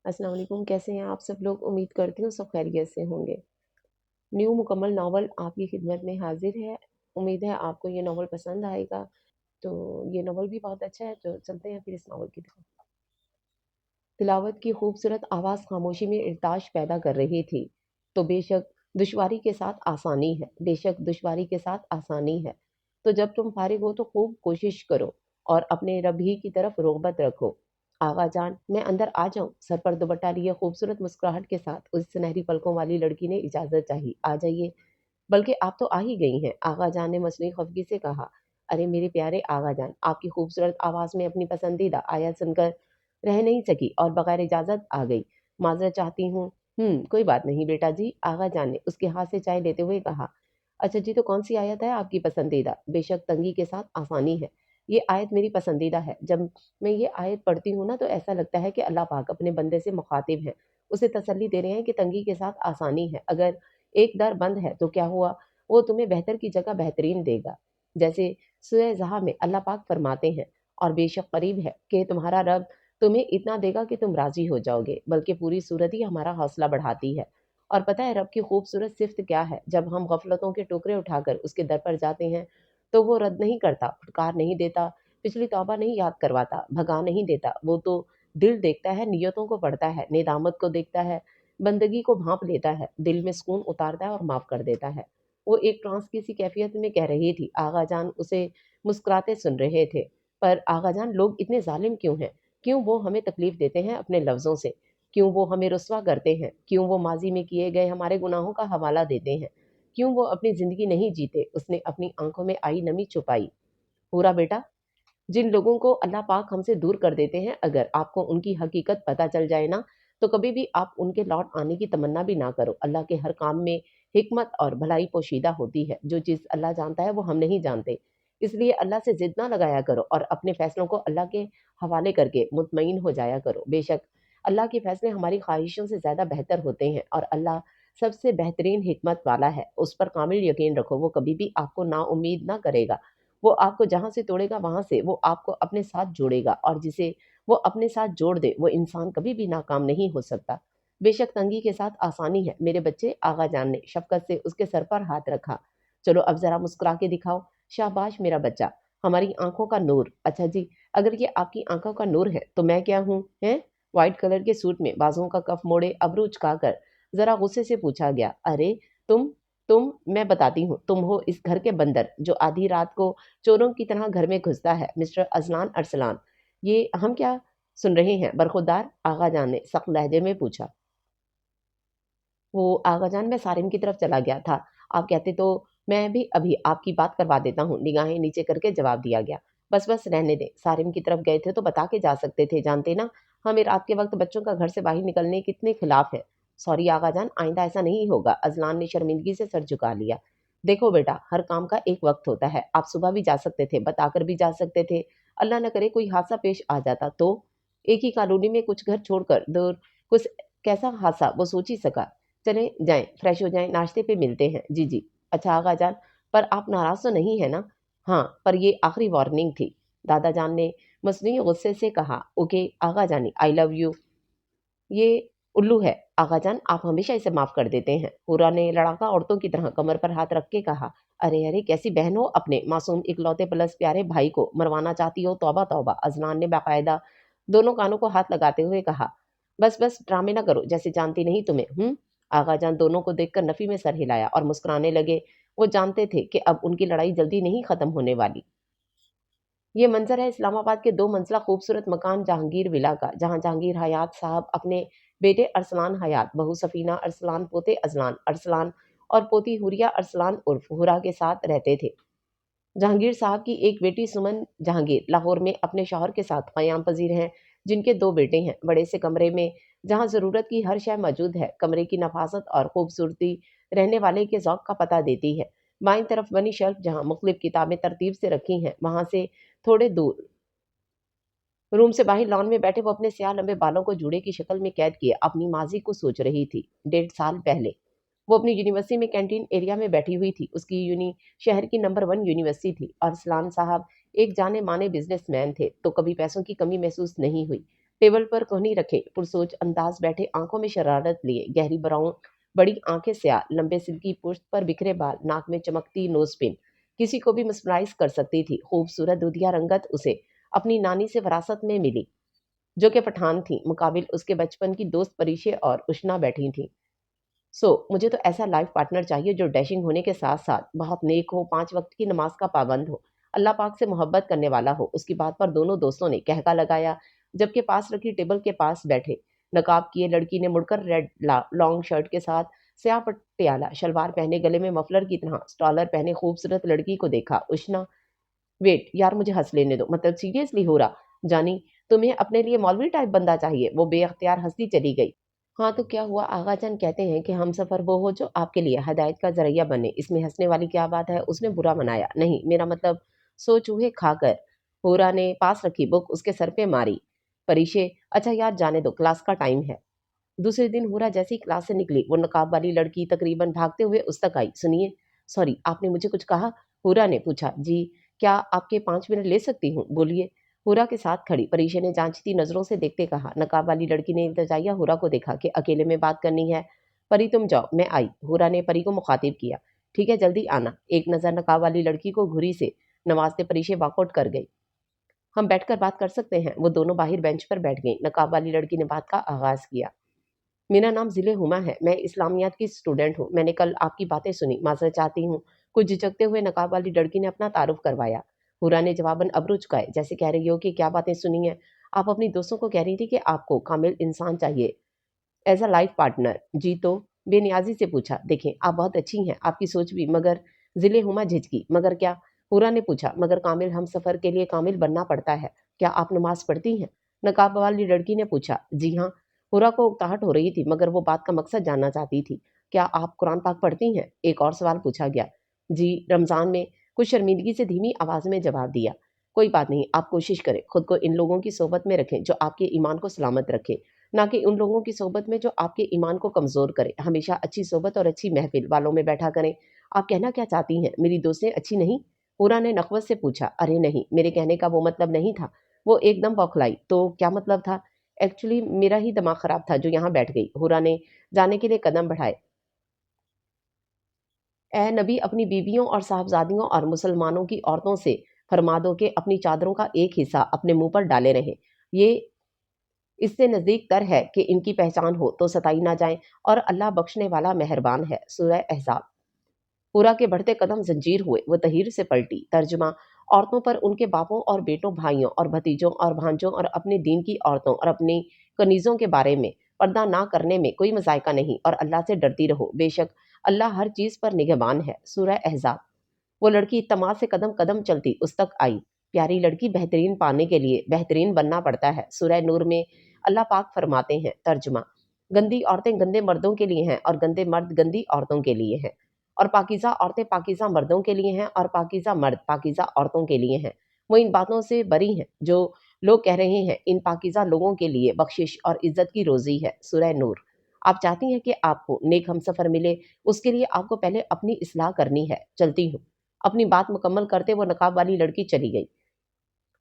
अस्सलाम वालेकुम, कैसे हैं आप सब लोग? उम्मीद करती हूँ सब खैरियत से होंगे। न्यू मुकम्मल नावल आपकी खिदमत में हाज़िर है। उम्मीद है आपको ये नावल पसंद आएगा। तो ये नावल भी बहुत अच्छा है, तो चलते हैं फिर इस नावल की तरफ। तिलावत की खूबसूरत आवाज़ खामोशी में इर्ताश पैदा कर रही थी। तो बेशक दुश्वारी के साथ आसानी है, बेशक दुश्वारी के साथ आसानी है। तो जब तुम फारिग हो तो खूब कोशिश करो और अपने रब ही की तरफ रोग़बत रखो। आगा जान, मैं अंदर आ जाऊँ? सर पर दुपट्टा लिए खूबसूरत मुस्कुराहट के साथ उस सुनहरी पलकों वाली लड़की ने इजाज़त चाही। आ जाइए। बल्कि आप तो आ ही गई हैं, आगा जान ने मसनूई खफगी से कहा। अरे मेरे प्यारे आगा जान, आपकी खूबसूरत आवाज़ में अपनी पसंदीदा आयत सुनकर रह नहीं सकी और बगैर इजाज़त आ गई। माज़रत चाहती हूँ। कोई बात नहीं बेटा जी, आगा जान ने उसके हाथ से चाय लेते हुए कहा। अच्छा जी, तो कौन सी आयत है आपकी पसंदीदा? बेशक तंगी के साथ आसानी है। ये आयत मेरी पसंदीदा है। जब मैं ये आयत पढ़ती हूँ ना, तो ऐसा लगता है कि अल्लाह पाक अपने बंदे से मुखातिब हैं। उसे तसल्ली दे रहे हैं कि तंगी के साथ आसानी है। अगर एक दर बंद है तो क्या हुआ? वो तुम्हें बेहतर की जगह बेहतरीन देगा। जैसे सूरह ज़हा में अल्लाह पाक फरमाते हैं, और बेशक करीब है कि तुम्हारा रब तुम्हें इतना देगा कि तुम राज़ी हो जाओगे। बल्कि पूरी सूरत ही हमारा हौसला बढ़ाती है। और पता है रब की खूबसूरत सिफ़्त क्या है? जब हम गफ़लतों के टुकड़े उठाकर उसके दर पर जाते हैं, तो वो रद्द नहीं करता, फुटकार नहीं देता, पिछली तौबा नहीं याद करवाता, भगा नहीं देता। वो तो दिल देखता है, नियतों को पढ़ता है, नेदामत को देखता है, बंदगी को भाँप लेता है, दिल में सुकून उतारता है और माफ़ कर देता है। वो एक ट्रांस की सी कैफ़ियत में कह रही थी। आगा जान उसे मुस्कुराते सुन रहे थे। पर आगा जान, लोग इतने ज़ालिम क्यों हैं? क्यों वो हमें तकलीफ़ देते हैं अपने लफ्ज़ों से? क्यों वो हमें रुस्वा करते हैं? क्यों वो माज़ी में किए गए हमारे गुनाहों का हवाला देते हैं? क्यों वो अपनी ज़िंदगी नहीं जीते? उसने अपनी आँखों में आई नमी छुपाई। पूरा बेटा, जिन लोगों को अल्लाह पाक हमसे दूर कर देते हैं, अगर आपको उनकी हकीकत पता चल जाए ना, तो कभी भी आप उनके लौट आने की तमन्ना भी ना करो। अल्लाह के हर काम में हिकमत और भलाई पोशीदा होती है। जो चीज़ अल्लाह जानता है, वो हम नहीं जानते। इसलिए अल्लाह से ज़िद ना लगाया करो और अपने फ़ैसलों को अल्लाह के हवाले करके मुतमईन हो जाया करो। बेशक अल्लाह के फ़ैसले हमारी ख़्वाहिशों से ज़्यादा बेहतर होते हैं और अल्लाह सबसे बेहतरीन हिकमत वाला है। उस पर कामिल यकीन रखो, वो कभी भी आपको नाउम्मीद ना करेगा। वो आपको जहाँ से तोड़ेगा वहाँ से वो आपको अपने साथ जोड़ेगा, और जिसे वो अपने साथ जोड़ दे वो इंसान कभी भी नाकाम नहीं हो सकता। बेशक तंगी के साथ आसानी है मेरे बच्चे, आगा जान ने शफकत से उसके सर पर हाथ रखा। चलो अब ज़रा मुस्कुरा के दिखाओ। शाबाश मेरा बच्चा, हमारी आँखों का नूर। अच्छा जी, अगर ये आपकी आँखों का नूर है तो मैं क्या हूँ, हैं? व्हाइट कलर के सूट में बाजुओं का कफ मोड़े, अबरू झुकाकर ज़रा गुस्से से पूछा गया। अरे तुम तुम मैं बताती हूँ, तुम हो इस घर के बंदर जो आधी रात को चोरों की तरह घर में घुसता है, मिस्टर अज़लान अरसलान। ये हम क्या सुन रहे हैं बरखुरदार? आगा जान ने सख्त लहजे में पूछा। वो आगा जान, मैं सारिम की तरफ चला गया था। आप कहते तो मैं भी अभी आपकी बात करवा देता हूँ, निगाहें नीचे करके जवाब दिया गया। बस रहने दें, सारिम की तरफ गए थे तो बता के जा सकते थे, जानते ना हमें रात के वक़्त बच्चों का घर से बाहर निकलने कितने खिलाफ हैं। सॉरी आगा जान, आइंदा ऐसा नहीं होगा। अज़लान ने शर्मिंदगी से सर झुका लिया। देखो बेटा, हर काम का एक वक़्त होता है। आप सुबह भी जा सकते थे, बताकर भी जा सकते थे। अल्लाह न करे कोई हादसा पेश आ जाता तो? एक ही कॉलोनी में कुछ घर छोड़कर दूर कुछ कैसा हादसा वो सोच ही सका। चलें जाएँ, फ्रेश हो जाएँ, नाश्ते पे मिलते हैं। जी, जी। अच्छा आगा जान, पर आप नाराज़ तो नहीं हैं ना? हाँ, पर ये आखिरी वार्निंग थी। दादा जान ने मसनूई गुस्से से कहा। ओके आगा जानी, आई लव यू। ये उल्लू है। आगा जान, आप हमेशा इसे माफ़ कर देते हैं। हुर्रा ने लड़ाका औरतों की तरह कमर पर हाथ रख के कहा। अरे, अरे! कैसी बहन हो, अपने मासूम इकलौते प्लस प्यारे भाई को मरवाना चाहती हो? तौबा, तौबा! अज़लान ने बाकायदा दोनों कानों को हाथ लगाते हुए कहा। बस ड्रामे ना करो, जैसे जानती नहीं तुम्हें, आगा जान दोनों को देखकर नफ़ी में सर हिलाया और मुस्कुराने लगे। वो जानते थे कि अब उनकी लड़ाई जल्दी नहीं ख़त्म होने वाली। ये मंज़र है इस्लामाबाद के 2 मंज़िला खूबसूरत मकान जहांगीर विला का, जहाँ जहांगीर हयात साहब अपने बेटे अरसलान हयात, बहू सफ़ीना अरसलान, पोते अज़लान अरसलान और पोती हुरिया अरसलान उर्फ़ हुरा के साथ रहते थे। जहांगीर साहब की एक बेटी सुमन जहांगीर लाहौर में अपने शौहर के साथ क़याम पज़ीर हैं, जिनके 2 बेटे हैं। बड़े से कमरे में जहाँ ज़रूरत की हर शय मौजूद है, कमरे की नफ़ासत और खूबसूरती रहने वाले के ज़ौक़ का पता देती है। बाईं तरफ बनी शेल्फ़ जहाँ मुख़्तलिफ़ किताबें तरतीब से रखी हैं, वहाँ से थोड़े दूर रूम से बाहर लॉन में बैठे वो अपने स्याह लंबे बालों को जूड़े की शक्ल में कैद किए अपनी माज़ी को सोच रही थी। 1.5 साल पहले वो अपनी यूनिवर्सिटी में कैंटीन एरिया में बैठी हुई थी। उसकी यूनि शहर की नंबर 1 यूनिवर्सिटी थी और अरसलान साहब एक जाने-माने बिज़नेसमैन थे, तो कभी पैसों की कमी महसूस नहीं हुई। टेबल पर कोहनी रखे पुरसोच अंदाज बैठे, आंखों में शरारत लिए, गहरी ब्राउन बड़ी आंखें स्याह, लंबे सिल्की पुश्त पर बिखरे बाल, नाक में चमकती नोज पिन, किसी को भी मस्मराइज कर सकती थी। खूबसूरत दूधिया रंगत उसे अपनी नानी से विरासत में मिली, जो कि पठान थी। मुकाबिल उसके बचपन की दोस्त परीशे और उष्णा बैठी थी। मुझे तो ऐसा लाइफ पार्टनर चाहिए जो डैशिंग होने के साथ साथ बहुत नेक हो, 5 वक्त की नमाज का पाबंद हो, अल्लाह पाक से मोहब्बत करने वाला हो। उसकी बात पर दोनों दोस्तों ने कहका लगाया, जबकि पास रखी टेबल के पास बैठे नकाब किए लड़की ने मुड़कर रेड लॉन्ग शर्ट के साथ स्याह पटियाला शलवार पहने, गले में मफलर की तरह स्टॉलर पहने खूबसूरत लड़की को देखा। उष्णा, वेट यार, मुझे हंस लेने दो, मतलब सीरियसली हो रहा? जानी, तुम्हें अपने लिए मौलवी टाइप बंदा चाहिए? वो बेअख्तियार हंसती चली गई। हाँ तो क्या हुआ, आगा जान कहते हैं कि हम सफ़र वो हो जो आपके लिए हदायत का ज़रिया बने, इसमें हंसने वाली क्या बात है? उसने बुरा मनाया। नहीं, मेरा मतलब सो चूहे खाकर। होरा ने पास रखी बुक उसके सर पे मारी। परीशे, अच्छा यार जाने दो, क्लास का टाइम है। दूसरे दिन होरा जैसी क्लास से निकली, वो नकाब वाली लड़की तकरीबन भागते हुए उस तक आई। सुनिए, सॉरी, आपने मुझे कुछ कहा? होरा ने पूछा। जी, क्या आपके 5 मिनट ले सकती हूँ? बोलिए। हुरा के साथ खड़ी परीशा ने जांचती नजरों से देखते कहा। नकाब वाली लड़की ने इल्तजाइया हुरा को देखा कि अकेले में बात करनी है। परी तुम जाओ, मैं आई। हुरा ने परी को मुखातिब किया। ठीक है, जल्दी आना। एक नज़र नकाब वाली लड़की को घुरी से नवाजते परीशे वॉकआउट कर गई। हम बैठकर बात कर सकते हैं? वो दोनों बाहर बेंच पर बैठ गई। नकाब वाली लड़की ने बात का आगाज किया। मेरा नाम ज़िले हुमा है, मैं इस्लामियात की स्टूडेंट हूँ। मैंने कल आपकी बातें सुनी, माज़रत चाहती हूँ। कुछ झिझकते हुए नकाब वाली लड़की ने अपना तारुफ करवाया। हुरा ने जवाबन अब्रू चुकाए, जैसे कह रही हो कि क्या बातें सुनी हैं? आप अपनी दोस्तों को कह रही थी कि आपको कामिल इंसान चाहिए एज अ लाइफ पार्टनर। जी तो? बेनियाजी से पूछा। देखें, आप बहुत अच्छी हैं, आपकी सोच भी, मगर ज़िले हुमा झिझकी। मगर क्या? हुरा ने पूछा। मगर कामिल हम सफ़र के लिए कामिल बनना पड़ता है। क्या आप नमाज पढ़ती हैं? नकाब वाली लड़की ने पूछा। जी हाँ। हुरा को उकताहट हो रही थी, मगर वो बात का मकसद जानना चाहती थी। क्या आप कुरान पाक पढ़ती हैं? एक और सवाल पूछा गया। जी, रमज़ान में। कुछ शर्मिंदगी से धीमी आवाज़ में जवाब दिया। कोई बात नहीं, आप कोशिश करें, खुद को इन लोगों की सोबत में रखें जो आपके ईमान को सलामत रखे, ना कि उन लोगों की सोबत में जो आपके ईमान को कमज़ोर करे। हमेशा अच्छी सोबत और अच्छी महफिल वालों में बैठा करें। आप कहना क्या चाहती हैं? मेरी दोस्तें अच्छी नहीं? हुरा ने नखवत से पूछा। अरे नहीं, मेरे कहने का वो मतलब नहीं था। वो एकदम बौखलाई। तो क्या मतलब था? एक्चुअली मेरा ही दिमाग खराब था जो यहाँ बैठ गई। हुरा ने जाने के लिए कदम बढ़ाए। ए नबी, अपनी बीवियों और साहबजादियों और मुसलमानों की औरतों से फरमा दो कि अपनी चादरों का एक हिस्सा अपने मुंह पर डाले रहें। ये इससे नज़दीक तर है कि इनकी पहचान हो तो सताई ना जाएं, और अल्लाह बख्शने वाला मेहरबान है। सूरह अहज़ाब। पूरा के बढ़ते कदम जंजीर हुए, वो तहीर से पलटी। तर्जुमा, औरतों पर उनके बापों और बेटों, भाइयों और भतीजों और भांजों और अपने दीन की औरतों और अपनी कनीज़ों के बारे में पर्दा ना करने में कोई मज़ायका नहीं, और अल्लाह से डरती रहो, बेशक अल्लाह हर चीज़ पर निगहबान है। सूरह अहज़ाब। वो लड़की तमाश से कदम कदम चलती उस तक आई। प्यारी लड़की, बेहतरीन पाने के लिए बेहतरीन बनना पड़ता है। सूरह नूर में अल्लाह पाक फरमाते हैं। तर्जुमा, गंदी औरतें गंदे मर्दों के लिए हैं और गंदे मर्द गंदी औरतों के लिए हैं, और पाकीज़ा औरतें पाकीज़ा मर्दों के लिए हैं और पाकीज़ा मर्द पाकीज़ा औरतों के लिए हैं। वो इन बातों से बरी हैं जो लोग कह रहे हैं। इन पाकीज़ा लोगों के लिए बख्शिश और इज़्ज़त की रोज़ी है। सूरह नूर। आप चाहती हैं कि आपको नेक हमसफ़र मिले, उसके लिए आपको पहले अपनी इस्लाह करनी है। चलती हूँ। अपनी बात मुकम्मल करते वो नकाब वाली लड़की चली गई।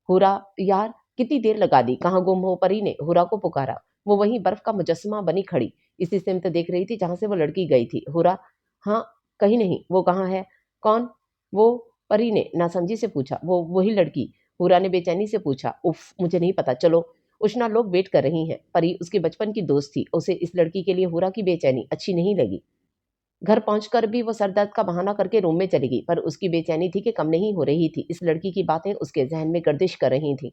हुरा, यार कितनी देर लगा दी, कहाँ गुम हो? परी ने हुरा को पुकारा। वो वहीं बर्फ का मुजस्समा बनी खड़ी इसी सिमत देख रही थी जहां से वो लड़की गई थी। हुरा, हाँ, कहीं नहीं। वो कहाँ है? कौन? वो? परी ने नासमझी से पूछा। वो वही लड़की। हुरा ने बेचैनी से पूछा। उफ, मुझे नहीं पता, चलो। उष्णा, लोग वेट कर रही हैं। परी उसके बचपन की दोस्त थी, उसे इस लड़की के लिए हुरा की बेचैनी अच्छी नहीं लगी। घर पहुंचकर भी वो सर दर्द का बहाना करके रूम में चली गई, पर उसकी बेचैनी थी कि कम नहीं हो रही थी। इस लड़की की बातें उसके जहन में गर्दिश कर रही थी।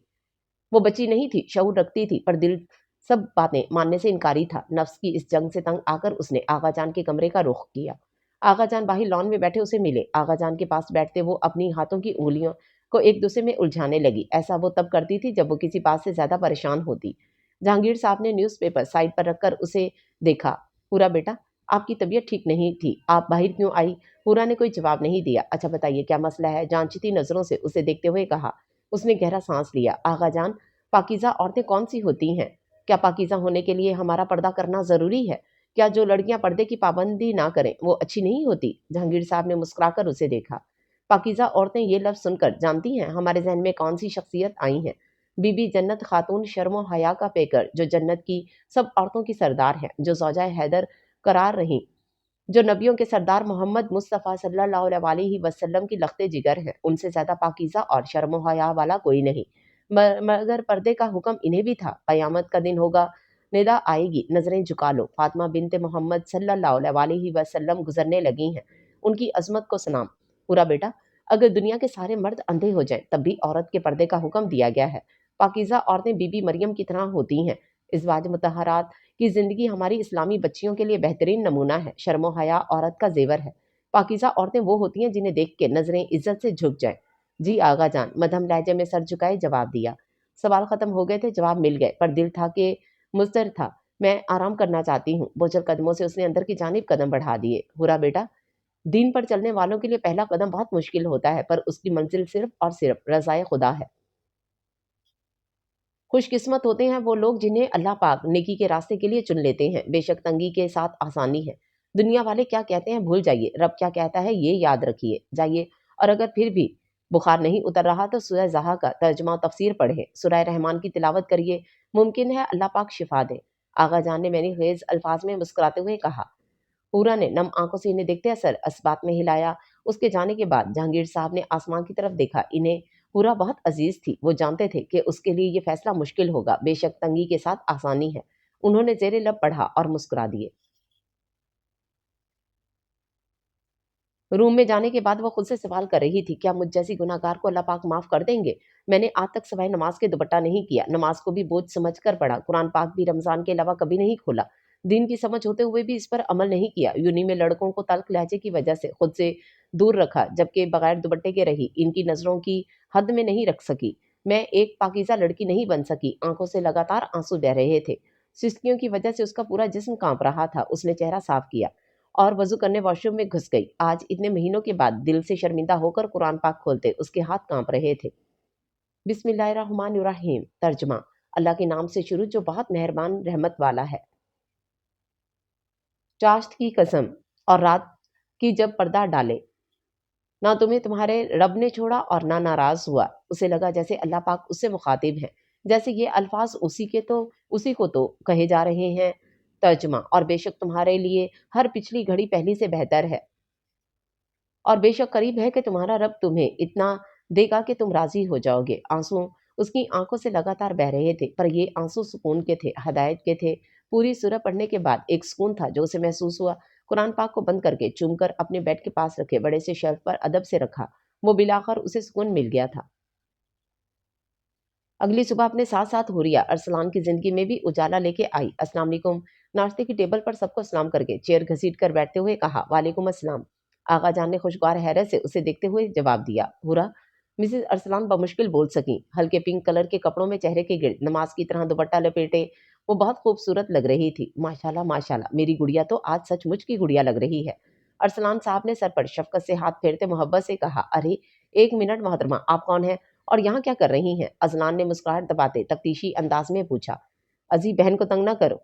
वो बच्ची नहीं थी, शऊर रखती थी, पर दिल सब बातें मानने से इनकारी था। नफ्स की इस जंग से तंग आकर उसने आगा जान के कमरे का रुख किया। आगा जान बाहर लॉन में बैठे उसे मिले। आगा जान के पास बैठते वो अपनी हाथों की उंगलियों को एक दूसरे में उलझाने लगी। ऐसा वो तब करती थी जब वो किसी बात से ज्यादा परेशान होती। जहांगीर साहब ने न्यूज़पेपर साइड पर रखकर उसे देखा। पूरा, बेटा, आपकी तबीयत ठीक नहीं थी, आप बाहर क्यों आई? पूरा ने कोई जवाब नहीं दिया। अच्छा बताइए, क्या मसला है? जांचती नजरों से उसे देखते हुए कहा। उसने गहरा सांस लिया। आगा जान, पाकीज़ा औरतें कौन सी होती हैं? क्या पाकीज़ा होने के लिए हमारा पर्दा करना ज़रूरी है? क्या जो लड़कियां पर्दे की पाबंदी ना करें वो अच्छी नहीं होती? जहांगीर साहब ने मुस्कुराकर उसे देखा। पाकीज़ा औरतें, ये लफ्ज़ सुनकर जानती हैं हमारे जहन में कौन सी शख्सियत आई हैं? بی بی جنت خاتون شرم و حیا کا پیکر جو جنت کی سب عورتوں کی سردار ہیں، جو زوجہ حیدر قرار رہیں، جو نبیوں کے سردار محمد مصطفیٰ صلی اللہ علیہ وسلم کی لخت جگر ہیں، ان سے زیادہ پاکیزہ اور شرم و حیا والا کوئی نہیں۔ مگر پردے کا حکم انہیں بھی تھا۔ قیامت کا دن ہوگا، ندا آئے گی، نظریں جھکا لو، فاطمہ بنت محمد صلی اللہ علیہ وسلم گزرنے لگی ہیں، ان کی عظمت کو سلام۔ پورا بیٹا، اگر دنیا کے سارے مرد اندھے ہو جائیں تب بھی عورت کے پردے کا حکم دیا گیا ہے۔ پاکیزہ عورتیں بی بی مریم کی طرح ہوتی ہیں۔ ازواج مطہرات کی زندگی ہماری اسلامی بچیوں کے لیے بہترین نمونہ ہے۔ شرم و حیا عورت کا زیور ہے۔ پاکیزہ عورتیں وہ ہوتی ہیں جنہیں دیکھ کے نظریں عزت سے جھک جائیں۔ جی آغا جان، مدھم لہجے میں سر جھکائے جواب دیا۔ سوال ختم ہو گئے تھے، جواب مل گئے، پر دل تھا کہ مضطر تھا۔ میں آرام کرنا چاہتی ہوں۔ بوجھل قدموں سے اس نے اندر کی جانب قدم بڑھا دیے۔ ہورا بیٹا، دین پر چلنے والوں کے لیے پہلا قدم بہت مشکل ہوتا ہے، پر اس کی منزل صرف اور صرف رضائے خدا ہے۔ خوش قسمت ہوتے ہیں وہ لوگ جنہیں اللہ پاک نیکی کے راستے کے لیے چن لیتے ہیں۔ بے شک تنگی کے ساتھ آسانی ہے۔ دنیا والے کیا کہتے ہیں بھول جائیے، رب کیا کہتا ہے یہ یاد رکھیے۔ جائیے، اور اگر پھر بھی بخار نہیں اتر رہا تو سورہ زحا کا ترجمہ و تفسیر پڑھیں، سورہ رحمان کی تلاوت کریے، ممکن ہے اللہ پاک شفا دے۔ آغا جان نے میری خیز الفاظ میں مسکراتے ہوئے کہا۔ پورا نے نم آنکھوں سے انہیں دیکھتے اثر اسبات میں ہلایا۔ اس کے جانے کے بعد جہانگیر صاحب نے آسمان کی طرف دیکھا۔ انہیں پورا بہت عزیز تھی، وہ جانتے تھے کہ اس کے لیے یہ فیصلہ مشکل ہوگا، بے شک تنگی کے ساتھ آسانی ہے۔ انہوں نے زیر لب پڑھا اور مسکرا دیے۔ روم میں جانے کے بعد وہ خود سے سوال کر رہی تھی، کیا مجھ جیسی گناہ گار کو اللہ پاک معاف کر دیں گے؟ میں نے آج تک سوائے نماز کے دوپٹہ نہیں کیا، نماز کو بھی بوجھ سمجھ کر پڑھا، قرآن پاک بھی رمضان کے علاوہ کبھی نہیں کھولا، دین کی سمجھ ہوتے ہوئے بھی اس پر عمل نہیں کیا، یونی میں لڑکوں کو تلخ لہجے کی وجہ سے خود سے دور رکھا، جبکہ بغیر دوپٹے کے رہی، ان کی نظروں کی حد میں نہیں رکھ سکی۔ میں ایک پاکیزہ لڑکی نہیں بن سکی۔ آنکھوں سے لگاتار آنسو بہ رہے تھے، سستیوں کی وجہ سے اس کا پورا جسم کانپ رہا تھا۔ اس نے چہرہ صاف کیا اور وضو کرنے واش روم میں گھس گئی۔ آج اتنے مہینوں کے بعد دل سے شرمندہ ہو کر قرآن پاک کھولتے اس کے ہاتھ کانپ رہے تھے۔ بسم اللہ الرحمن الرحیم، ترجمہ۔ اللہ کے نام سے شروع جو بہت مہربان رحمت والا ہے۔ چاشت کی قسم، اور رات کی جب پردہ ڈالے، نہ تمہیں تمہارے رب نے چھوڑا اور نہ ناراض ہوا۔ اسے لگا جیسے اللہ پاک اس سے مخاطب ہیں، جیسے یہ الفاظ اسی کو تو کہے جا رہے ہیں۔ ترجمہ، اور بے شک تمہارے لیے ہر پچھلی گھڑی پہلی سے بہتر ہے، اور بے شک قریب ہے کہ تمہارا رب تمہیں اتنا دے گا کہ تم راضی ہو جاؤ گے۔ آنسو اس کی آنکھوں سے لگاتار بہ رہے تھے، پر یہ آنسو سکون کے تھے، ہدایت کے تھے۔ پوری سورہ پڑھنے کے بعد ایک سکون تھا جو اسے محسوس ہوا۔ قرآن پاک کو بند کر کے چوم کر اپنے بیڈ کے پاس رکھے بڑے سے شیلف پر ادب سے رکھا، وہ بلاخر اسے سکون مل گیا تھا۔ اگلی صبح اپنے ساتھ ساتھ حوریہ ارسلان کی زندگی میں بھی اجالا لے کے آئی۔ السلام علیکم۔ ناشتے کی ٹیبل پر سب کو سلام کر کے چیئر گھسیٹ کر بیٹھتے ہوئے کہا، وعلیکم السلام۔ آغا جان نے خوشگوار حیرت سے اسے دیکھتے ہوئے جواب دیا۔ ہورا، مسز ارسلان بمشکل بول سکیں۔ ہلکے پنک کلر کے کپڑوں میں چہرے کے گرد نماز کی طرح دوپٹہ لپیٹے وہ بہت خوبصورت لگ رہی تھی۔ ماشاءاللہ ماشاءاللہ، میری گڑیا تو آج سچ مچ کی گڑیا لگ رہی ہے۔ ارسلان صاحب نے سر پر شفقت سے ہاتھ پھیرتے محبت سے کہا، ارے ایک منٹ محترمہ، آپ کون ہیں اور یہاں کیا کر رہی ہیں؟ ازلان نے مسکراہٹ دباتے تفتیشی انداز میں پوچھا۔ ازی بہن کو تنگ نہ کرو،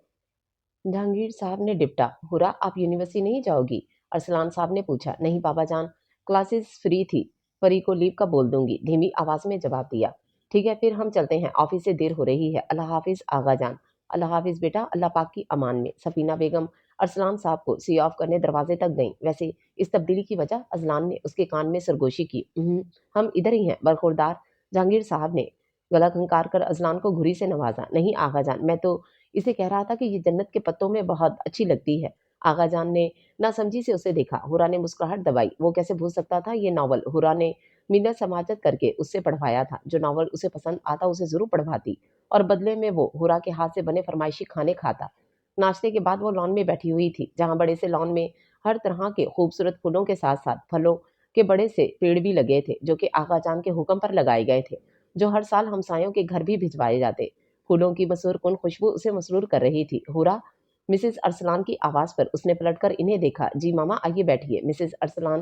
جہانگیر صاحب نے ڈپٹا۔ ہورا، آپ یونیورسٹی نہیں جاؤ گی؟ ارسلان صاحب نے پوچھا۔ نہیں بابا جان، کلاسز فری تھی، پری کو لیو کا بول دوں گی، دھیمی آواز میں جواب دیا۔ ٹھیک ہے پھر ہم چلتے ہیں، آفس سے دیر ہو رہی ہے۔ اللہ حافظ آغا جان۔ اللہ حافظ بیٹا، اللہ پاک کی امان میں۔ سفینہ بیگم ارسلان صاحب کو سی آف کرنے دروازے تک گئیں۔ ویسے اس تبدیلی کی وجہ؟ ازلان نے اس کے کان میں سرگوشی کی۔ ہم ادھر ہی ہیں برخوردار، جہانگیر صاحب نے گلا کھنکار کر ازلان کو گھری سے نوازا۔ نہیں آغا جان، میں تو اسے کہہ رہا تھا کہ یہ جنت کے پتوں میں بہت اچھی لگتی ہے۔ آغا جان نے نہ سمجھی سے اسے دیکھا۔ ہورا نے مسکراہٹ دبائی۔ وہ کیسے بھول سکتا تھا یہ ناول ہورا نے منت سماجت کر کے اس سے پڑھوایا تھا۔ جو ناول اسے پسند آتا اسے ضرور پڑھواتی، اور بدلے میں وہ ہورا کے ہاتھ سے بنے فرمائشی کھانے کھاتا۔ ناشتے کے بعد وہ لان میں بیٹھی ہوئی تھی، جہاں بڑے سے لان میں ہر طرح کے خوبصورت پھولوں کے ساتھ ساتھ پھلوں کے بڑے سے پیڑ بھی لگے تھے، جو کہ آغا جان کے حکم پر لگائے گئے تھے، جو ہر سال ہمسایوں کے گھر بھی بھجوائے جاتے۔ پھولوں کی مسرور کن خوشبو اسے مسرور کر رہی تھی۔ ہورا، مسز ارسلان کی آواز پر اس نے پلٹ کر انہیں دیکھا۔ جی ماما آئیے بیٹھیے۔ مسز ارسلان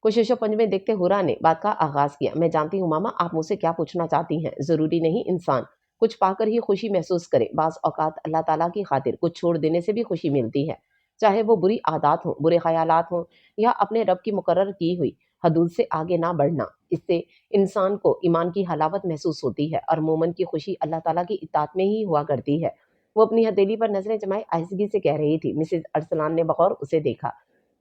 کو شش و پنج میں دیکھتے ہورا نے بات کا آغاز کیا۔ میں جانتی ہوں ماما آپ مجھ سے کیا پوچھنا چاہتی ہیں۔ ضروری نہیں انسان کچھ پا کر ہی خوشی محسوس کرے، بعض اوقات اللہ تعالیٰ کی خاطر کچھ چھوڑ دینے سے بھی خوشی ملتی ہے، چاہے وہ بری عادات ہوں، برے خیالات ہوں، یا اپنے رب کی مقرر کی ہوئی حدود سے آگے نہ بڑھنا، اس سے انسان کو ایمان کی حلاوت محسوس ہوتی ہے اور مومن کی خوشی اللہ تعالیٰ کی اطاعت میں ہی ہوا کرتی ہے۔ وہ اپنی ہتھیلی پر نظریں جمائے آہستگی سے کہہ رہی تھی۔ مسز ارسلان نے بغور اسے دیکھا۔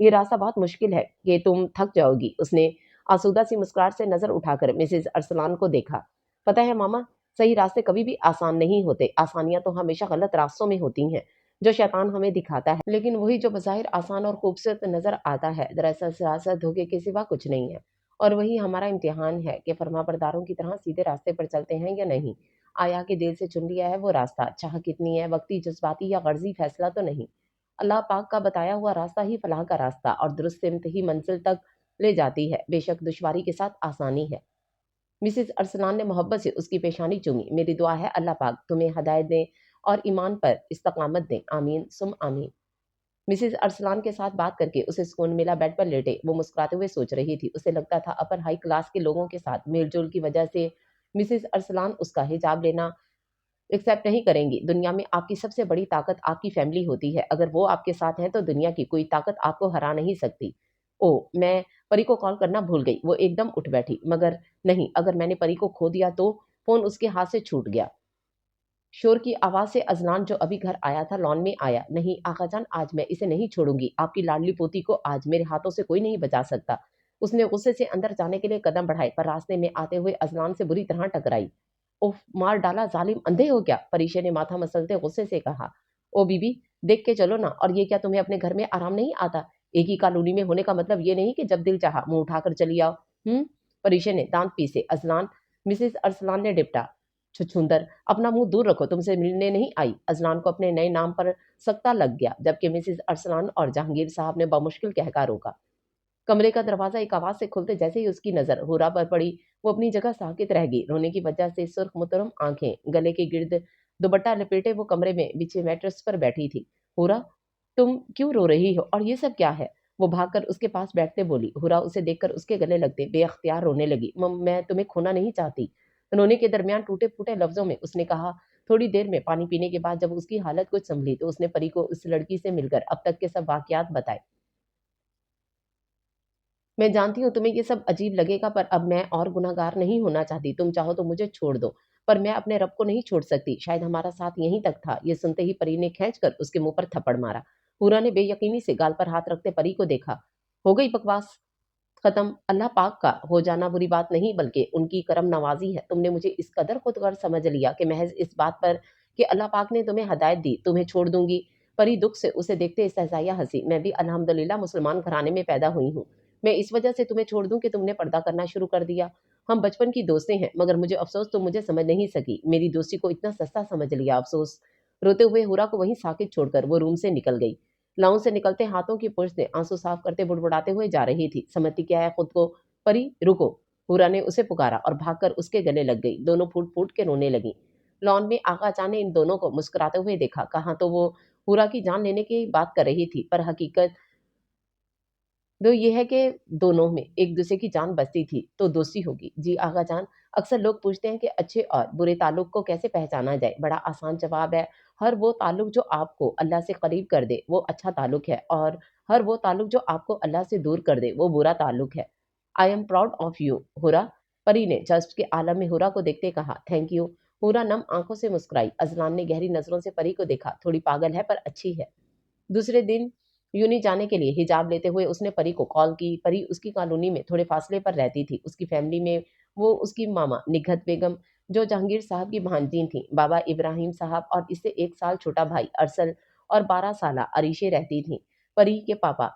یہ راستہ بہت مشکل ہے کہ تم تھک جاؤ گی۔ اس نے آسودہ سی مسکراہٹ سے نظر اٹھا کر مسز ارسلان کو دیکھا۔ پتہ ہے ماما، صحیح راستے کبھی بھی آسان نہیں ہوتے، آسانیاں تو ہمیشہ غلط راستوں میں ہوتی ہیں جو شیطان ہمیں دکھاتا ہے، لیکن وہی جو بظاہر آسان اور خوبصورت نظر آتا ہے دراصل سراسر دھوکے کے سوا کچھ نہیں ہے۔ اور وہی ہمارا امتحان ہے کہ فرما برداروں کی طرح سیدھے راستے پر چلتے ہیں یا نہیں۔ آیا کہ دل سے چن لیا ہے وہ راستہ، چاہ کتنی ہے، وقتی جذباتی یا غرضی فیصلہ تو نہیں۔ اللہ پاک کا بتایا ہوا راستہ ہی فلاح کا راستہ اور درست سمت ہی منزل تک لے جاتی ہے، بے شک دشواری کے ساتھ آسانی ہے۔ مسز ارسلان نے محبت سے اس کی پیشانی چومی۔ میری دعا ہے اللہ پاک تمہیں ہدایت دیں اور ایمان پر استقامت دیں، آمین ثم آمین۔ مسز ارسلان کے ساتھ بات کر کے اسے سکون ملا۔ بیڈ پر لیٹے وہ مسکراتے ہوئے سوچ رہی تھی۔ اسے لگتا تھا اپر ہائی کلاس کے لوگوں کے ساتھ میل جول کی وجہ سے مسز ارسلان اس کا حجاب لینا ایکسیپٹ نہیں کریں گی۔ دنیا میں آپ کی سب سے بڑی طاقت آپ کی فیملی ہوتی ہے، اگر وہ آپ کے ساتھ ہیں تو دنیا کی کوئی طاقت آپ کو ہرا نہیں سکتی۔ او، میں پری کو کال کرنا بھول گئی۔ وہ ایک دم اٹھ بیٹھی۔ مگر نہیں، اگر میں نے پری کو کھو دیا تو فون اس کے ہاتھ سے چھوٹ گیا۔ شور کی آواز سے اذلان جو ابھی گھر آیا تھا لان میں آیا۔ نہیں آقا جان، آج میں اسے نہیں چھوڑوں گی، آپ کی لاڈلی پوتی کو آج میرے ہاتھوں سے کوئی نہیں بچا سکتا۔ اس نے غصے سے اندر جانے کے لیے قدم بڑھائے پر راستے میں آتے ہوئے اذلان سے بری طرح ٹکرائی۔ اوف، مار ڈالا ظالم، اندھے ہو کیا؟ پریشے نے ماتھا مسلتے غصے سے کہا۔ او بی بی، دیکھ کے چلو نا، اور یہ کیا تمہیں اپنے گھر میں آرام نہیں آتا؟ ایک ہی کالونی میں ہونے کا مطلب یہ نہیں کہ جب دل چاہا منہ اٹھا کر چلی آؤ۔ پریشے نے دانت پیسے۔ اذلان، مسز ارسلان نے ڈپٹا۔ چھچھندر، اپنا منہ دور رکھو، تم سے ملنے نہیں آئی۔ اذلان کو اپنے نئے نام پر سکتہ لگ گیا، جبکہ مسز ارسلان اور جہانگیر صاحب نے بمشکل کہہ کر روکا۔ کمرے کا دروازہ ایک آواز سے کھلتے جیسے ہی اس کی نظر حورا پر پڑی، وہ اپنی جگہ ساکت رہ گئی۔ رونے کی وجہ سے سرخ مترم آنکھیں، گلے کے گرد دوپٹہ لپیٹے وہ کمرے میں بچھے میٹرس پر بیٹھی تھی۔ حورا، تم کیوں رو رہی ہو اور یہ سب کیا ہے؟ وہ بھاگ کر اس کے پاس بیٹھتے بولی۔ حورا اسے دیکھ کر اس کے گلے لگتے بے اختیار رونے لگی۔ میں تمہیں کھونا نہیں چاہتی۔ رونے کے درمیان ٹوٹے پھوٹے لفظوں میں اس نے کہا۔ تھوڑی دیر میں پانی پینے کے بعد جب اس کی حالت کچھ سنبھلی تو اس نے پری کو اس لڑکی سے مل کر اب تک کے سب واقعات بتائے۔ میں جانتی ہوں تمہیں یہ سب عجیب لگے گا، پر اب میں اور گناہگار نہیں ہونا چاہتی۔ تم چاہو تو مجھے چھوڑ دو، پر میں اپنے رب کو نہیں چھوڑ سکتی۔ شاید ہمارا ساتھ یہیں تک تھا۔ یہ سنتے ہی پری نے کھینچ کر اس کے منہ پر تھپڑ مارا۔ حورا نے بے یقینی سے گال پر ہاتھ رکھتے پری کو دیکھا۔ ہو گئی بکواس ختم؟ اللہ پاک کا ہو جانا بری بات نہیں بلکہ ان کی کرم نوازی ہے۔ تم نے مجھے اس قدر خود غرض سمجھ لیا کہ محض اس بات پر کہ اللہ پاک نے تمہیں ہدایت دی تمہیں چھوڑ دوں گی؟ پری دکھ سے اسے دیکھتے استہزائیہ ہنسی۔ میں بھی الحمدللہ مسلمان گھرانے میں پیدا ہوئی ہوں۔ میں اس وجہ سے تمہیں چھوڑ دوں کہ تم نے پردہ کرنا شروع کر دیا؟ ہم بچپن کی دوستیں ہیں، مگر مجھے افسوس تم مجھے سمجھ نہیں سکی، میری دوستی کو اتنا سستا سمجھ لیا، افسوس۔ روتے ہوئے حورا کو وہیں ساکت چھوڑ کر وہ روم سے نکل گئی۔ لاؤن سے نکلتے ہاتھوں کی پشت سے آنسو صاف کرتے بڑبڑاتے ہوئے جا رہی تھی۔ سمجھتی کیا ہے خود کو؟ پری رکو، حورا نے اسے پکارا اور بھاگ کر اس کے گلے لگ گئی۔ دونوں پھوٹ پھوٹ کے رونے لگیں۔ لان میں آقا جان نے ان دونوں کو مسکراتے ہوئے دیکھا۔ کہاں تو وہ حورا کی جان لینے کی بات کر رہی تھی، پر حقیقت تو یہ ہے کہ دونوں میں ایک دوسرے کی جان بچتی تھی تو دوستی ہوگی۔ جی آغا جان، اکثر لوگ پوچھتے ہیں کہ اچھے اور برے تعلق کو کیسے پہچانا جائے۔ بڑا آسان جواب ہے، ہر وہ تعلق جو آپ کو اللہ سے قریب کر دے وہ اچھا تعلق ہے، اور ہر وہ تعلق جو آپ کو اللہ سے دور کر دے وہ برا تعلق ہے۔ I am proud of you Hoora, پری نے جذب کے عالم میں ہورا کو دیکھتے کہا۔ Thank you. ہورا نم آنکھوں سے مسکرائی۔ اذلان نے گہری نظروں سے پری کو دیکھا۔ تھوڑی پاگل ہے پر اچھی ہے۔ دوسرے دن یونی جانے کے لیے حجاب لیتے ہوئے اس نے پری کو کال کی۔ پری اس کی کالونی میں تھوڑے فاصلے پر رہتی تھی۔ اس کی فیملی میں وہ اس کی ماما نگہت بیگم جو جہانگیر صاحب کی بھانجی تھیں، بابا ابراہیم صاحب اور اس سے 1 سال چھوٹا بھائی ارسل اور 12 سالہ عریشے رہتی تھیں۔ پری کے پاپا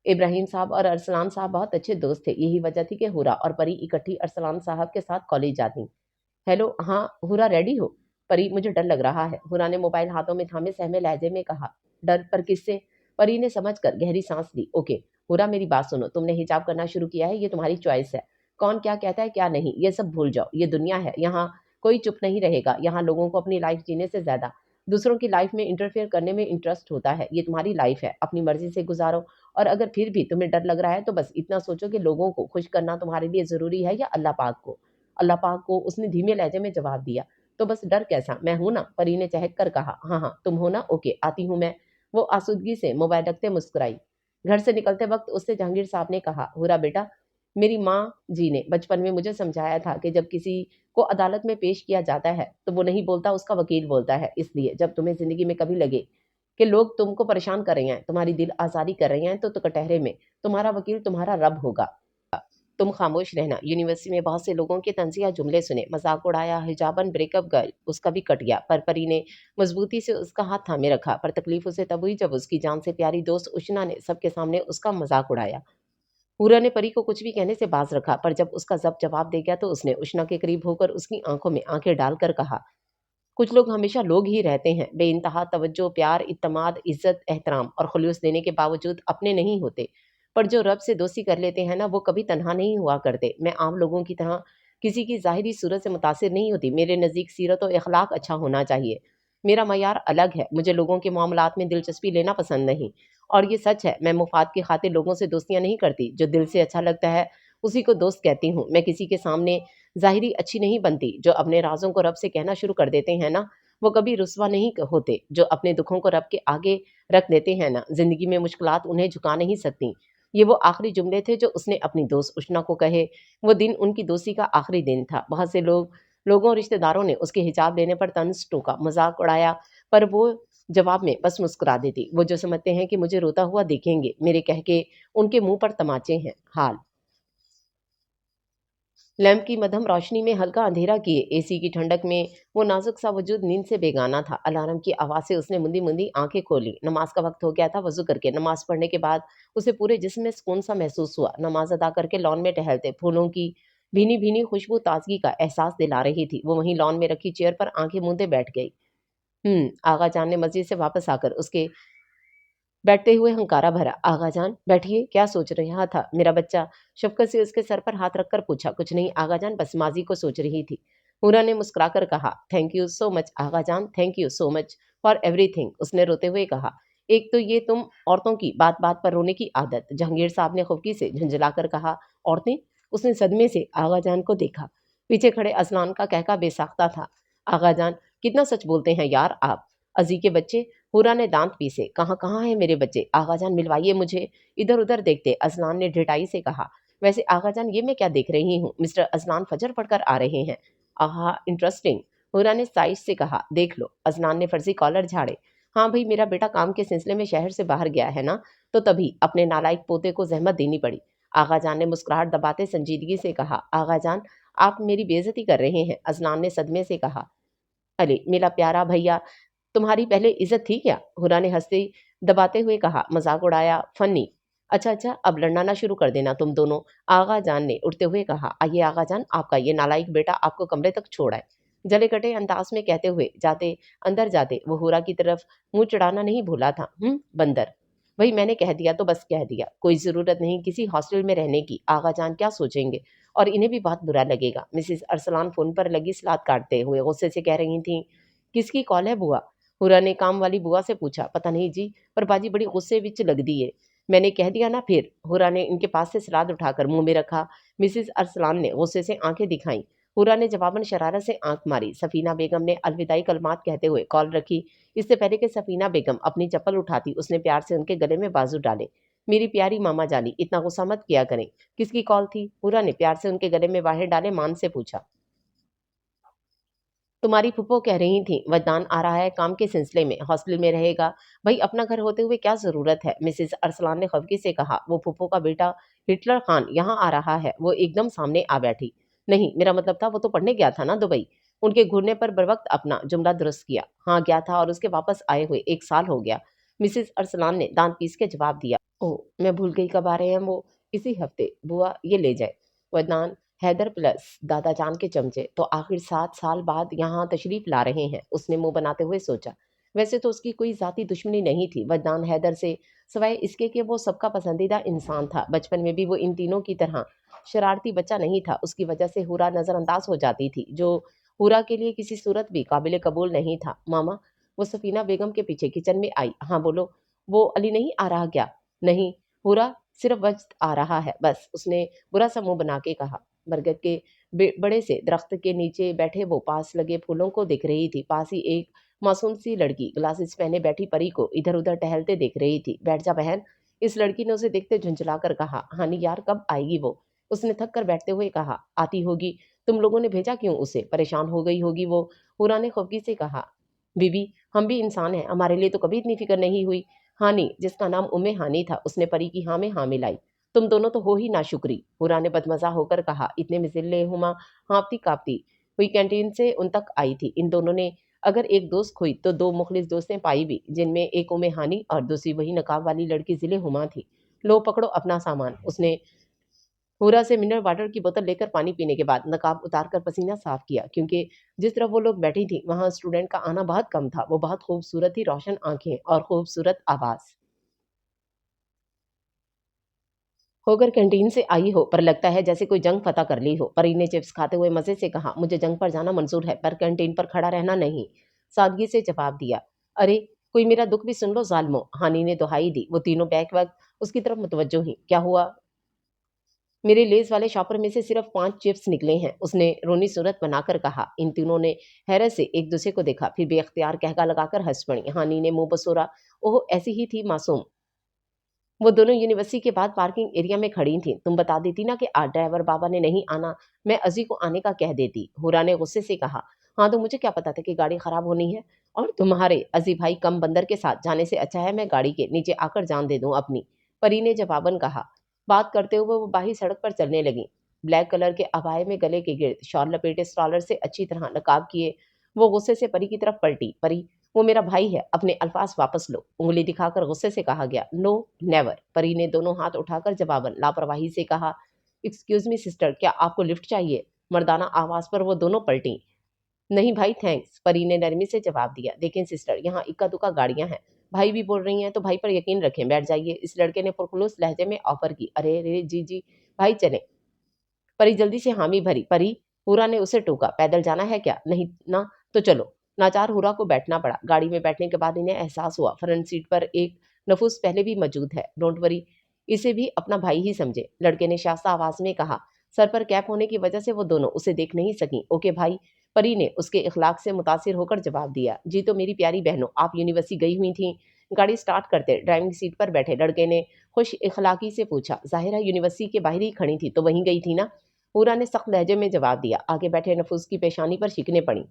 ابراہیم صاحب اور ارسلان صاحب بہت اچھے دوست تھے، یہی وجہ تھی کہ حورا اور پری اکٹھی ارسلان صاحب کے ساتھ کالج جاتی۔ ہیلو، ہاں حورا ریڈی ہو؟ پری، مجھے ڈر لگ رہا ہے، حورا نے موبائل ہاتھوں میں تھامے سہمے لہجے میں کہا۔ ڈر؟ پر کس سے؟ پری نے سمجھ کر گہری سانس لی۔ اوکے حورا، میری بات سنو، تم نے حجاب کرنا شروع کیا ہے، یہ تمہاری چوائس ہے۔ کون کیا کہتا ہے کیا نہیں یہ سب بھول جاؤ، یہ دنیا ہے، یہاں کوئی چپ نہیں رہے گا۔ یہاں لوگوں کو اپنی لائف جینے سے زیادہ دوسروں کی لائف میں انٹرفیئر کرنے میں انٹرسٹ ہوتا ہے۔ یہ تمہاری لائف ہے، اپنی مرضی سے گزارو، اور اگر پھر بھی تمہیں ڈر لگ رہا ہے تو بس اتنا سوچو کہ لوگوں کو خوش کرنا تمہارے لیے ضروری ہے یا اللہ پاک کو؟ اللہ پاک کو، اس نے دھیمے لہجے میں جواب دیا۔ تو بس ڈر کیسا، میں ہوں نا، پری نے چہک کر کہا۔ ہاں ہاں تم ہو نا، اوکے آتی ہوں میں۔ وہ آسودگی سے موبائل رکھتے مسکرائی۔ گھر سے نکلتے وقت اس سے جہانگیر صاحب نے کہا، حورا بیٹا، میری ماں جی نے بچپن میں مجھے سمجھایا تھا کہ جب کسی کو عدالت میں پیش کیا جاتا ہے تو وہ نہیں بولتا، اس کا وکیل بولتا ہے۔ اس لیے جب تمہیں زندگی میں کبھی لگے کہ لوگ تم کو پریشان کر رہے ہیں، تمہاری دل آزاری کر رہے ہیں، تو کٹہرے میں تمہارا وکیل تمہارا رب ہوگا۔ تم خاموش رہنا۔ یونیورسٹی میں بہت سے لوگوں کے طنزیہ جملے سنے، مذاق اڑایا، حجاباً بریک اپ گرل اس کا بھی کٹ گیا، پر پری نے مضبوطی سے اس کا ہاتھ تھامے رکھا۔ پر تکلیف اسے تب ہوئی جب اس کی جان سے پیاری دوست اشنا نے سب کے سامنے اس کا مذاق اڑایا۔ پورا نے پری کو کچھ بھی کہنے سے باز رکھا، پر جب اس کا ضبط جواب دے گیا تو اس نے اشنا کے قریب ہو کر اس کی آنکھوں میں آنکھیں ڈال کر کہا، کچھ لوگ ہمیشہ لوگ ہی رہتے ہیں، بے انتہا توجہ، پیار، اعتماد، عزت، احترام اور خلوص دینے کے باوجود اپنے نہیں ہوتے۔ پر جو رب سے دوستی کر لیتے ہیں نا، وہ کبھی تنہا نہیں ہوا کرتے۔ میں عام لوگوں کی طرح کسی کی ظاہری صورت سے متاثر نہیں ہوتی۔ میرے نزدیک سیرت و اخلاق اچھا ہونا چاہیے۔ میرا معیار الگ ہے۔ مجھے لوگوں کے معاملات میں دلچسپی لینا پسند نہیں، اور یہ سچ ہے، میں مفاد کی خاطر لوگوں سے دوستیاں نہیں کرتی۔ جو دل سے اچھا لگتا ہے اسی کو دوست کہتی ہوں۔ میں کسی کے سامنے ظاہری اچھی نہیں بنتی۔ جو اپنے رازوں کو رب سے کہنا شروع کر دیتے ہیں نا، وہ کبھی رسوا نہیں ہوتے۔ جو اپنے دکھوں کو رب کے آگے رکھ دیتے ہیں نا، زندگی میں مشکلات انہیں جھکا نہیں سکتی۔ یہ وہ آخری جملے تھے جو اس نے اپنی دوست اشنا کو کہے۔ وہ دن ان کی دوستی کا آخری دن تھا۔ بہت سے لوگوں رشتہ داروں نے اس کے حجاب لینے پر طنز ٹوکا، مذاق اڑایا، پر وہ جواب میں بس مسکرا دیتی۔ وہ جو سمجھتے ہیں کہ مجھے روتا ہوا دیکھیں گے، میرے کہہ کے ان کے منہ پر تماچے ہیں۔ حال لیمپ کی مدھم روشنی میں ہلکا اندھیرا کیے اے سی کی ٹھنڈک میں وہ نازک سا وجود نیند سے بیگانہ تھا۔ الارم کی آواز سے اس نے مندی مندی آنکھیں کھولی۔ نماز کا وقت ہو گیا تھا۔ وضو کر کے نماز پڑھنے کے بعد اسے پورے جسم میں سکون سا محسوس ہوا۔ نماز ادا کر کے لان میں ٹہلتے پھولوں کی بھینی بھینی خوشبو تازگی کا احساس دلا رہی تھی۔ وہ وہیں لان میں رکھی چیئر پر آنکھیں موندے بیٹھ گئی۔ آغا جان نے مسجد سے واپس آ کر اس کے بیٹھتے ہوئے ہنکارا بھرا۔ آغا جان بیٹھیے، کیا سوچ رہا تھا میرا بچہ؟ شفقت سے اس کے سر پر ہاتھ رکھ کر پوچھا۔ کچھ نہیں آغا جان، بس ماضی کو سوچ رہی تھی۔ ہورا نے مسکرا کر کہا، تھینک یو سو مچ آغا جان، thank you so much for ایوری تھنگ۔ اس نے روتے ہوئے کہا، ایک تو یہ تم عورتوں کی بات بات پر رونے کی عادت۔ جہانگیر صاحب نے خفکی سے جھنجھلا کر کہا، عورتیں؟ اس نے صدمے سے آغا جان کو دیکھا۔ پیچھے کھڑے اسلان کا کہکا بے ساختہ تھا۔ آغا جان کتنا سچ بولتے ہیں یار آپ، ازی کے بچے۔ ہورا نے دانت پیسے، کہاں کہاں ہیں میرے بچے؟ آغا جان ملوائیے مجھے۔ ادھر ادھر دیکھتے ازلان نے ڈھٹائی سے کہا، ویسے آغا جان یہ میں کیا دیکھ رہی ہوں؟ مسٹر ازلان فجر پڑھ کر آ رہے ہیں۔ آہا انٹرسٹنگ، ہورا نے سائش سے کہا، دیکھ لو۔ ازلان نے فرضی کالر جھاڑے۔ ہاں بھئی، میرا بیٹا کام کے سلسلے میں شہر سے باہر گیا ہے نا، تو تبھی اپنے نالائق پوتے کو زحمت دینی پڑی۔ آغا جان نے مسکراہٹ دباتے سنجیدگی سے کہا، آغا جان آپ میری بے عزتی کر رہے ہیں۔ ازلان نے صدمے سے کہا، ارے میرا پیارا بھیا، تمہاری پہلے عزت تھی کیا؟ ہورا نے ہنستے دباتے ہوئے کہا، مذاق اڑایا، فنی۔ اچھا اچھا، اب لڑنا نہ شروع کر دینا تم دونوں۔ آغا جان نے اٹھتے ہوئے کہا، آئیے آغا جان، آپ کا یہ نالائق بیٹا آپ کو کمرے تک چھوڑ آئے۔ جلے کٹے انداز میں کہتے ہوئے اندر جاتے وہ ہورا کی طرف منہ چڑھانا نہیں بھولا تھا۔ بندر، وہی میں نے کہہ دیا تو بس کہہ دیا، کوئی ضرورت نہیں کسی ہاسٹل میں رہنے کی۔ آغا جان کیا سوچیں گے، اور انہیں بھی بہت برا لگے گا۔ مسز ارسلان فون پر لگی سلاد کاٹتے ہوئے غصے سے کہہ رہی تھیں، کس کی کال ہے بوا؟ ہورا نے کام والی بوا سے پوچھا، پتہ نہیں جی، پر باجی بڑی غصے وچ لگ دی ہے۔ میں نے کہہ دیا نا پھر۔ ہورا نے ان کے پاس سے سلاد اٹھا کر منہ میں رکھا۔ مسز ارسلان نے غصے سے آنکھیں دکھائیں۔ ہورا نے جواباً شرارت سے آنکھ ماری۔ سفینہ بیگم نے الوداعی کلمات کہتے ہوئے کال رکھی۔ اس سے پہلے کہ سفینہ بیگم اپنی چپل اٹھاتی، اس نے پیار سے ان کے گلے میں بازو ڈالے۔ میری پیاری ماما جانی، اتنا غصہ مت کیا کریں۔ کس کی کال تھی؟ ہورا نے پیار سے ان کے گلے میں باہر ڈالے مان سے پوچھا۔ تمہاری پھپھو کہہ رہی تھیں ودان آ رہا ہے کام کے سلسلے میں، ہاسٹل میں رہے گا۔ بھائی اپنا گھر ہوتے ہوئے کیا ضرورت ہے؟ مسز ارسلان نے خفگی سے کہا۔ وہ پھپھو کا بیٹا ہٹلر خان یہاں آ رہا ہے۔ وہ ایک دم سامنے آ بیٹھی۔ نہیں، میرا مطلب تھا وہ تو پڑھنے گیا تھا نا دبئی۔ ان کے گھرنے پر بروقت اپنا جملہ درست کیا۔ ہاں گیا تھا، اور اس کے واپس آئے ہوئے 1 سال ہو گیا۔ مسز ارسلان نے دانت پیس کے جواب دیا۔ او، میں بھول گئی کب آ رہے ہیں وہ؟ اسی ہفتے۔ بوا یہ لے جائے۔ ودان حیدر پلس دادا جان کے چمچے تو آخر 7 سال بعد یہاں تشریف لا رہے ہیں۔ اس نے منہ بناتے ہوئے سوچا۔ ویسے تو اس کی کوئی ذاتی دشمنی نہیں تھی ودان حیدر سے، سوائے اس کے کہ وہ سب کا پسندیدہ انسان تھا۔ بچپن میں بھی وہ ان تینوں کی طرح شرارتی بچہ نہیں تھا۔ اس کی وجہ سے ہورا نظر انداز ہو جاتی تھی، جو ہورا کے لیے کسی صورت بھی قابل قبول نہیں تھا۔ ماما، وہ سفینہ بیگم کے پیچھے کچن میں آئی۔ ہاں بولو، وہ علی نہیں آ رہا کیا؟ نہیں، ہورا صرف وقت آ رہا ہے بس، اس نے برا سا منہ بنا کے کہا۔ برگد کے بڑے سے درخت کے نیچے بیٹھے وہ پاس لگے پھولوں کو دیکھ رہی تھی۔ پاس ہی ایک معصوم سی لڑکی گلاسز پہنے بیٹھی پری کو ادھر ادھر ٹہلتے دیکھ رہی تھی۔ بیٹھ جا بہن، اس لڑکی نے اسے دیکھتے جھنجھلا کر کہا۔ ہانی یار، کب آئے گی وہ؟ اس نے تھک کر بیٹھتے ہوئے کہا، آتی ہوگی، تم لوگوں نے بھیجا کیوں اسے؟ پریشان ہو گئی ہوگی وہ۔ حورا نے خفگی سے کہا، بی بی ہم بھی انسان ہیں، ہمارے لیے تو کبھی اتنی فکر نہیں ہوئی۔ ہانی، جس کا نام ہانی تھا، اس نے پری کی ہاں میں ہاں ملائی۔ تم دونوں تو ہو ہی ناشکری، حورا نے بدمزہ ہو کر کہا۔ اتنے میں ذلے ہما ہانپتی کاپتی ہوئی کینٹین سے ان تک آئی تھی۔ ان دونوں نے اگر ایک دوست کھوئی تو دو مخلص دوستیں پائی بھی، جن میں ایک ہانی اور دوسری وہی نقاب والی لڑکی ذلے ہما تھی۔ لو پکڑو اپنا سامان۔ اس نے حورا سے منرل واٹر کی بوتل لے کر پانی پینے کے بعد نقاب اتار کر پسینہ صاف کیا، کیونکہ جس طرح وہ لوگ بیٹھی تھی وہاں اسٹوڈنٹ کا آنا بہت کم تھا۔ وہ بہت خوبصورت تھی، روشن آنکھیں اور خوبصورت آواز۔ ہو کر کینٹین سے آئی ہو، پر لگتا ہے جیسے کوئی جنگ فتح کر لی ہو۔ پری نے چپس کھاتے ہوئے مزے سے کہا، مجھے جنگ پر جانا منظور ہے، پر کینٹین پر کھڑا رہنا نہیں۔ سادگی سے جواب دیا۔ ارے کوئی میرا دکھ بھی سن لو ظالمو، ہانی نے دہائی دی۔ وہ تینوں بیک وقت اس کی طرف متوجہ ہوئی۔ کیا ہوا؟ میرے لیز والے شاپر میں سے صرف 5 چپس نکلے ہیں، اس نے رونی صورت بنا کر کہا۔ ان تینوں نے حیرت سے ایک دوسرے کو دیکھا، پھر بے اختیار قہقہ لگا کر ہنس پڑی۔ ہانی نے منہ بسورا، اوہ ایسی ہی تھی معصوم، وہ دونوں یونیورسٹی کے بعد پارکنگ ایریا میں کھڑی تھیں۔ تم بتا دیتی نا کہ آج ڈرائیور بابا نے نہیں آنا، میں ازی کو آنے کا کہہ دیتی۔ حورا نے غصے سے کہا، ہاں تو مجھے کیا پتا تھا کہ گاڑی خراب ہونی ہے، اور تمہارے ازی بھائی کم بندر کے ساتھ جانے سے اچھا ہے میں گاڑی کے نیچے آ کر جان دے دوں اپنی۔ پری نے جواباً کہا۔ بات کرتے ہوئے وہ باہی سڑک پر چلنے لگی۔ بلیک کلر کے عبائے میں گلے کے گرد شال لپیٹے اسٹالر سے اچھی طرح نقاب کیے وہ غصے سے پری کی طرف پلٹی۔ پری، وہ میرا بھائی ہے، اپنے الفاظ واپس لو، انگلی دکھا کر غصے سے کہا گیا۔ نو نیور، پری نے دونوں ہاتھ اٹھا کر جواباً لاپرواہی سے کہا۔ ایکسکیوز می سسٹر، کیا آپ کو لفٹ چاہیے؟ مردانہ آواز پر وہ دونوں پلٹیں۔ نہیں بھائی تھینکس، پری نے نرمی سے جواب دیا۔ دیکھیں سسٹر، یہاں اکا دکا گاڑیاں ہیں، بھائی بھی بول رہی ہیں تو بھائی پر یقین رکھیں، بیٹھ جائیے، اس لڑکے نے پرخلوص لہجے میں آفر کی۔ ارے رے جی جی بھائی چلیں۔ پری جلدی سے حامی بھری۔ پری، حورا نے اسے ٹوکا، پیدل جانا ہے کیا؟ نہیں نا، تو چلو۔ ناچار حورا کو بیٹھنا پڑا۔ گاڑی میں بیٹھنے کے بعد انہیں احساس ہوا فرنٹ سیٹ پر ایک نفوس پہلے بھی موجود ہے۔ ڈونٹ وری، اسے بھی اپنا بھائی ہی سمجھے، لڑکے نے شائستہ آواز میں کہا۔ سر پر کیپ ہونے کی وجہ سے وہ دونوں اسے دیکھ نہیں سکیں۔ اوکے بھائی، پری نے اس کے اخلاق سے متاثر ہو کر جواب دیا۔ جی تو میری پیاری بہنوں، آپ یونیورسٹی گئی ہوئی تھیں؟ گاڑی سٹارٹ کرتے ڈرائیونگ سیٹ پر بیٹھے لڑکے نے خوش اخلاقی سے پوچھا۔ ظاہرہ یونیورسٹی کے باہر ہی کھڑی تھی تو وہیں گئی تھی نا؟ حورا نے سخت لہجے میں جواب دیا۔ آگے بیٹھے نفوس کی پیشانی پر شکنیں پڑیں۔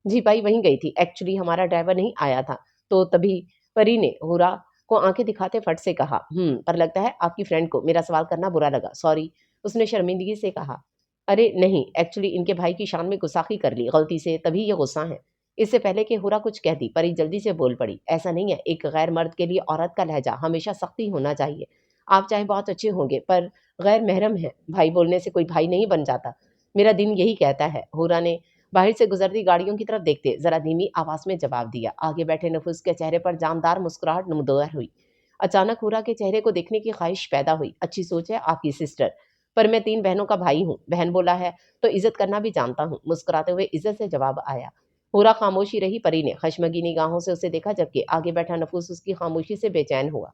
جی بھائی وہیں گئی تھی، ایکچولی ہمارا ڈرائیور نہیں آیا تھا تو تبھی۔ پری نے حورا کو آنکھیں دکھاتے فٹ سے کہا۔ پر لگتا ہے آپ کی فرینڈ کو میرا سوال کرنا برا لگا، سوری، اس نے شرمندگی سے کہا۔ ارے نہیں، ایکچولی ان کے بھائی کی شان میں گستاخی کر لی غلطی سے، تبھی یہ غصہ ہیں۔ اس سے پہلے کہ حورا کچھ کہتی، پری جلدی سے بول پڑی۔ ایسا نہیں ہے، ایک غیر مرد کے لیے عورت کا لہجہ ہمیشہ سختی ہونا چاہیے۔ آپ چاہے بہت اچھے ہوں گے پر غیر محرم ہیں، بھائی بولنے سے کوئی بھائی نہیں بن جاتا، میرا دین یہی کہتا ہے۔ حورا نے باہر سے گزرتی گاڑیوں کی طرف دیکھتے ذرا دھیمی آواز میں جواب دیا۔ آگے بیٹھے نفوس کے چہرے پر جاندار مسکراہٹ نمودار ہوئی۔ اچانک حورا کے چہرے کو دیکھنے کی خواہش پیدا ہوئی۔ اچھی سوچ ہے آپ کی سسٹر، پر میں 3 بہنوں کا بھائی ہوں، بہن بولا ہے تو عزت کرنا بھی جانتا ہوں، مسکراتے ہوئے عزت سے جواب آیا۔ حورا خاموشی رہی۔ پری نے خشمگی نگاہوں سے اسے دیکھا، جبکہ آگے بیٹھا نفوس اس کی خاموشی سے بے چین ہوا۔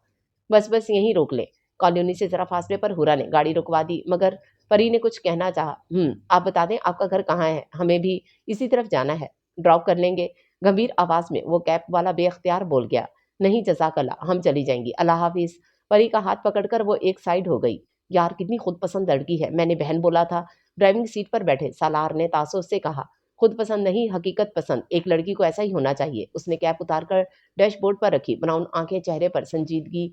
بس یہیں روک لیں۔ کالونی سے ذرا فاصلے پر حورا نے گاڑی رکوا دی، مگر پری نے کچھ کہنا چاہا۔ آپ بتا دیں آپ کا گھر کہاں ہے، ہمیں بھی اسی طرف جانا ہے، ڈراپ کر لیں گے؟ گمبھیر آواز میں وہ کیپ والا بے اختیار بول گیا۔ نہیں جزاک اللہ، ہم چلی جائیں گی، اللہ حافظ۔ پری کا ہاتھ پکڑ کر وہ ایک سائڈ ہو گئی۔ یار کتنی خود پسند لڑکی ہے، میں نے بہن بولا تھا۔ ڈرائیونگ سیٹ پر بیٹھے سالار نے تعصب سے کہا۔ خود پسند نہیں، حقیقت پسند، ایک لڑکی کو ایسا ہی ہونا چاہیے۔ اس نے کیپ اتار کر ڈیش بورڈ پر رکھی، براؤن آنکھیں چہرے پر سنجیدگی،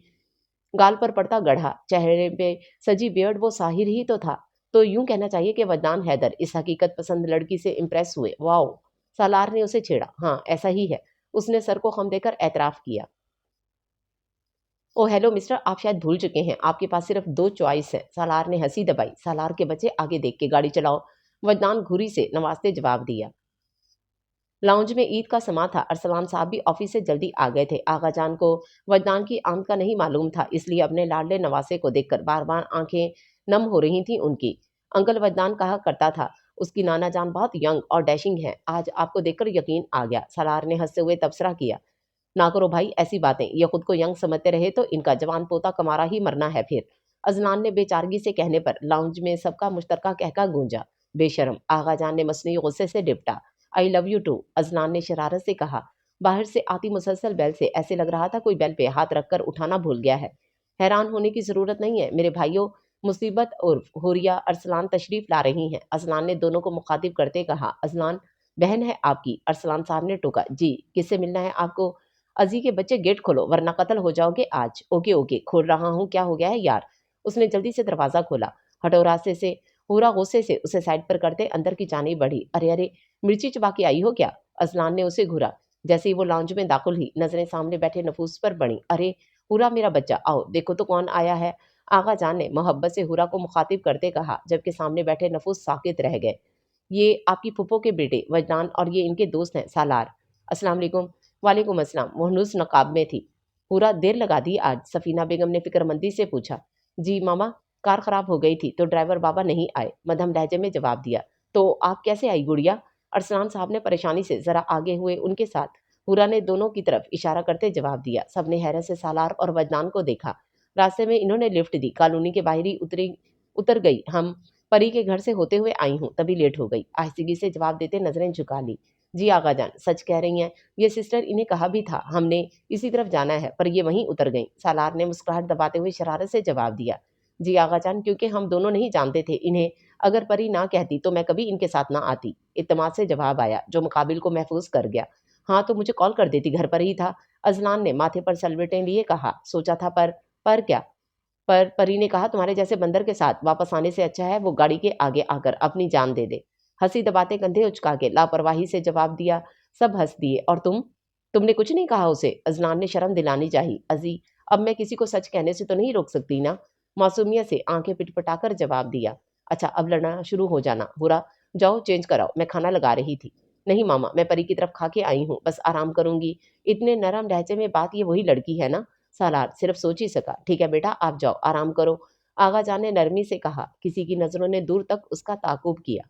گال پر پڑتا گڑھا، چہرے پہ سجی بیئرڈ، وہ ساحر ہی تو تھا، تو یوں کہنا چاہیے کہ وجدان حیدر اس حقیقت پسند لڑکی سے امپریس ہوئے۔ واؤ، سالار نے اسے چھیڑا۔ ہاں ایسا ہی ہے، اس نے سر کو خم دے کر اعتراف کیا۔ او ہیلو مسٹر، آپ شاید بھول چکے ہیں، آپ کے پاس صرف 2 چوائس ہیں۔ سالار نے ہنسی دبائی۔ سالار کے بچے آگے دیکھ کے گاڑی چلاؤ، وجدان گھوری سے نوازتے جواب دیا۔ لاؤنج میں عید کا سما تھا، ارسلان صاحب بھی آفس سے جلدی آ گئے تھے۔ آغا جان کو وجدان کی آمد کا نہیں معلوم تھا، اس لیے اپنے لاڈلے نواسے کو دیکھ کر بار بار آنکھیں نم ہو رہی تھیں ان کی۔ انکل وجدان کہا کرتا تھا اس کی نانا جان بہت ینگ اور ڈیشنگ ہے، آج آپ کو دیکھ کر یقین آ گیا۔ سالار نے ہنستے ہوئے تبصرہ کیا۔ نہ کرو بھائی ایسی باتیں، یہ خود کو ینگ سمجھتے رہے تو ان کا جوان پوتا کمارا ہی مرنا ہے پھر۔ اذلان نے بے چارگی سے کہنے پر لاؤنج میں سب کا مشترکہ کہکا گونجا۔ بے شرم، آغا جان نے مصنوعی غصے سے ڈپٹا۔ آئی لو یو ٹو، اذلان نے شرارت سے کہا۔ باہر سے آتی مسلسل بیل سے ایسے لگ رہا تھا کوئی بیل پہ ہاتھ رکھ کر اٹھانا بھول گیا ہے۔ حیران ہونے کی ضرورت نہیں ہے میرے بھائیوں، مصیبت عرف حوریہ ارسلان تشریف لا رہی ہیں، ارسلان نے دونوں کو مخاطب کرتے کہا۔ ارسلان بہن ہے آپ کی؟ ارسلان صاحب نے ٹوکا۔ جی، کس سے ملنا ہے آپ کو؟ ازی کے بچے گیٹ کھولو ورنہ قتل ہو جاؤ گے آج۔ اوکے اوکے کھول رہا ہوں، کیا ہو گیا ہے یار؟ اس نے جلدی سے دروازہ کھولا۔ ہٹو راستے سے۔ حورا غصے سے اسے سائڈ پر کرتے اندر کی جانب بڑھی۔ ارے ارے مرچی چبا کے آئی ہو کیا؟ ارسلان نے اسے گھورا۔ جیسے ہی وہ لانج میں داخل ہوئی نظریں سامنے بیٹھے نفوس پر پڑیں۔ ارے حورا میرا بچہ، آؤ دیکھو تو کون آیا ہے۔ آغا جان نے محبت سے حورا کو مخاطب کرتے کہا، جبکہ سامنے بیٹھے نفوس ساکت رہ گئے۔ یہ آپ کی پھپھو کے بیٹے وجدان اور یہ ان کے دوست ہیں سالار۔ السلام علیکم۔ وعلیکم السلام۔ وہ ہنوز نقاب میں تھی۔ حورا دیر لگا دی آج؟ سفینہ بیگم نے فکر مندی سے پوچھا۔ جی ماما، کار خراب ہو گئی تھی تو ڈرائیور بابا نہیں آئے، مدھم لہجے میں جواب دیا۔ تو آپ کیسے آئی گڑیا؟ ارسلان صاحب نے پریشانی سے ذرا آگے ہوئے ان کے ساتھ۔ حورا نے دونوں کی طرف اشارہ کرتے جواب دیا۔ سب نے حیرت سے سالار اور وجدان کو دیکھا۔ راستے میں انہوں نے لفٹ دی، کالونی کے باہری اتر گئی۔ ہم پری کے گھر سے ہوتے ہوئے آئی ہوں، تبھی لیٹ ہو گئی، آہستگی سے جواب دیتے نظریں جھکا لی۔ جی آغا جان سچ کہہ رہی ہیں، یہ سسٹر انہیں کہا بھی تھا ہم نے اسی طرف جانا ہے، پر یہ وہیں اتر گئیں۔ سالار نے مسکراہٹ دباتے ہوئے شرارت سے جواب دیا۔ جی آغا جان، کیونکہ ہم دونوں نہیں جانتے تھے انہیں، اگر پری نہ کہتی تو میں کبھی ان کے ساتھ نہ آتی، اعتماد سے جواب آیا جو مقابل کو محفوظ کر گیا۔ ہاں تو مجھے کال کر دیتی، گھر پر ہی تھا۔ ازلان نے ماتھے پر سلوٹیں لیے کہا۔ سوچا تھا پر کیا؟ پر پری نے کہا تمہارے جیسے بندر کے ساتھ واپس آنے سے اچھا ہے وہ گاڑی کے آگے آ کر اپنی جان دے دے۔ ہنسی دباتے کندھے اچکا کے لاپرواہی سے جواب دیا۔ سب ہنس دیے۔ اور تم نے کچھ نہیں کہا اسے؟ ازلان نے شرم دلانی چاہی۔ ازی اب میں کسی کو سچ کہنے سے تو نہیں روک سکتی نا؟ معصومیت سے آنکھیں پٹ پٹا کر جواب دیا۔ اچھا اب لڑنا شروع ہو جانا، برا جاؤ چینج کراؤ، میں کھانا لگا رہی تھی۔ نہیں ماما، میں پری کی طرف کھا کے آئی ہوں، بس آرام کروں گی۔ اتنے نرم لہجے میں بات، یہ وہی لڑکی ہے نا؟ سالار صرف سوچ ہی سکا۔ ٹھیک ہے بیٹا آپ جاؤ آرام کرو، آغا جان نے نرمی سے کہا۔ کسی کی نظروں نے دور تک اس کا تعاقب کیا۔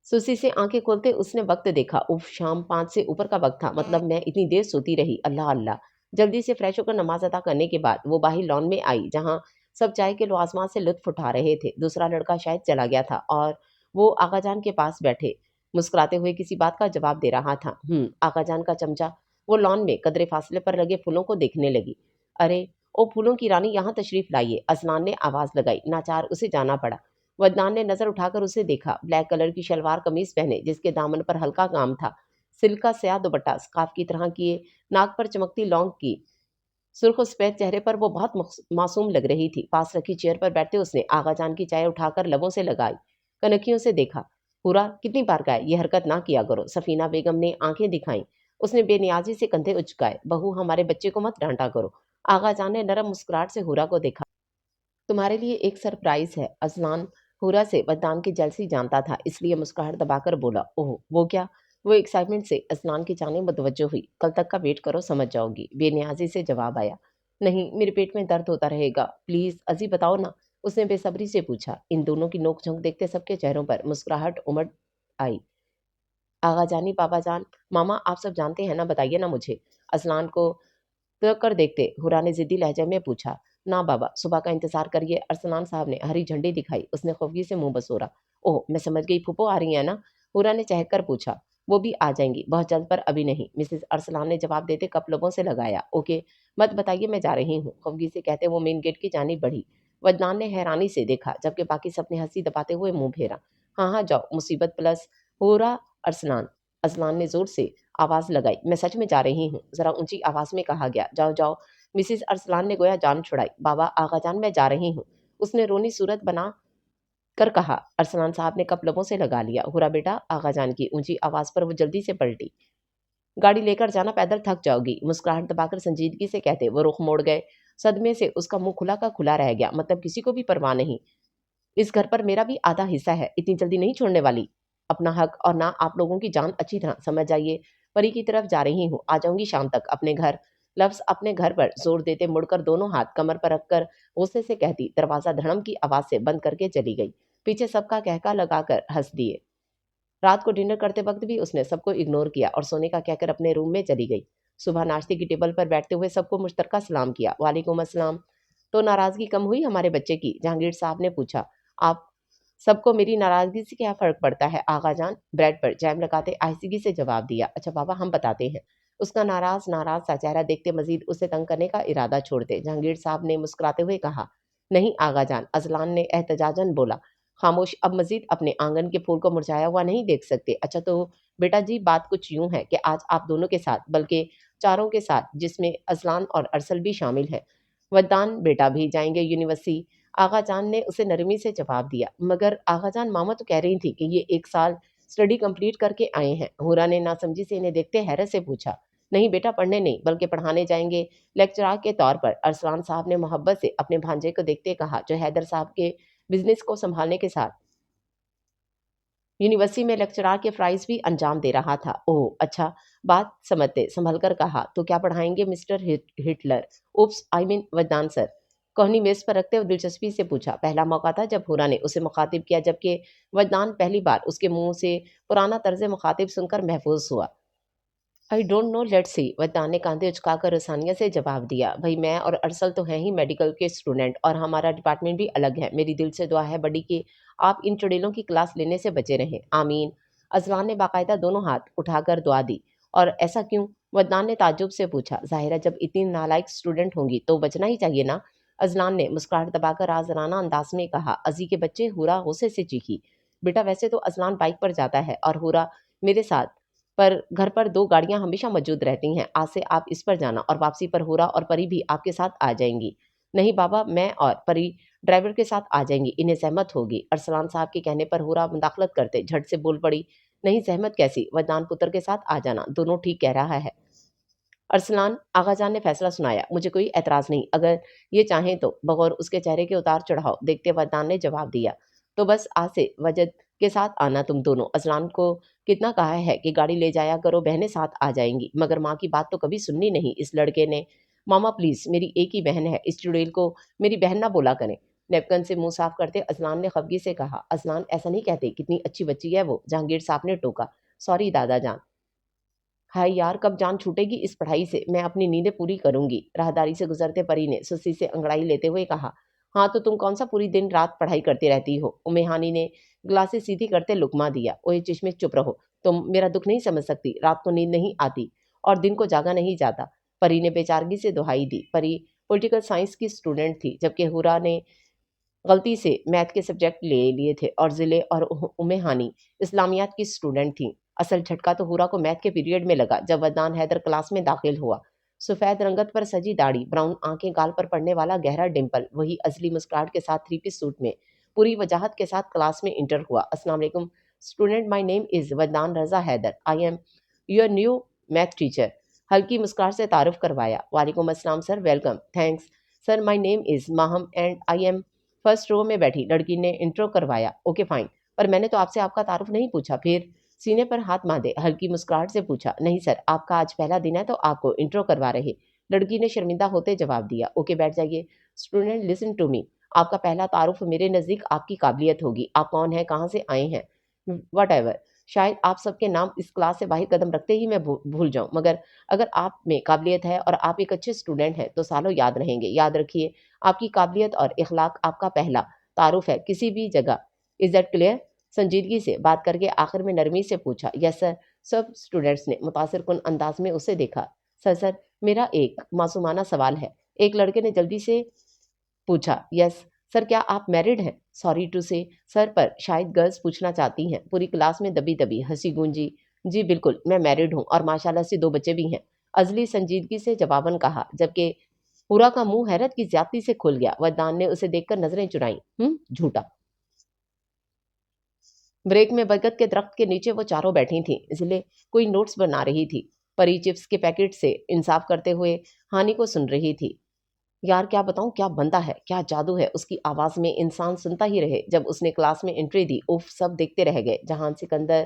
سوسی سے آنکھیں کھولتے اس نے وقت دیکھا۔ اف، شام 5 سے اوپر کا وقت تھا، مطلب میں اتنی دیر سوتی رہی، اللہ اللہ۔ جلدی سے فریش ہو کر نماز ادا کرنے کے بعد وہ باہر لان میں آئی جہاں سب چائے کے لوازمات سے لطف اٹھا رہے تھے۔ دوسرا لڑکا شاید چلا گیا تھا اور وہ آغا جان کے پاس بیٹھے مسکراتے ہوئے کسی بات کا جواب دے رہا تھا۔ آغا جان کا چمچا۔ وہ لان میں قدرے فاصلے پر لگے پھولوں کو دیکھنے لگی۔ ارے او پھولوں کی رانی یہاں تشریف لائیے، ازلان نے آواز لگائی۔ ناچار اسے جانا پڑا۔ ودنان نے نظر اٹھا کر اسے دیکھا۔ بلیک کلر کی شلوار قمیض پہنے جس کے دامن پر ہلکا کام تھا، سلک کا سیاہ دوپٹہ سکارف کی طرح کیے، ناک پر چمکتی لونگ کی، سرخ و سفید چہرے پر وہ بہت معصوم لگ رہی تھی۔ پاس رکھی چیئر پر بیٹھتے اس نے آغا جان کی چائے اٹھا کر لبوں سے لگائی، کنکھیوں سے دیکھا۔ پورا کتنی بار کہا یہ حرکت نہ کیا کرو؟ سفینہ بیگم نے آنکھیں دکھائیں۔ اس نے بے نیازی سے کندھے اچکائے۔ بہو ہمارے بچے کو مت ڈانٹا کرو۔ آغا جان نے نرم مسکراہٹ سے حورا کو دیکھا۔ تمہارے لیے ایک سرپرائز ہے۔ ازلان حورا سے ودان کی جلسی جانتا تھا، اس لیے مسکراہٹ دبا کر بولا۔ اوہ وہ کیا؟ وہ ایکسائٹمنٹ سے ازلان کی جانب متوجہ ہوئی۔ کل تک کا ویٹ کرو سمجھ جاؤ گی، بے نیازی سے جواب آیا۔ نہیں میرے پیٹ میں درد ہوتا رہے گا، پلیز ازی بتاؤ نا، اس نے بے صبری سے پوچھا۔ ان دونوں کی نوک جھونک دیکھتے سب کے چہروں پر مسکراہٹ امڑ آئی۔ آغا جانی بابا جان ماما آپ سب جانتے ہیں نا، بتائیے نا مجھے، ازلان کو کر دیکھتے حورا نے ضدی لہجے میں پوچھا۔ نہ بابا صبح کا انتظار کریے، ارسلان صاحب نے ہری جھنڈی دکھائی۔ اس نے خوفی سے منہ بسورا۔ اوہ میں سمجھ گئی، پھپھو آ رہی ہیں نا؟ حورا نے چہک کر پوچھا۔ وہ بھی آ جائیں گی بہت جلد، پر ابھی نہیں، مسز ارسلان نے جواب دیتے کپ لبوں سے لگایا۔ اوکے مت بتائیے میں جا رہی ہوں، خفگی سے کہتے وہ مین گیٹ کی جانب بڑھی۔ ودنان نے حیرانی سے دیکھا جبکہ باقی سب نے ہنسی دباتے ہوئے منہ پھیرا۔ ہاں ہاں جاؤ، مصیبت پلس حورا ارسلان۔ ازلان نے زور سے آواز لگائی۔ میں سچ میں جا رہی ہوں، ذرا اونچی آواز میں کہا گیا۔ جاؤ جاؤ، مسز ارسلان نے گویا جان چھڑائی۔ بابا آغا جان میں جا رہی ہوں، اس نے رونی صورت بنا کر کہا۔ ارسلان صاحب نے کپ لبوں سے لگا لیا۔ حورا بیٹا، آغا جان کی اونچی آواز پر وہ جلدی سے پلٹی۔ گاڑی لے کر جانا، پیدل تھک جاؤ گی، مسکراہٹ دبا کر سنجیدگی سے کہتے وہ رخ موڑ گئے۔ صدمے سے اس کا منہ کھلا کا کھلا رہ گیا، مطلب کسی کو بھی پرواہ نہیں، اس گھر پر میرا بھی آدھا حصہ ہے، اتنی جلدی نہیں چھوڑنے والی اپنا حق، اور نہ آپ لوگوں کی جان، اچھی طرح سمجھ جائیے، پری کی طرف جا رہی ہوں، آ جاؤں گی شام تک اپنے گھر۔ لفظ اپنے گھر پر زور دیتے مڑ کر دونوں ہاتھ کمر پر رکھ کر غصے سے کہتی دروازہ دھڑم کی آواز سے بند کر کے چلی گئی۔ پیچھے سب کا کہکا لگا کر ہنس دیے۔ رات کو ڈنر کرتے وقت بھی اس نے سب کو اگنور کیا اور سونے کا کہہ کر اپنے روم میں چلی گئی۔ صبح ناشتے کی ٹیبل پر بیٹھتے ہوئے سب کو مشترکہ سلام کیا۔ وعلیکم السلام۔ تو ناراضگی کم ہوئی ہمارے بچے کی؟ جہانگیر صاحب نے پوچھا۔ آپ سب کو میری ناراضگی سے کیا فرق پڑتا ہے آغا جان؟ بریڈ پر جیم لگاتے آہستگی سے جواب دیا۔ اچھا بابا ہم بتاتے ہیں، اس کا ناراض سا چہرہ دیکھتے مزید اسے تنگ کرنے کا ارادہ چھوڑتے جہانگیر صاحب نے مسکراتے ہوئے کہا، نہیں آغا جان، اذلان نے احتجاجاً بولا، خاموش، اب مزید اپنے آنگن کے پھول کو مرجھایا ہوا نہیں دیکھ سکتے۔ اچھا تو بیٹا جی، بات کچھ یوں ہے کہ آج آپ دونوں کے ساتھ، بلکہ چاروں کے ساتھ، جس میں اذلان اور ارسل بھی شامل ہے، ودان بیٹا بھی جائیں گے یونیورسٹی۔ آغا جان نے اسے نرمی سے جواب دیا، مگر آغا جان، ماما تو کہہ رہی تھی کہ یہ 1 سال اسٹڈی کمپلیٹ کر کے آئے ہیں۔ حورا نے ناسمجھی سے انہیں دیکھتے حیرت سے پوچھا، نہیں بیٹا، پڑھنے نہیں بلکہ پڑھانے جائیں گے، لیکچرار کے طور پر۔ ارسلان صاحب نے محبت سے اپنے بھانجے کو دیکھتے کہا، جو حیدر صاحب کے بزنس کو سنبھالنے کے ساتھ یونیورسٹی میں لیکچرار کے فرائض بھی انجام دے رہا تھا۔ اوہ اچھا، بات سمجھتے سنبھل کر کہا، تو کیا پڑھائیں گے مسٹر ہٹلر؟ اوپس، آئی مین ودان سر۔ کوہنی میز پر رکھتے ہوئے دلچسپی سے پوچھا۔ پہلا موقع تھا جب حورا نے اسے مخاطب کیا، جبکہ ودان پہلی بار اس کے منہ سے پرانا طرز مخاطب سن کر محفوظ ہوا۔ I don't know, let's see, ودان نے کاندھے اچکا کر رسانیہ سے جواب دیا، بھئی میں اور ارسل تو ہیں ہی میڈیکل کے اسٹوڈنٹ، اور ہمارا ڈپارٹمنٹ بھی الگ ہے۔ میری دل سے دعا ہے بڑی کہ آپ ان چڑیلوں کی کلاس لینے سے بچے رہیں، آمین۔ اذلان نے باقاعدہ دونوں ہاتھ اٹھا کر دعا دی۔ اور ایسا کیوں؟ ودان نے تعجب سے پوچھا، ظاہرہ جب اتنی نالائق اسٹوڈنٹ ہوں گی تو بچنا ہی چاہیے نا۔ اذلان نے مسکراہٹ دبا کر آزرانہ انداز میں کہا۔ ازی کے بچے، حورا غصے سے چیخی۔ بیٹا ویسے تو اذلان بائک پر جاتا ہے اور حورا میرے ساتھ، پر گھر پر 2 گاڑیاں ہمیشہ موجود رہتی ہیں، آج سے آپ اس پر جانا، اور واپسی پر حورا اور پری بھی آپ کے ساتھ آ جائیں گی۔ نہیں بابا، میں اور پری ڈرائیور کے ساتھ آ جائیں گی، انہیں زحمت ہوگی۔ ارسلان صاحب کے کہنے پر حورا مداخلت کرتے جھٹ سے بول پڑی، نہیں زحمت کیسی، ودان پتر کے ساتھ آ جانا، دونوں ٹھیک کہہ رہا ہے۔ ارسلان، آغا جان نے فیصلہ سنایا، مجھے کوئی اعتراض نہیں، اگر یہ چاہیں تو۔ بغور اس کے چہرے کے اتار چڑھاؤ دیکھتے ودان نے جواب دیا، تو بس آج سے وجد کے ساتھ آنا تم دونوں۔ اذلان کو کتنا کہا ہے کہ گاڑی لے جایا کرو، بہنیں ساتھ آ جائیں گی، مگر ماں کی بات تو کبھی سننی نہیں اس لڑکے نے۔ ماما پلیز، میری ایک ہی بہن ہے، اس چڑیل کو میری بہن نہ بولا کریں۔ نیپکن سے منہ صاف کرتے اذلان نے خفگی سے کہا، اذلان ایسا نہیں کہتے، کتنی اچھی بچی ہے وہ، جہانگیر صاحب نے ٹوکا۔ سوری دادا جان۔ ہائے یار، کب جان چھوٹے گی اس پڑھائی سے، میں اپنی نیندیں پوری کروں گی۔ راہداری سے گزرتے پری نے سستی سے انگڑائی لیتے ہوئے کہا، ہاں تو تم کون سا پوری دن رات پڑھائی کرتی رہتی ہو؟ ہانی نے گلاسیں سیدھی کرتے لقمہ دیا۔ اوئے چشمے، چپ رہو، تم میرا دکھ نہیں سمجھ سکتی، رات کو نیند نہیں آتی اور دن کو جاگا نہیں جاتا۔ پری نے بے چارگی سے دہائی دی۔ پری پولیٹیکل سائنس کی اسٹوڈنٹ تھی، جبکہ حورا نے غلطی سے میتھ کے سبجیکٹ لے لیے تھے، اور ضلع اور ہانی اسلامیات کی اسٹوڈنٹ تھیں۔ اصل جھٹکا تو حورا کو میتھ کے پیریڈ میں لگا جب ودان حیدر کلاس میں داخل ہوا۔ سفید رنگت پر سجی داڑھی، براؤن آنکھیں، گال پر پڑنے والا گہرا ڈمپل، وہی ازلی مسکراہٹ کے ساتھ 3 پیس سوٹ میں پوری وجاہت کے ساتھ کلاس میں انٹر ہوا۔ السلام علیکم student, my name is Wadan Raza Haider, I am your new math teacher. ہلکی مسکراہٹ سے تعارف کروایا۔ وعلیکم السلام sir, welcome, thanks sir, my name is Maham and I am first row میں بیٹھی لڑکی نے انٹرو کروایا۔ اوکے فائن، پر میں نے تو آپ سے آپ کا تعارف نہیں پوچھا۔ پھر سینے پر ہاتھ باندھے ہلکی مسکراہٹ سے پوچھا، نہیں سر، آپ کا آج پہلا دن ہے تو آپ کو انٹرو کروا رہے۔ لڑکی نے شرمندہ ہوتے جواب دیا۔ اوکے بیٹھ جائیے۔ اسٹوڈنٹ لسن ٹو می، آپ کا پہلا تعارف میرے نزدیک آپ کی قابلیت ہوگی۔ آپ کون ہیں، کہاں سے آئے ہیں، واٹ ایور، شاید آپ سب کے نام اس کلاس سے باہر قدم رکھتے ہی میں بھول جاؤں، مگر اگر آپ میں قابلیت ہے اور آپ ایک اچھے اسٹوڈنٹ ہیں تو سالوں یاد رہیں گے۔ یاد رکھیے، آپ کی قابلیت اور اخلاق آپ کا پہلا تعارف ہے کسی بھی جگہ۔ Is that clear? سنجیدگی سے بات کر کے آخر میں نرمی سے پوچھا۔ یس سر۔ سب اسٹوڈنٹس نے متاثر کن انداز میں اسے دیکھا۔ سر میرا ایک معصومانہ سوال ہے، ایک لڑکے نے جلدی سے پوچھا۔ یس سر، کیا آپ میرڈ ہیں؟ سوری ٹو سے سر، پر شاید گرلز پوچھنا چاہتی ہیں۔ پوری کلاس میں دبی دبی ہنسی گونجی۔ جی بالکل، میں میرڈ ہوں اور ماشاءاللہ سے 2 بچے بھی ہیں، ازلی سنجیدگی سے جواباً کہا، جبکہ حورا کا منہ حیرت کی زیادتی سے کھل گیا۔ ودان نے اسے دیکھ کر نظریں چرائیں۔ جھوٹا۔ بریک میں برگد کے درخت کے نیچے وہ چاروں بیٹھی تھیں، ضلع کوئی نوٹس بنا رہی تھی۔ پری چپس کے پیکٹ سے انصاف کرتے ہوئے ہانی کو سن رہی تھی۔ یار کیا بتاؤں، کیا بندہ ہے، کیا جادو ہے اس کی آواز میں، انسان سنتا ہی رہے۔ جب اس نے کلاس میں انٹری دی، اوف، سب دیکھتے رہ گئے۔ جہان سکندر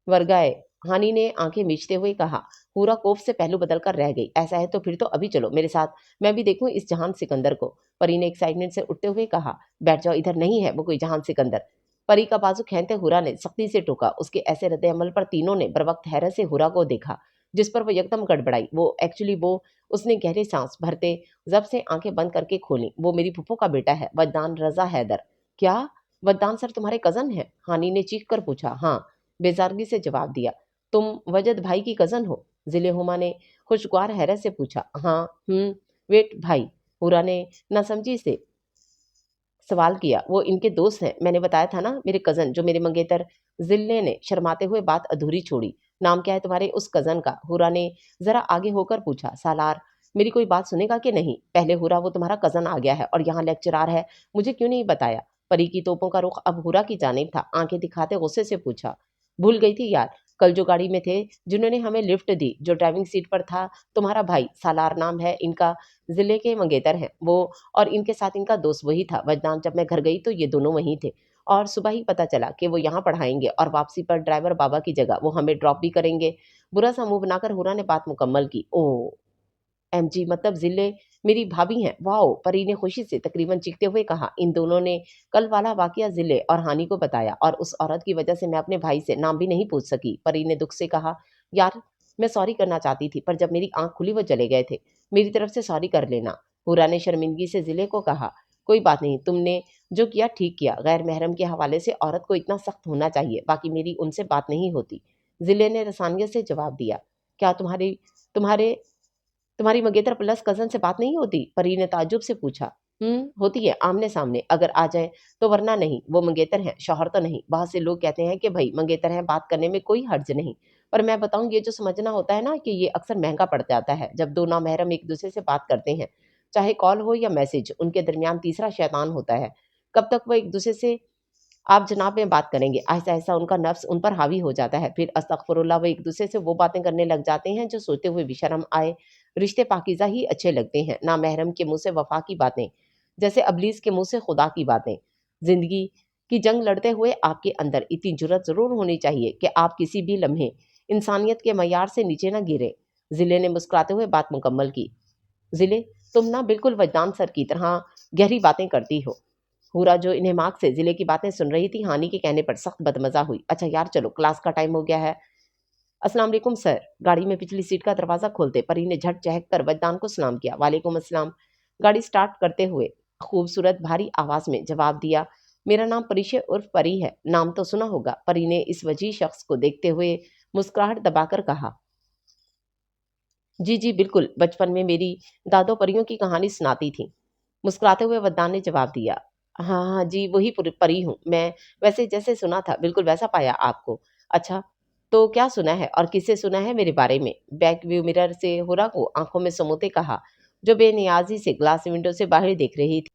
ورگائے، ہانی نے آنکھیں میچتے ہوئے کہا۔ حورا کوف سے پہلو بدل کر رہ گئی۔ ایسا ہے تو پھر تو ابھی چلو میرے ساتھ، میں بھی دیکھوں اس جہان سکندر کو۔ پری نے ایکسائٹمنٹ سے اٹھتے ہوئے کہا، بیٹھ جاؤ، ادھر نہیں ہے وہ کوئی جہان سکندر۔ پری کا بازو کھینتے حورا نے سختی سے ٹوکا۔ اس کے ایسے رد عمل پر تینوں نے بروقت حیرت سے حورا کو دیکھا، جس پر وہ یکدم گڑبڑائی۔ وہ اس نے گہری سانس بھرتے ضبط سے آنکھیں بند کر کے کھولیں۔ وہ میری پھپھو کا بیٹا ہے، ودان رضا حیدر۔ کیا ودان سر تمہارے کزن ہیں؟ ہانی نے چیخ کر پوچھا۔ ہاں، بیزارگی سے جواب دیا۔ तुम वजद भाई की कज़न हो? ज़िले हुमा ने खुशगवार हैरत से पूछा। हाँ, वेट भाई, हुरा ने नासमझी से सवाल किया। वो इनके दोस्त हैं, मैंने बताया था ना, मेरे कज़न जो मेरे मंगेतर। ज़िले ने शर्माते हुए बात अधूरी छोड़ी। नाम क्या है तुम्हारे उस कज़न का? हुरा ने ज़रा आगे होकर पूछा। सालार, मेरी कोई बात सुनेगा कि नहीं? पहले हुरा, वो तुम्हारा कज़न आ गया है और यहाँ लेक्चरार है, मुझे क्यों नहीं बताया? परी की तोपों का रुख अब हुरा की जानिब था। आंखें दिखाते गुस्से से पूछा। भूल गई थी यार, कल जो गाड़ी में थे, जिन्होंने हमें लिफ्ट दी, जो ड्राइविंग सीट पर था, तुम्हारा भाई सालार नाम है इनका, ज़िले के मंगेतर हैं वो, और इनके साथ इनका दोस्त वही था वजदान। जब मैं घर गई तो ये दोनों वहीं थे, और सुबह ही पता चला कि वो यहाँ पढ़ाएंगे और वापसी पर ड्राइवर बाबा की जगह वो हमें ड्रॉप भी करेंगे। बुरा सा मुंह बनाकर हुरा ने बात मुकम्मल की। ओ एमजी, मतलब ज़िले मेरी भाभी हैं? वाओ! परी ने खुशी से तकरीबन चीखते हुए कहा। इन दोनों ने कल वाला वाक़या ज़िले और हानि को बताया, और उस औरत की वजह से मैं अपने भाई से नाम भी नहीं पूछ सकी। परी ने दुःख से कहा, यार, मैं सॉरी करना चाहती थी, पर जब मेरी आँख खुली वो चले गए थे। मेरी तरफ से सॉरी कर लेना। हुरा ने शर्मिंदगी से ज़िले को कहा, कोई बात नहीं, तुमने जो किया ठीक किया। गैर महरम के हवाले से औरत को इतना सख्त होना चाहिए, बाकी मेरी उनसे बात नहीं होती। ज़िले ने रसानियत से जवाब दिया। क्या तुम्हारे तुम्हारी मंगेतर प्लस कज़न से बात नहीं होती? परी ने ताज्जुब से पूछा। होती है, आमने-सामने, अगर आ जाए तो, वरना नहीं। वो मंगेतर हैं, शौहर तो नहीं। बहुत से लोग कहते हैं कि भई मंगेतर हैं, बात करने में कोई हर्ज नहीं। पर मैं बताऊँ, ये जो समझना होता है ना, कि ये अक्सर महँगा पड़ जाता है। जब 2 नामहरम एक-दूसरे से बात करते हैं, चाहे कॉल हो या मैसेज, उनके दरमियान तीसरा शैतान होता है। कब तक वो एक-दूसरे से आप जनाब में बात करेंगे? आहिस्ता-आहिस्ता उनका नफ्स उन पर हावी हो जाता है। फिर अस्तगफिरुल्लाह, वो एक-दूसरे से वो बातें करने लग जाते हैं जो सोचते हुए भी शर्म आए। रिश्ते पाकीज़ा ही अच्छे लगते हैं, नामहरम के मुँह से वफ़ा की बातें, जैसे इब्लीस के मुँह से खुदा की बातें। ज़िंदगी की जंग लड़ते हुए आपके अंदर इतनी जुर्रत ज़रूर होनी चाहिए कि आप किसी भी लम्हे इंसानियत के मयार से नीचे न गिरें। ज़िले ने मुस्कुराते हुए बात मुकम्मल की। ज़िले, तुम ना बिल्कुल वजदान सर की तरह गहरी बातें करती हो। हूरा, जो इन्हें मार्ग से ज़िले की बातें सुन रही थी, हानि के कहने पर सख्त बदमज़ा हुई। अच्छा यार, चलो, क्लास का टाइम हो गया है। अस्सलाम वालेकुम सर। गाड़ी में पिछली सीट का दरवाज़ा खोलते परी ने झट चहक कर वजदान को सलाम किया। वालेकुम अस्सलाम। गाड़ी स्टार्ट करते हुए खूबसूरत भारी आवाज़ में जवाब दिया। मेरा नाम परिशय उर्फ परी है। नाम तो सुना होगा। परी ने इस वजीह शख्स को देखते हुए मुस्कुराहट दबाकर कहा। जी जी बिल्कुल, बचपन में मेरी दादो परियों की कहानी सुनाती थी। मुस्कुराते हुए वद्दान ने जवाब दिया। हाँ हाँ जी, वही परी हूँ मैं। वैसे जैसे सुना था, बिल्कुल वैसा पाया आपको। अच्छा, तो क्या सुना है और किससे सुना है मेरे बारे में? बैक व्यू मिरर से हुरा को आंखों में समोते कहा, जो बेनियाजी से ग्लास विंडो से बाहर देख रही थी।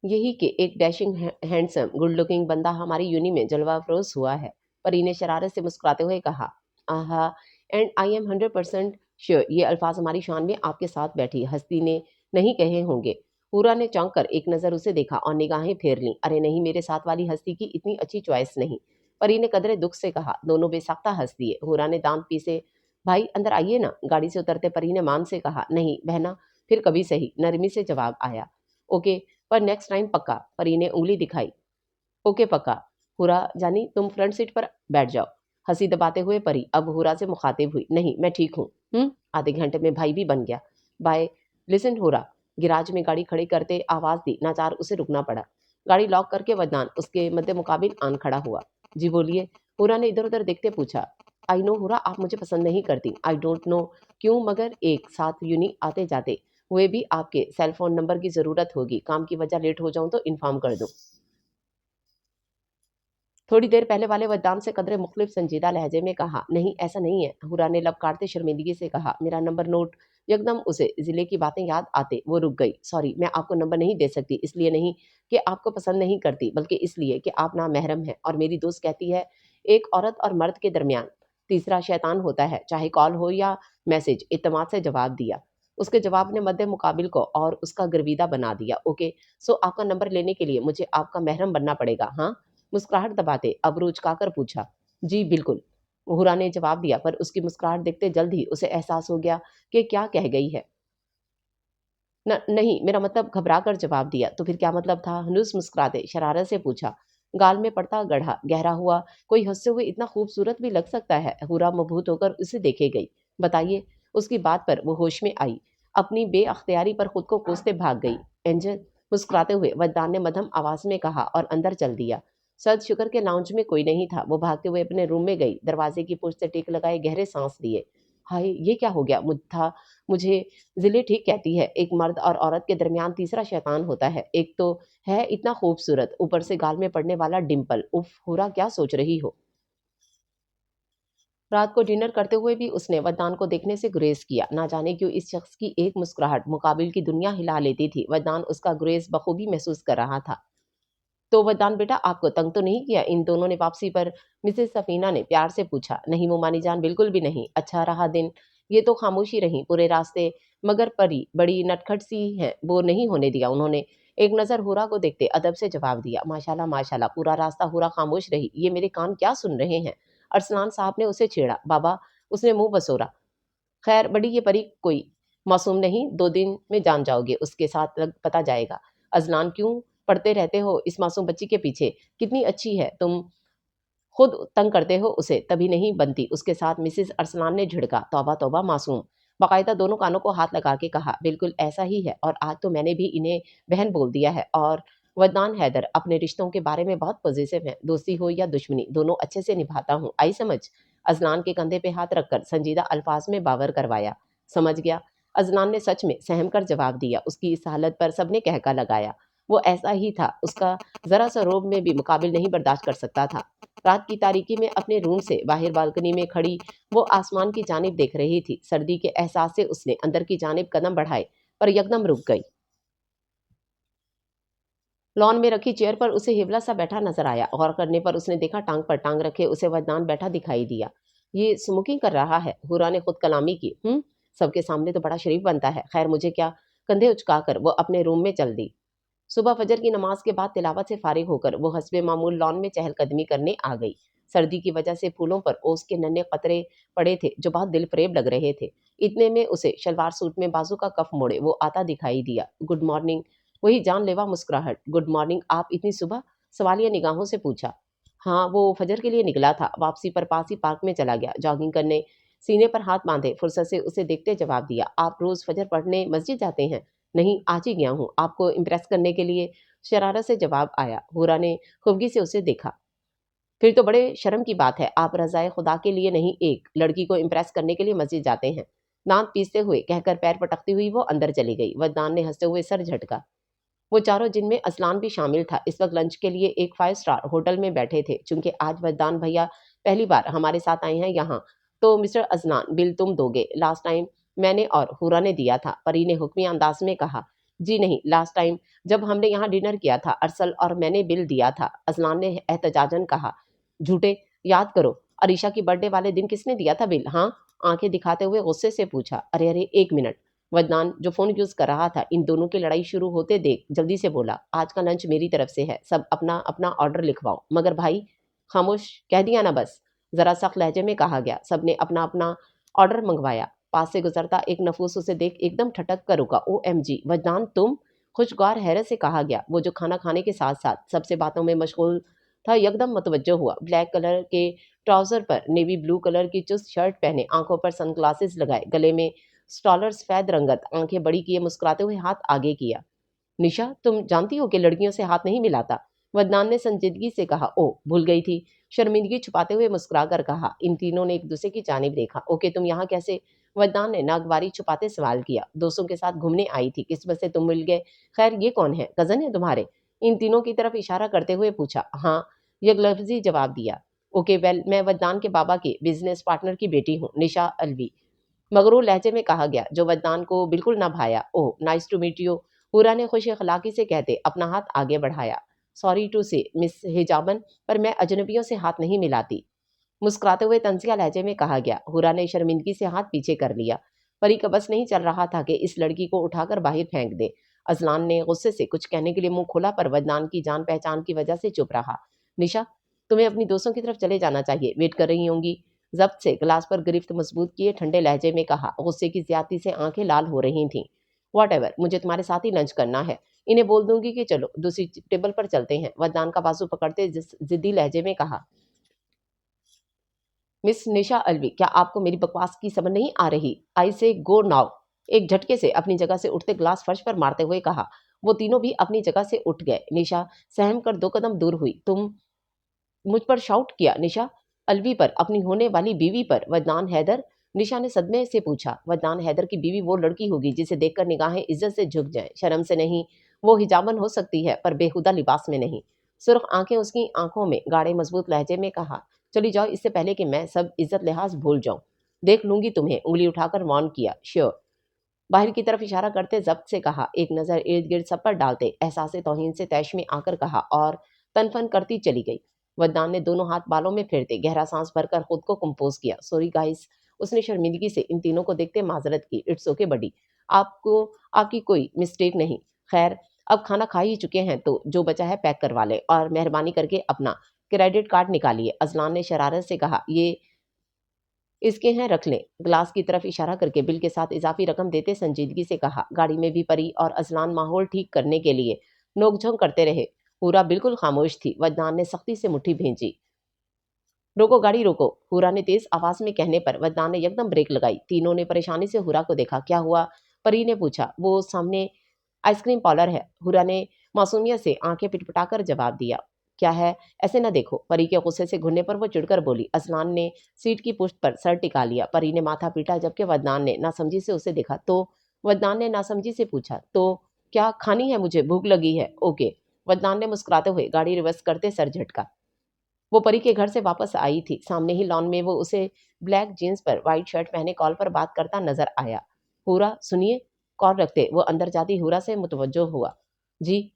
यही कि एक डैशिंग हैंडसम गुड लुकिंग बंदा हमारी यूनि में जलवा अफरोज हुआ है। परी ने शरारत से मुस्कुराते हुए कहा। आहा, एंड आई एम 100% श्योर ये अल्फाज हमारी शान में आपके साथ बैठी हस्ती ने नहीं कहे होंगे। पूरा ने चौंक कर एक नज़र उसे देखा और निगाहें फेर लीं। अरे नहीं, मेरे साथ वाली हस्ती की इतनी अच्छी चॉइस नहीं। परी ने कदरे दुख से कहा। दोनों बेसाख्ता हंस दिए। हुरा ने दांत पीसे, भाई अंदर आइए ना। गाड़ी से उतरते परी ने मान से कहा। नहीं बहना, फिर कभी सही, नरमी से जवाब आया। ओके, पर नेक्स्ट टाइम पक्का। परी ने उंगली दिखाई। ओके पक्का। हुरा जानी, तुम फ्रंट सीट पर बैठ जाओ। हंसी दबाते हुए परी अब हुरा से मुखातिब हुई। नहीं, मैं ठीक हूँ। आधे घंटे में भाई भी बन गया। बाय। लिसन हुरा। गिराज में गाड़ी खड़ी करते आवाज दी। नाचार उसे रुकना पड़ा। गाड़ी लॉक करके वदनान उसके मध्य मुकाबिल आन खड़ा हुआ। जी बोलिए। हुरा ने इधर उधर देखते पूछा। आई नो हुरा, आप मुझे पसंद नहीं करती। आई डोंट नो क्यों, मगर एक साथ यूनी आते जाते हुए भी आपके सेल फोन नंबर की जरूरत होगी। काम की वजह लेट हो जाऊं तो इन्फॉर्म कर दूं। थोड़ी देर पहले वाले वदान से कदरे मुख्तलिफ संजीदा लहजे में कहा। नहीं, ऐसा नहीं है। हुरा ने लब काटते शर्मिंदगी से कहा। मेरा नंबर नोट। यकदम उसे जिले की बातें याद आते वो रुक गई। सॉरी, मैं आपको नंबर नहीं दे सकती। इसलिए नहीं कि आपको पसंद नहीं करती, बल्कि इसलिए कि आप ना महरम हैं, और मेरी दोस्त कहती है एक औरत और मर्द के दरमियान तीसरा शैतान होता है, चाहे कॉल हो या मैसेज। इत्तेमाद से जवाब दिया। उसके जवाब ने मद्दे मुकाबिल को और उसका गर्विदा बना दिया। ओके, सो आपका नंबर लेने के लिए मुझे आपका महरम बनना पड़ेगा, हाँ? मुस्कुराहट दबाते अबरू उचकाकर पूछा। जी बिल्कुल, हुरा ने जवाब दिया, पर उसकी मुस्कुराहट देखते जल्द ही उसे एहसास हो गया कि क्या कह गई है। नहीं, मेरा मतलब, घबरा कर जवाब दिया। तो फिर क्या मतलब था? हनूस मुस्कुराते शरारत से पूछा। गाल में पड़ता गढ़ा गहरा हुआ। कोई हंसते हुए इतना खूबसूरत भी लग सकता है? हुरा मबहूत होकर उसे देखे गई। बताइए। उसकी बात पर वो होश में आई। अपनी बेअख्तियारी पर खुद को कोसते भाग गई। एंजल, मुस्कुराते हुए वदान ने मध्यम आवाज में कहा और अंदर चल दिया। सद शुक्र के लाउंज में कोई नहीं था। वो भागते हुए अपने रूम में गई, दरवाजे की पुष्ट से टिक लगाए गहरे सांस लिए। हाय, ये क्या हो गया मुझे। जिले ठीक कहती है, एक मर्द और औरत के दरमियान तीसरा शैतान होता है। एक तो है इतना खूबसूरत, ऊपर से गाल में पड़ने वाला डिम्पल। उफ, हुरा क्या सोच रही हो। रात को डिनर करते हुए भी उसने वरदान को देखने से गुरेज किया। ना जाने क्यों इस शख्स की एक मुस्कुराहट मुकाबिल की दुनिया हिला लेती थी। वरदान उसका गुरेज बखूबी महसूस कर रहा था। तो वरदान बेटा, आपको तंग तो नहीं किया इन दोनों ने वापसी पर? मिसेस सफीना ने प्यार से पूछा। नहीं मोमानी जान, बिल्कुल भी नहीं। अच्छा रहा दिन। ये तो खामोशी रही पूरे रास्ते, मगर परी बड़ी नटखट सी है, वो नहीं होने दिया उन्होंने। एक नजर हुरा को देखते अदब से जवाब दिया। माशाल्लाह माशाल्लाह। पूरा रास्ता हुरा खामोश रही। ये मेरे कान क्या सुन रहे हैं। अरसलान साहब ने उसे छेड़ा। बाबा, उसने मुंह बसोरा। खैर, बड़ी ये परी कोई मासूम नहीं, 2 दिन में जान जाओगे, उसके साथ पता जाएगा। अजलान, क्यों पढ़ते रहते हो इस मासूम बच्ची के पीछे? कितनी अच्छी है, तुम खुद तंग करते हो उसे, तभी नहीं बनती उसके साथ। मिसिस अरसलान ने झिड़का। तौबा तौबा, मासूम। बाकायदा दोनों कानों को हाथ लगा के कहा। बिल्कुल ऐसा ही है, और आज तो मैंने भी इन्हें बहन बोल दिया है। और वदनान हैदर अपने रिश्तों के बारे में बहुत पॉजिटिव है। दोस्ती हो या दुश्मनी, दोनों अच्छे से निभाता हूँ, आई समझ। अजलान के कंधे पे हाथ रखकर संजीदा अल्फाज में बावर करवाया। समझ गया। अजलान ने सच में सहम कर जवाब दिया। उसकी इस हालत पर सबने कहका लगाया। वो ऐसा ही था, उसका जरा सा रोब में भी मुकाबिल नहीं बर्दाश्त कर सकता था। रात की तारीकी में अपने रूम से बाहर बालकनी में खड़ी वो आसमान की जानिब देख रही थी। सर्दी के एहसास से उसने अंदर की जानिब कदम बढ़ाए, पर यकदम रुक गई। लॉन में रखी चेयर पर उसे हिबला सा बैठा नजर आया। गौर करने पर उसने देखा टांग पर टांग रखे उसे वदनान बैठा दिखाई दिया। ये स्मोकिंग कर रहा है। हुरा ने खुद कलामी की। सबके सामने तो बड़ा शरीफ बनता है। खैर, मुझे क्या। कंधे उचकाकर वो अपने रूम में चल दी। सुबह फजर की नमाज के बाद तिलावत से फारिग होकर वो हस्बे मामूल लॉन में चहलकदमी करने आ गई। सर्दी की वजह से फूलों पर ओस के नन्हे कतरे पड़े थे जो बहुत दिल फरेब लग रहे थे। इतने में उसे शलवार सूट में बाजू का कफ मोड़े वो आता दिखाई दिया। Good morning. वही जानलेवा मुस्कुराहट। गुड मॉर्निंग, आप इतनी सुबह? सवालिया निगाहों से पूछा। हाँ, वो फजर के लिए निकला था, वापसी पर पास ही पार्क में चला गया जॉगिंग करने। सीने पर हाथ बांधे फुर्सत से उसे देखते जवाब दिया। आप रोज फजर पढ़ने मस्जिद जाते हैं? नहीं, आज ही गया हूँ, आपको इम्प्रेस करने के लिए। शरारत से जवाब आया। हुरा ने खुफगी से उसे देखा। फिर तो बड़े शर्म की बात है, आप रजाए खुदा के लिए नहीं, एक लड़की को इम्प्रेस करने के लिए मस्जिद जाते हैं। दांत पीसते हुए कहकर पैर पटकती हुई वो अंदर चली गई। वदनान ने हंसते हुए सर झटका। वो चारों, जिनमें असलान भी शामिल था, इस वक्त लंच के लिए एक 5 स्टार होटल में बैठे थे। चूंकि आज वददान भैया पहली बार हमारे साथ आए हैं यहाँ, तो मिस्टर अजलान, बिल तुम दोगे। लास्ट टाइम मैंने और हुरा ने दिया था, परी ने हुक्मी अंदाज में कहा। जी नहीं, लास्ट टाइम जब हमने यहाँ डिनर किया था, अरसल और मैंने बिल दिया था, अजलान ने एहतजाजन कहा। झूठे, याद करो, अरीशा की बर्थडे वाले दिन किसने दिया था बिल? हाँ, आंखें दिखाते हुए गुस्से से पूछा। अरे अरे, 1 मिनट। वदनान, जो फोन यूज कर रहा था, इन दोनों की लड़ाई शुरू होते देख जल्दी से बोला। आज का लंच मेरी तरफ से है, सब अपना अपना ऑर्डर लिखवाओ। मगर भाई। खामोश, कह दिया ना बस। जरा सख्त लहजे में कहा गया। सबने अपना अपना ऑर्डर मंगवाया। पास से गुजरता एक नफूस उसे देख एकदम ठटक कर रुका। ओ एम जी, वदनान तुम? खुशगवार हैरत से कहा गया। वो जो खाना खाने के साथ साथ सबसे बातों में मशगूल था, यकदम मुतवज्जो हुआ। ब्लैक कलर के ट्राउजर पर नेवी ब्लू कलर की चुस्त शर्ट पहने, आंखों पर सनग्लासेस लगाए, गले में स्टॉलर सफेद रंगत, आंखें बड़ी किए मुस्कुराते हुए हाथ आगे किया। निशा, तुम जानती हो कि लड़कियों से हाथ नहीं मिलाता। वदनान ने संजीदगी से कहा। ओ, भूल गई थी। शर्मिंदगी छुपाते हुए मुस्कुरा कर कहा। इन तीनों ने एक दूसरे की जानिब देखा। ओके, तुम यहाँ कैसे? वदनान ने नागवारी छुपाते सवाल किया। दोस्तों के साथ घूमने आई थी, किस्मत से तुम मिल गए। खैर, ये कौन है, कजन है तुम्हारे? इन तीनों की तरफ इशारा करते हुए पूछा। हाँ, ये लफ्जी जवाब दिया। ओके वेल, मैं वदनान के बाबा के बिजनेस पार्टनर की बेटी हूँ, निशा अलवी, मगरूर लहजे में कहा गया, जो वदनान को बिल्कुल ना भाया। ओह, नाइस टू मीट यू। हुरा ने खुश अखलाकी से कहते अपना हाथ आगे बढ़ाया। सॉरी टू से मिस हिजाबन, पर मैं अजनबियों से हाथ नहीं मिलाती। मुस्कुराते हुए तंजिया लहजे में कहा गया। हुरा ने शर्मिंदगी से हाथ पीछे कर लिया। परी का बस नहीं चल रहा था कि इस लड़की को उठाकर बाहर फेंक दे। अजलान ने गुस्से से कुछ कहने के लिए मुंह खोला, पर वदनान की जान पहचान की वजह से चुप रहा। निशा, तुम्हें अपनी दोस्तों की तरफ चले जाना चाहिए, वेट कर रही होंगी। जब्त से गिलास पर गिरफ्त मजबूत किए ठंडे लहजे में कहा। गुस्से की ज्यादती से आंखें लाल हो रही थीं। वॉट एवर, मुझे तुम्हारे साथ ही लंच करना है। इन्हें बोल दूंगी कि चलो दूसरी टेबल पर चलते हैं। वदनान का बाजू पकड़ते जिद्दी लहजे में कहा। मिस निशा अलवी, क्या आपको मेरी बकवास की समझ नहीं आ रही? आई से गो नाउ। एक झटके से अपनी जगह से उठते ग्लास फर्श पर मारते हुए कहा। वो तीनों भी अपनी जगह से उठ गए। निशा सहम कर 2 कदम दूर हुई। तुम मुझ पर शाउट किया निशा, अलवी पर, अपनी होने वाली बीवी पर। वदनान हैदर, निशा ने सदमे से पूछा। वदनान हैदर की बीवी वो लड़की होगी जिसे देखकर निगाहें इज्जत से झुक जाएं, शर्म से नहीं। वो हिजाबन हो सकती है पर बेहुदा लिबास में नहीं। सुर्ख आंखें उसकी आंखों में गाढ़े मजबूत लहजे में कहा, चली जाओ इससे पहले कि मैं सब इज्जत लिहाज भूल जाऊं। देख लूंगी तुम्हें, उंगली उठाकर वार्न किया। श्योर। बाहर की तरफ इशारा करते जब्त से कहा, एक नजर इर्द गिर्द सब पर डालते एहसास तौहीन से तैश में आकर कहा और तनफन करती चली गई। वदनान ने दोनों हाथ बालों में फेरते गहरा सांस भरकर खुद को कंपोज किया। Sorry guys. उसने शर्मिंदगी से इन तीनों को देखते माजरत की। इट्स ओके बडी, आपको आपकी कोई मिस्टेक नहीं। खैर, अब खाना खा ही चुके हैं तो जो बचा है पैक करवा ले और मेहरबानी करके अपना क्रेडिट कार्ड निकालिए। अजलान ने शरारत से कहा, ये इसके हैं, रख लें। ग्लास की तरफ इशारा करके बिल के साथ इजाफी रकम देते संजीदगी से कहा। गाड़ी में भी परी और अजलान माहौल ठीक करने के लिए नोकझोंक करते रहे। पूरा बिल्कुल खामोश थी। वदनान ने सख्ती से मुट्ठी भींची। रोको गाड़ी रोको, हुरा ने तेज आवाज में कहने पर वदनान ने एकदम ब्रेक लगाई। तीनों ने परेशानी से हुरा को देखा। क्या हुआ? परी ने पूछा। वो सामने आइसक्रीम पार्लर है, हुरा ने मासूमियत से आंखें पिटपिटाकर जवाब दिया। क्या है? ऐसे न देखो। परी के गुस्से से घुरने पर वो चिढ़कर बोली। अजलान ने सीट की पुश्त पर सर टिका लिया। परी ने माथा पीटा जबकि वदनान ने नासमझी से उसे देखा। तो वदनान ने नासमझी से पूछा, तो क्या खानी है? मुझे भूख लगी है। ओके। वदनान ने मुस्कुराते हुए गाड़ी रिवर्स करते सर झटका। वो परी के घर से वापस आई थी। सामने ही लॉन में वो उसे ब्लैक जीन्स पर व्हाइट शर्ट पहने कॉल पर बात करता नजर आया। हुरा सुनिए। कॉल रखते वो अंदर जाती हुरा से मुतवज्जो हुआ। जी।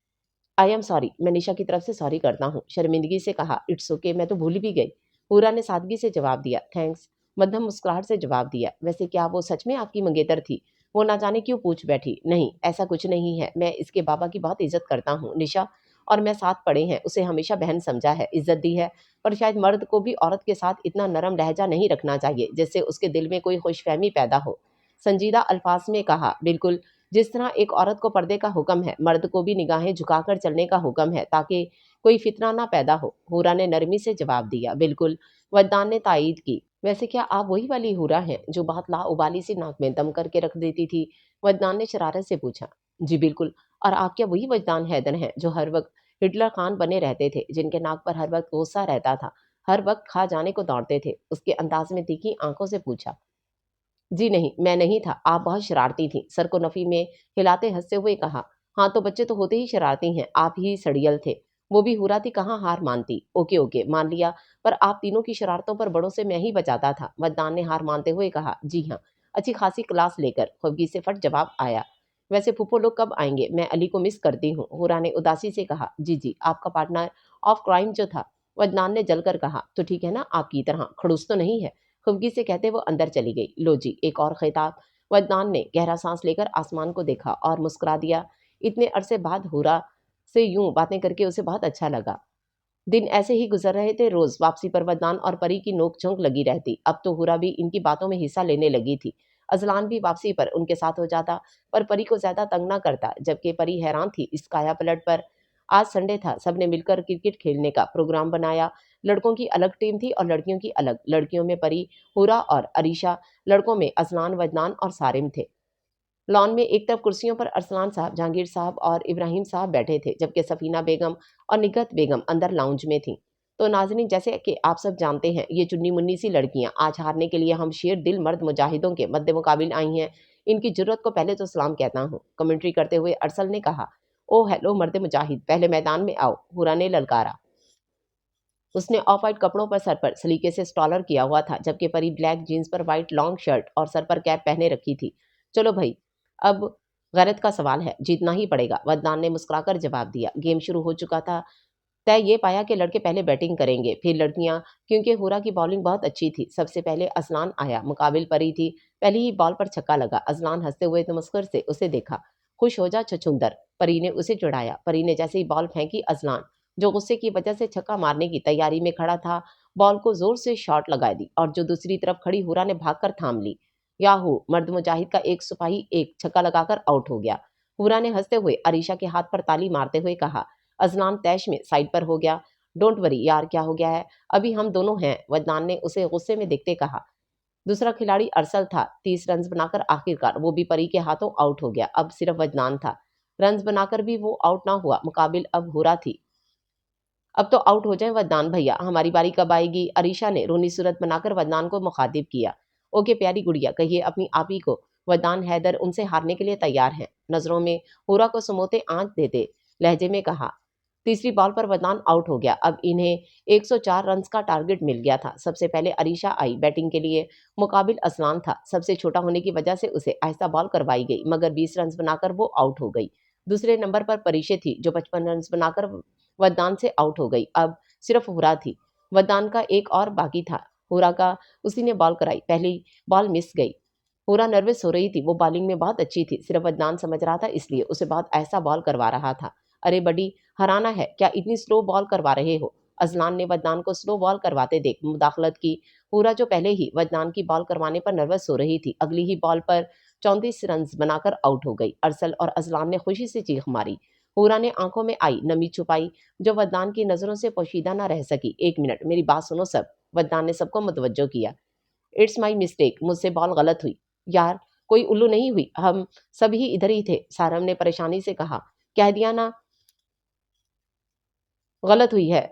I am sorry. मैं निशा की तरफ से सॉरी करता हूँ, शर्मिंदगी से कहा। इट्स ओके, मैं तो भूल भी गई। हुरा ने सादगी से जवाब दिया। थैंक्स। मध्यम मुस्कुराहट से जवाब दिया। वैसे क्या वो सच में आपकी मंगेतर थी? वो ना जाने क्यों पूछ बैठी। नहीं, ऐसा कुछ नहीं है। मैं इसके बाबा की बहुत इज्जत करता हूँ। निशा और मैं साथ पढ़े हैं, उसे हमेशा बहन समझा है, इज्जत दी है। पर शायद मर्द को भी औरत के साथ इतना नरम लहजा नहीं रखना चाहिए जिससे उसके दिल में कोई खुशफहमी पैदा हो। संजीदा अल्फाज में कहा। बिल्कुल, जिस तरह एक औरत को पर्दे का हुक्म है, मर्द को भी निगाहें झुकाकर चलने का हुक्म है ताकि कोई फितना ना पैदा हो। हुरा ने नरमी से जवाब दिया। बिल्कुल। वदनान ने तायीद की। वैसे क्या आप वही वाली हुरा हैं जो बहुत लाउबाली सी नाक में दम करके रख देती थी? वदनान ने शरारत से पूछा। जी बिल्कुल। और आप क्या वही वजदान हैदर हैं जो हर वक्त हिटलर खान बने रहते थे, जिनके नाक पर हर वक्त गुस्सा रहता था, हर वक्त खा जाने को दौड़ते थे? उसके अंदाज में तीखी आंखों से पूछा। जी नहीं, मैं नहीं था। आप बहुत शरारती थीं। सर को नफ़ी में हिलाते हंसते हुए कहा। हाँ तो बच्चे तो होते ही शरारती हैं, आप ही सड़ियल थे। वो भी हुरा थी, कहाँ हार मानती। ओके ओके, मान लिया। पर आप तीनों की शरारतों पर बड़ों से मैं ही बचाता था। वदनान ने हार मानते हुए कहा। जी हाँ। अच्छी खासी क्लास लेकर खुफगी से फट जवाब आया। वैसे फूफो लोग कब आएंगे? मैं अली को मिस करती हूँ। हुरा ने उदासी से कहा। जी जी, आपका पार्टनर ऑफ क्राइम जो था। वदनान ने जलकर कहा। तो ठीक है ना, आपकी तरह खड़ूस तो नहीं है। खुफगी से कहते वो अंदर चली गई। लो जी, एक और खिताब। वदनान ने गहरा सांस लेकर आसमान को देखा और मुस्कुरा दिया। इतने अरसे बाद हुरा से यूं बातें करके उसे बहुत अच्छा लगा। दिन ऐसे ही गुजर रहे थे। रोज वापसी पर वदनान और परी की नोक-झोंक लगी रहती। अब तो हुरा भी इनकी बातों में हिस्सा लेने लगी थी। अजलान भी वापसी पर उनके साथ हो जाता, पर परी को ज्यादा तंग ना करता, जबकि परी हैरान थी इस काया पलट पर। आज संडे था, सबने मिलकर क्रिकेट खेलने का प्रोग्राम बनाया। लड़कों की अलग टीम थी और लड़कियों की अलग। लड़कियों में परी, हुरा और अरीशा, लड़कों में अजलान, वदनान और सारिम थे। लॉन में एक तरफ कुर्सियों पर अरसलान साहब, जहांगीर साहब और इब्राहिम साहब बैठे थे, जबकि सफीना बेगम और निगहत बेगम अंदर लाउंज में थीं। तो नाज़रीन, जैसे कि आप सब जानते हैं, ये चुन्नी मुन्नी सी लड़कियां आज हारने के लिए हम शेर दिल मर्द मुजाहिदों के मद्दे मुकाबिल आई हैं। इनकी जुर्रत को पहले तो सलाम कहता हूँ। कमेंट्री करते हुए अरसल ने कहा। ओ हेलो मर्द मुजाहिद, पहले मैदान में आओ। हुरा ने ललकारा। उसने ऑफ वाइट कपड़ों पर सर पर सलीके से स्टॉलर किया हुआ था, जबकि परी ब्लैक जीन्स पर वाइट लॉन्ग शर्ट और सर पर कैप पहने रखी थी। चलो भाई, अब गैरत का सवाल है, जीतना ही पड़ेगा। वदनान ने मुस्कुराकर जवाब दिया। गेम शुरू हो चुका था। तय ये पाया कि लड़के पहले बैटिंग करेंगे, फिर लड़कियां, क्योंकि हुरा की बॉलिंग बहुत अच्छी थी। सबसे पहले अजलान आया, मुकाबिल परी थी। पहली ही बॉल पर छक्का लगा। अजलान हंसते हुए तमस्कुर से उसे देखा। खुश हो जा छछूंदर, परी ने उसे चिढ़ाया। परी ने जैसे ही बॉल फेंकी, अजलान, जो गुस्से की वजह से छक्का मारने की तैयारी में खड़ा था, बॉल को जोर से शॉट लगा दी और जो दूसरी तरफ खड़ी हुरा ने भागकर थाम ली। याहू, मर्द मुजाहिद का एक सिपाही एक छक्का लगाकर आउट हो गया। हुरा ने हंसते हुए अरीशा के हाथ पर ताली मारते हुए कहा। अजलान तैश में साइड पर हो गया। डोंट वरी यार, क्या हो गया है? अभी हम दोनों हैं, वदनान ने उसे गुस्से में देखते कहा। दूसरा खिलाड़ी अरसल था। 30 रन बनाकर आखिरकार वो भी परी के हाथों आउट हो गया। अब सिर्फ वदनान था। रन बनाकर भी वो आउट ना हुआ। मुकाबिल अब हुरा थी। अब तो आउट हो जाए वदनान भैया, हमारी बारी कब आएगी? अरीशा ने रोनी सूरत बनाकर वदनान को मुखातिब किया। ओके प्यारी गुड़िया, कहिए अपनी आपी को। वदनान हैदर उनसे हारने के लिए तैयार हैं। नजरों में हुरा को समोते आंच देते लहजे में कहा। तीसरी बॉल पर वदनान आउट हो गया। अब इन्हें 104 रन का टारगेट मिल गया था। सबसे पहले अरीशा आई बैटिंग के लिए। मुकाबिल असलान था। सबसे छोटा होने की वजह से उसे आहिस्ता बॉल करवाई गई, मगर 20 रन बनाकर वो आउट हो गई। दूसरे नंबर पर परिशे थी, जो 55 रन बनाकर वदनान से आउट हो गई। अब सिर्फ हुरा थी। वदनान का एक और बाकी था। हुरा का उसी ने बॉल कराई। पहली बॉल मिस गई। हुरा नर्वस हो रही थी। वो बॉलिंग में बहुत अच्छी थी। सिर्फ वदनान समझ रहा था, इसलिए उसे बहुत ऐसा बॉल करवा रहा था। अरे बड़ी हराना है, क्या इतनी स्लो बॉल करवा रहे हो? अजलान ने वदनान को स्लो बॉल करवाते देख मुदाखलत की। हुरा, जो पहले ही वदनान की बॉल करवाने पर नर्वस हो रही थी, अगली ही बॉल पर 34 रन बनाकर आउट हो गई। अरसल और अजलान ने खुशी से चीख मारी। हुरा ने आंखों में आई नमी छुपाई, जो वदनान की नजरों से पोशीदा न रह सकी। एक मिनट, मेरी बात सुनो सब। वदनान ने सबको मुतवज्जो किया। इट्स माई मिस्टेक, मुझसे बॉल गलत हुई। यार, कोई उल्लू नहीं हुई, हम सभी इधर ही थे, सारम ने परेशानी से कहा। कह दिया ना गलत हुई है।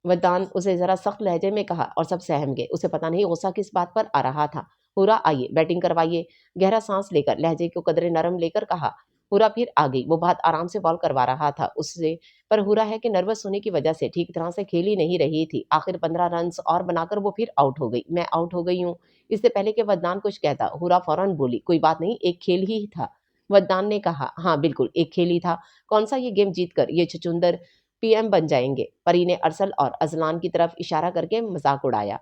वदान उसे जरा सख्त लहजे में कहा और सब सहम गए। उसे पता नहीं गुस्सा किस बात पर आ रहा था। हुरा, आइए बैटिंग करवाइए। गहरा सांस लेकर लहजे को कदरे नरम लेकर कहा। हुरा फिर आ गई। वो बहुत आराम से बॉल करवा रहा था उससे, पर हुरा है कि नर्वस होने की वजह से ठीक तरह से खेल ही नहीं रही थी। आखिर 15 रन और बनाकर वो फिर आउट हो गई। मैं आउट हो गई हूँ। इससे पहले कि वदनान कुछ कहता, हुरा फौरन बोली, कोई बात नहीं, एक खेल ही था। वदनान ने कहा, हाँ बिल्कुल एक खेल ही था। कौन सा ये गेम जीत कर ये छुचुंदर पीएम बन जाएंगे? परी ने अरसल और अजलान की तरफ इशारा करके मजाक उड़ाया।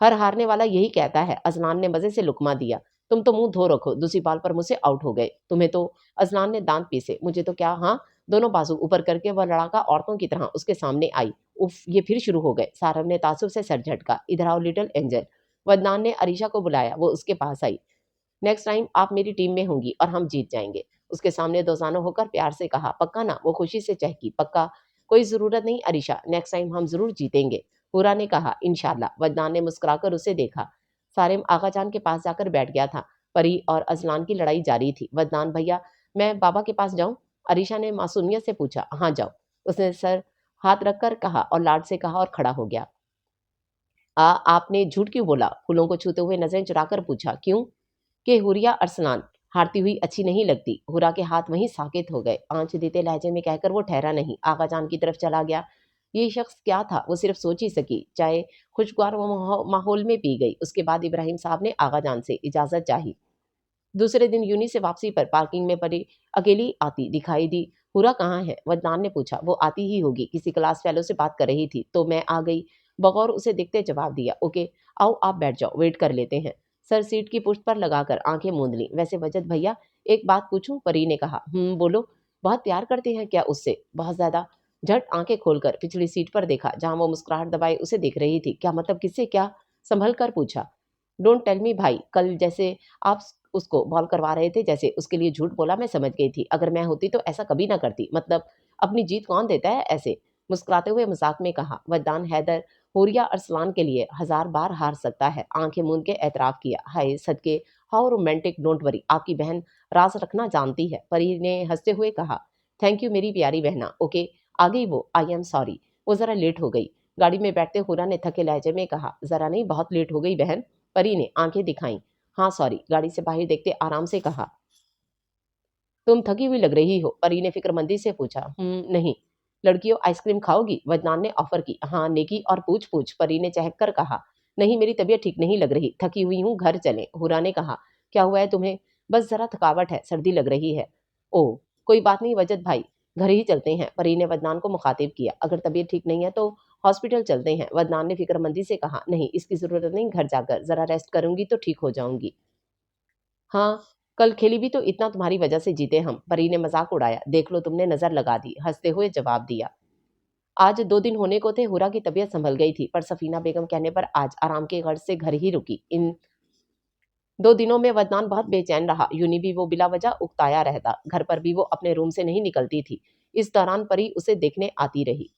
हर हारने वाला यही कहता है। अजलान ने मजे से लुकमा दिया। तुम तो मुंह धो रखो, दूसरी बॉल पर मुझसे आउट हो गए। तुम्हें तो। अजलान ने दांत पीसे। मुझे तो क्या? हाँ। दोनों बाजू ऊपर करके वह लड़ाका औरतों की तरह उसके सामने आई। उफ, ये फिर शुरू हो गए। सारब ने तासुब से सर झटका। इधर आओ लिटिल एंजल। वदनान ने अरीशा को बुलाया। वो उसके पास आई। नेक्स्ट टाइम आप मेरी टीम में होंगी और हम जीत जाएंगे। उसके सामने दोजाना होकर प्यार से कहा। पक्का ना? वो खुशी से चहकी। पक्का। कोई जरूरत नहीं अरीशा, नेक्स्ट टाइम हम जरूर जीतेंगे। हुरा ने कहा। इंशाल्लाह। वदनान ने मुस्कुराकर उसे देखा। सारिम आगा जान के पास जाकर बैठ गया था। परी और अजलान की लड़ाई जारी थी। वदनान भैया, मैं बाबा के पास जाऊं? अरीशा ने मासूमियत से पूछा। हाँ जाओ। उसने सर हाथ रखकर कहा और लाड से कहा और खड़ा हो गया। आपने झूठ क्यों बोला? फूलों को छूते हुए नजरें चुराकर पूछा। क्यों? कि हुरिया अरसलान हारती हुई अच्छी नहीं लगती। हुरा के हाथ वहीं साकित हो गए। आंच देते लहजे में कहकर वो ठहरा नहीं, आगा जान की तरफ चला गया। ये शख्स क्या था, वो सिर्फ सोच ही सकी। चाय खुशगवार माहौल में पी गई। उसके बाद इब्राहिम साहब ने आगा जान से इजाजत चाही। दूसरे दिन यूनी से वापसी पर पार्किंग में परी अकेली आती दिखाई दी। हुरा कहाँ है? वदनान ने पूछा। वो आती ही होगी, किसी क्लास फेलो से बात कर रही थी, तो मैं आ गई। बगौर उसे देखते जवाब दिया। ओके, आओ आप बैठ जाओ, वेट कर लेते हैं। सर सीट की पुष्ट पर लगाकर आंखें मूंद ली। वैसे वजद भैया, एक बात पूछूं? परी ने कहा। बोलो। बहुत प्यार करते हैं क्या उससे? बहुत ज्यादा। झट आंखें खोलकर पिछली सीट पर देखा, जहां वो मुस्कुराहट दबाए उसे देख रही थी। क्या मतलब? किससे? क्या? संभल कर पूछा। डोंट टेल मी भाई, कल जैसे आप उसको बॉल करवा रहे थे, जैसे उसके लिए झूठ बोला, मैं समझ गई थी। अगर मैं होती तो ऐसा कभी ना करती। मतलब अपनी जीत कौन देता है ऐसे? मुस्कुराते हुए मजाक में कहा। वदान हैदर हुरिया अरसलान के लिए 1000 बार हार सकता है। आंखें मूंद के एतराफ किया। हाय सदके, हाउ रोमांटिक। डोंट वरी, आपकी बहन राज रखना जानती है। परी ने हंसते हुए कहा। थैंक यू मेरी प्यारी बहना। ओके, आ गई वो। आई एम सॉरी, वो जरा लेट हो गई। गाड़ी में बैठते हुरा ने थके लहजे में कहा। जरा नहीं, बहुत लेट हो गई बहन। परी ने आंखें दिखाई। हाँ सॉरी, गाड़ी से बाहर देखते आराम से कहा। तुम थकी हुई लग रही हो, परी ने फिक्रमंदी से पूछा। नहीं। लड़कियों, आइसक्रीम खाओगी? वदनान ने ऑफर की। हाँ नेकी और पूछ पूछ, परी ने चहक कर कहा। नहीं, मेरी तबीयत ठीक नहीं लग रही, थकी हुई हूँ, घर चले। हुरा ने कहा। क्या हुआ है तुम्हें? बस जरा थकावट है, सर्दी लग रही है। ओह, कोई बात नहीं वजद भाई, घर ही चलते हैं। परी ने वदनान को मुखातिब किया। अगर तबीयत ठीक नहीं है तो हॉस्पिटल चलते हैं। वदनान ने फिक्रमंदी से कहा। नहीं, इसकी जरूरत नहीं, घर जाकर जरा रेस्ट करूंगी तो ठीक हो जाऊंगी। हाँ, कल खेली भी तो इतना तुम्हारी वजह से जीते हम। परी ने मजाक उड़ाया। देख लो, तुमने नजर लगा दी, हंसते हुए जवाब दिया। आज 2 दिन होने को थे। हुरा की तबीयत संभल गई थी, पर सफीना बेगम कहने पर आज आराम के गर्ज से घर ही रुकी। इन 2 दिनों में वदनान बहुत बेचैन रहा। यूनी भी वो बिला वजह उकताया रहता। घर पर भी वो अपने रूम से नहीं निकलती थी। इस दौरान परी उसे देखने आती रही।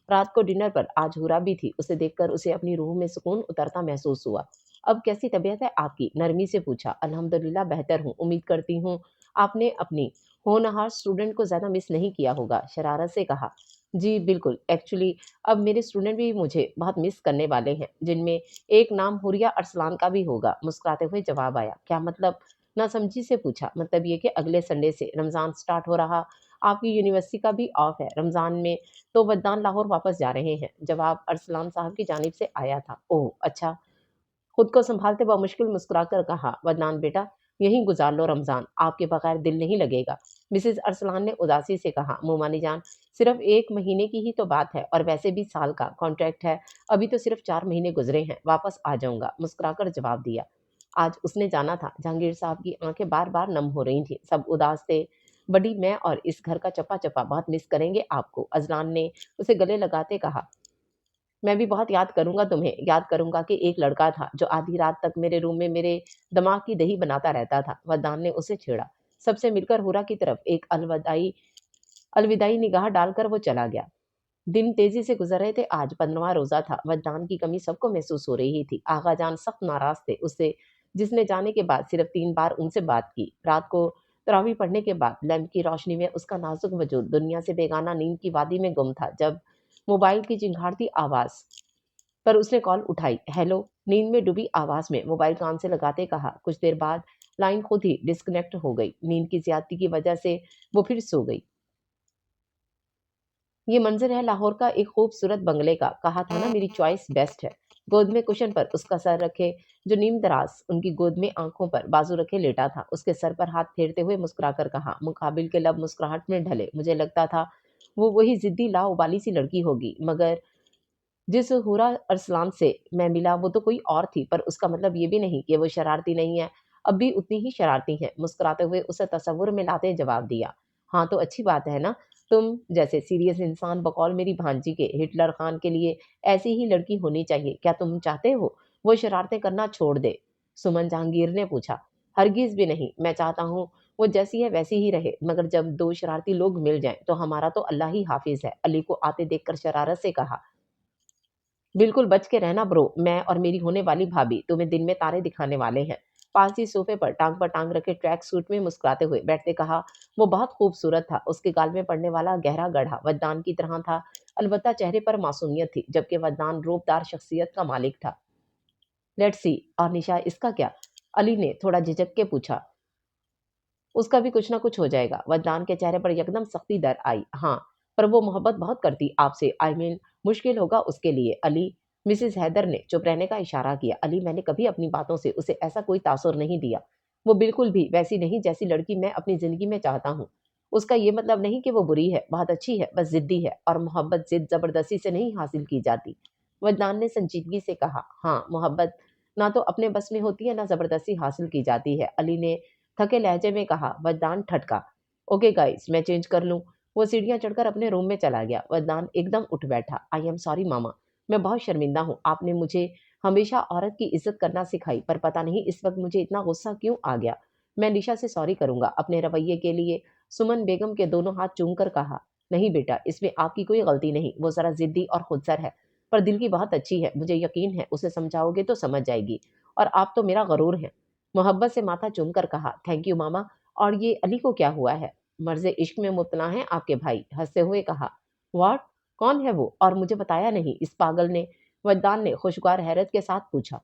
रात को डिनर पर आज हुरा भी थी। उसे देखकर उसे अपनी रूह में सुकून उतरता महसूस हुआ। अब कैसी तबीयत है आपकी? नरमी से पूछा। अल्हम्दुलिल्लाह बेहतर हूँ, उम्मीद करती हूँ आपने अपनी होनहार स्टूडेंट को ज्यादा मिस नहीं किया होगा, शरारत से कहा। जी, बिल्कुल। एक्चुअली अब मेरे स्टूडेंट भी मुझे बहुत मिस करने वाले हैं, जिनमें एक नाम हुरिया अरसलान का भी होगा। मुस्कुराते हुए जवाब आया। क्या मतलब? नासमझी से पूछा। मतलब ये कि अगले संडे से रमज़ान स्टार्ट हो रहा, आपकी यूनिवर्सिटी का भी ऑफ है। रमज़ान में तो वद्दान लाहौर वापस जा रहे हैं। जवाब अरसलान साहब की जानिब से आया था। ओह! अच्छा। खुद को संभालते बमुश्किल मुस्कुराकर कहा, "वदनान बेटा, यहीं गुज़ार लो रमज़ान, आपके बगैर दिल नहीं लगेगा।" मिसेज़ अरसलान ने उदासी से कहा, "मोमानी जान, सिर्फ़ 1 महीने की ही तो बात है और वैसे भी साल का कॉन्ट्रैक्ट है, अभी तो सिर्फ़ 4 महीने गुज़रे हैं, वापस आ जाऊँगा।" मुस्कुराकर जवाब दिया। आज उसने जाना था। जहांगीर साहब की आँखें बार-बार नम हो रही थीं, सब उदास थे। "बड़ी मैं और इस घर का चप्पा-चप्पा बहुत मिस करेंगे आपको," अज़लान ने उसे गले लगाते कहा। मैं भी बहुत याद करूँगा तुम्हें, याद करूँगा कि एक लड़का था जो आधी रात तक मेरे रूम में मेरे दिमाग की दही बनाता रहता था। वदान ने उसे छेड़ा। सबसे मिलकर हुरा की तरफ एक अलविदाई निगाह डालकर वो चला गया। दिन तेजी से गुजर रहे थे। आज 15वां रोजा था। वजदान की कमी सबको महसूस हो रही थी। आगा जान सख्त नाराज थे उससे, जिसने जाने के बाद सिर्फ 3 बार उनसे बात की। रात को तरावी पढ़ने के बाद लैंप की रोशनी में उसका नाजुक वजूद दुनिया से बेगाना नींद की वादी में गुम था, जब मोबाइल की चिंघाड़ती आवाज पर उसने कॉल उठाई। हेलो। नींद में डूबी आवाज में मोबाइल कान से लगाते कहा। कुछ देर बाद लाइन खुद ही डिस्कनेक्ट हो गई। नींद की ज्यादती की वजह से वो फिर सो गई। ये मंज़र है लाहौर का एक खूबसूरत बंगले का। कहा था ना मेरी चॉइस बेस्ट है। गोद में कुशन पर उसका सर रखे, जो नीम दराज उनकी गोद में आंखों पर बाजू रखे लेटा था। उसके सर पर हाथ फेरते हुए मुस्कुराकर कहा। मुकाबिल के लब मुस्कुराहट में ढले। मुझे लगता था वो वही जिद्दी लाउबाली सी लड़की होगी, मगर जिस हुरा अरसलान से मैं मिला वो तो कोई और थी। पर उसका मतलब ये भी नहीं कि वो शरारती नहीं है। अब भी उतनी ही शरारती है। मुस्कुराते हुए उसे तसव्वुर में लाते जवाब दिया। हाँ तो अच्छी बात है ना। तुम जैसे सीरियस इंसान बकौल मेरी भांजी के हिटलर खान के लिए ऐसी ही लड़की होनी चाहिए। क्या तुम चाहते हो वो शरारतें करना छोड़ दे? सुमन जहांगीर ने पूछा। हरगिज भी नहीं। मैं चाहता हूँ वो जैसी है वैसी ही रहे, मगर जब 2 शरारती लोग मिल जाएं तो हमारा तो अल्लाह ही हाफिज है। अली को आते देखकर शरारत से कहा। बिल्कुल बच के रहना ब्रो। मैं और मेरी होने वाली भाभी तुम्हें दिन में तारे दिखाने वाले हैं। पास ही सोफे पर टांग रखे ट्रैक सूट में मुस्कुराते हुए बैठते कहा। वो बहुत खूबसूरत था। उसके गाल में पड़ने वाला गहरा गढ़ा वद्दान की तरह था। अलबत्ता चेहरे पर मासूमियत थी, जबकि वद्दान रूपदार शख्सियत का मालिक था। Let's see. और निशा इसका क्या? अली ने थोड़ा झिझक के पूछा। उसका भी कुछ ना कुछ हो जाएगा। वरदान के चेहरे पर एकदम सख्ती दर आई। हाँ, पर वो मोहब्बत बहुत करती आपसे। आई मीन मुश्किल होगा उसके लिए। अली। मिसेस हैदर ने चुप रहने का इशारा किया। अली, मैंने कभी अपनी बातों से उसे ऐसा कोई तासुर नहीं दिया। वो बिल्कुल भी वैसी नहीं जैसी लड़की मैं अपनी जिंदगी में चाहता हूँ। उसका ये मतलब नहीं कि वो बुरी है, बहुत अच्छी है, बस जिद्दी है। और मोहब्बत जिद जबरदस्ती से नहीं हासिल की जाती। वरदान ने संजीदगी से कहा। हाँ, मोहब्बत ना तो अपने बस में होती है, ना जबरदस्ती हासिल की जाती है। अली ने थके लहजे में कहा। वरदान ठटका। ओके गाइस, मैं चेंज कर लूं। वो सीढ़ियां चढ़कर अपने रूम में चला गया। वरदान एकदम उठ बैठा। आई एम सॉरी मामा, मैं बहुत शर्मिंदा हूँ। आपने मुझे हमेशा औरत की इज्जत करना सिखाई, पर पता नहीं इस वक्त मुझे इतना गुस्सा क्यों आ गया। मैं निशा से सॉरी करूंगा अपने रवैये के लिए। सुमन बेगम के दोनों हाथ चूम कर कहा। नहीं बेटा, इसमें आपकी कोई गलती नहीं। वो जरा जिद्दी और खुदसर है, पर दिल की बहुत अच्छी है। मुझे यकीन है उसे समझाओगे तो समझ जाएगी। और आप तो मेरा गरूर हैं। मोहब्बत से माथा चूमकर कहा। थैंक यू मामा। और ये अली को क्या हुआ है? मर्ज़े इश्क में मुब्तला हैं आपके भाई। हंसते हुए कहा। व्हाट? कौन है वो? और मुझे बताया नहीं इस पागल ने? वजदान ने खुशगवार हैरत के साथ पूछा।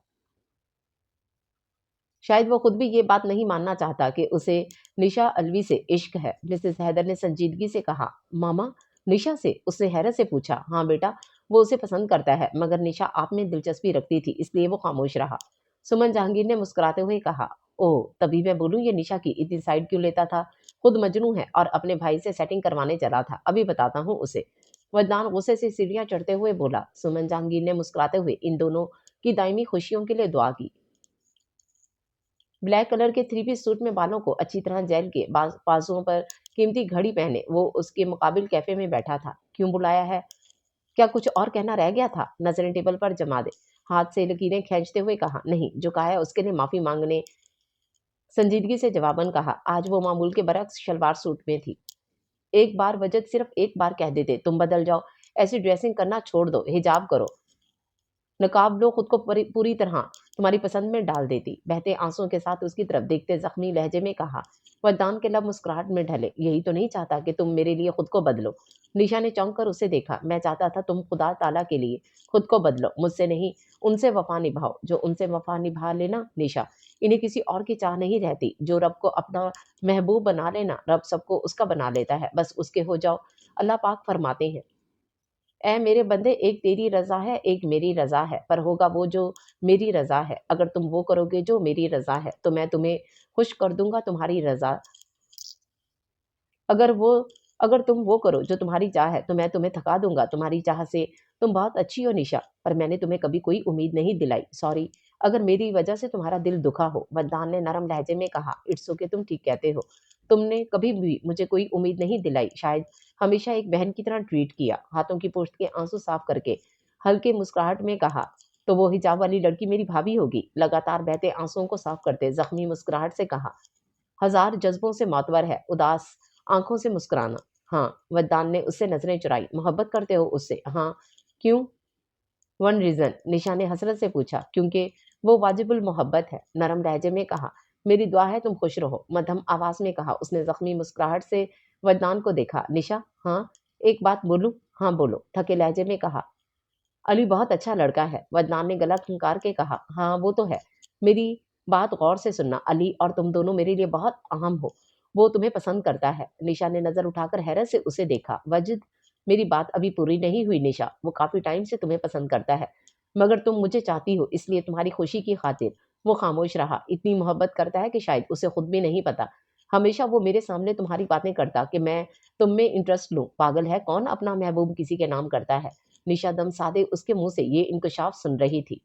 शायद वो खुद भी ये बात नहीं मानना चाहता कि उसे निशा अलवी से इश्क है। मिसेस हैदर ने संजीदगी से कहा। मामा, निशा से? उसने हैरत से पूछा। हाँ बेटा, वो उसे पसंद करता है, मगर निशा आप में दिलचस्पी रखती थी, इसलिए वो खामोश रहा। सुमन जहांगीर ने मुस्कुराते हुए कहा। ओह, तभी मैं बोलूं ये निशा की इतनी साइड क्यों लेता था? खुद मजनू है और अपने भाई से सेटिंग करवाने चला था। अभी बताता हूँ उसे। वरदान गुस्से से सीढ़ियां चढ़ते हुए बोला। सुमन जहांगीर ने मुस्कुराते हुए इन दोनों की दायमी खुशियों के लिए दुआ की। ब्लैक कलर के थ्री पीस सूट में बालों को अच्छी तरह जेल के बाजुओं पर कीमती घड़ी पहने वो उसके मुकाबिल कैफे में बैठा था। क्यों बुलाया है? क्या कुछ और कहना रह गया था? नजरें टेबल पर जमा दे, हाथ से लकीरें खींचते हुए कहा। नहीं, जो कहा है उसके लिए माफी मांगने। संजीदगी से जवाबन कहा। आज वो मामूल के बरक्स शलवार सूट में थी। एक बार वजद सिर्फ एक बार कह देते तुम बदल जाओ। ऐसी ड्रेसिंग करना छोड़ दो, हिजाब करो, नकाब लो, खुद को पूरी तरह तुम्हारी पसंद में डाल देती। बहते आंसुओं के साथ उसकी तरफ देखते जख्मी लहजे में कहा। वरदान के लब मुस्कुराहट में ढले। यही तो नहीं चाहता कि तुम मेरे लिए खुद को बदलो। निशा ने चौंक कर उसे देखा। मैं चाहता था तुम खुदा ताला के लिए खुद को बदलो, मुझसे नहीं। उनसे वफा निभाओ जो उनसे वफा निभा लेना। निशा, इन्हें किसी और की चाह नहीं रहती। जो रब को अपना महबूब बना लेना, रब सबको उसका बना लेता है। बस उसके हो जाओ। अल्लाह पाक फरमाते हैं, ऐ मेरे बंदे, एक तेरी रजा है, एक मेरी रजा है, पर होगा वो जो मेरी रजा है। अगर तुम वो करोगे जो मेरी रजा है तो मैं तुम्हें खुश कर दूंगा तुम्हारी रजा। अगर वो अगर तुम वो करो जो तुम्हारी चाह है तो मैं तुम्हें थका दूंगा तुम्हारी चाह से। तुम बहुत अच्छी हो निशा, पर मैंने तुम्हें कभी कोई उम्मीद नहीं दिलाई। सॉरी अगर मेरी वजह से तुम्हारा दिल दुखा हो। वद्दान ने नरम लहजे में कहा। इट्स ओके, तुम ठीक कहते हो। तुमने कभी भी मुझे कोई उम्मीद नहीं दिलाई। शायद हमेशा एक बहन की तरह ट्रीट किया। हाथों की पोस्ट के आंसू साफ करके हल्के मुस्कुराहट में कहा, तो वो हिजाब वाली लड़की मेरी भाभी होगी। लगातार बहते आंसुओं को साफ करते जख्मी मुस्कुराहट से कहा, हजार जज्बों से मातवर है उदास आंखों से मुस्कुराना। हाँ, वद्दान ने उससे नजरें चुराई। मोहब्बत करते हो उससे? हाँ। क्यों? वन रीजन, निशा ने हसरत से पूछा। क्योंकि वो वाजिबुल मोहब्बत है, नरम लहजे में कहा। मेरी दुआ है तुम खुश रहो, मध्यम आवाज में कहा। उसने जख्मी मुस्कुराहट से वद्दान को देखा। निशा, हाँ, एक बात बोलूं? हाँ बोलो, थके लहजे में कहा। अली बहुत अच्छा लड़का है। वदनान ने गला खंकार के कहा। हाँ वो तो है। मेरी बात गौर से सुनना, अली और तुम दोनों मेरे लिए बहुत अहम हो। वो तुम्हें पसंद करता है। निशा ने नजर उठाकर हैरत से उसे देखा। वजिद, मेरी बात अभी पूरी नहीं हुई निशा। वो काफी टाइम से तुम्हें पसंद करता है, मगर तुम मुझे चाहती हो, इसलिए तुम्हारी खुशी की खातिर वो खामोश रहा। इतनी मोहब्बत करता है कि शायद उसे खुद भी नहीं पता। हमेशा वो मेरे सामने तुम्हारी बातें करता कि मैं तुम में इंटरेस्ट लूं। पागल है कौन अपना महबूब किसी के नाम करता है। निशा दम साधे उसके मुंह से ये इंकशाफ सुन रही थी।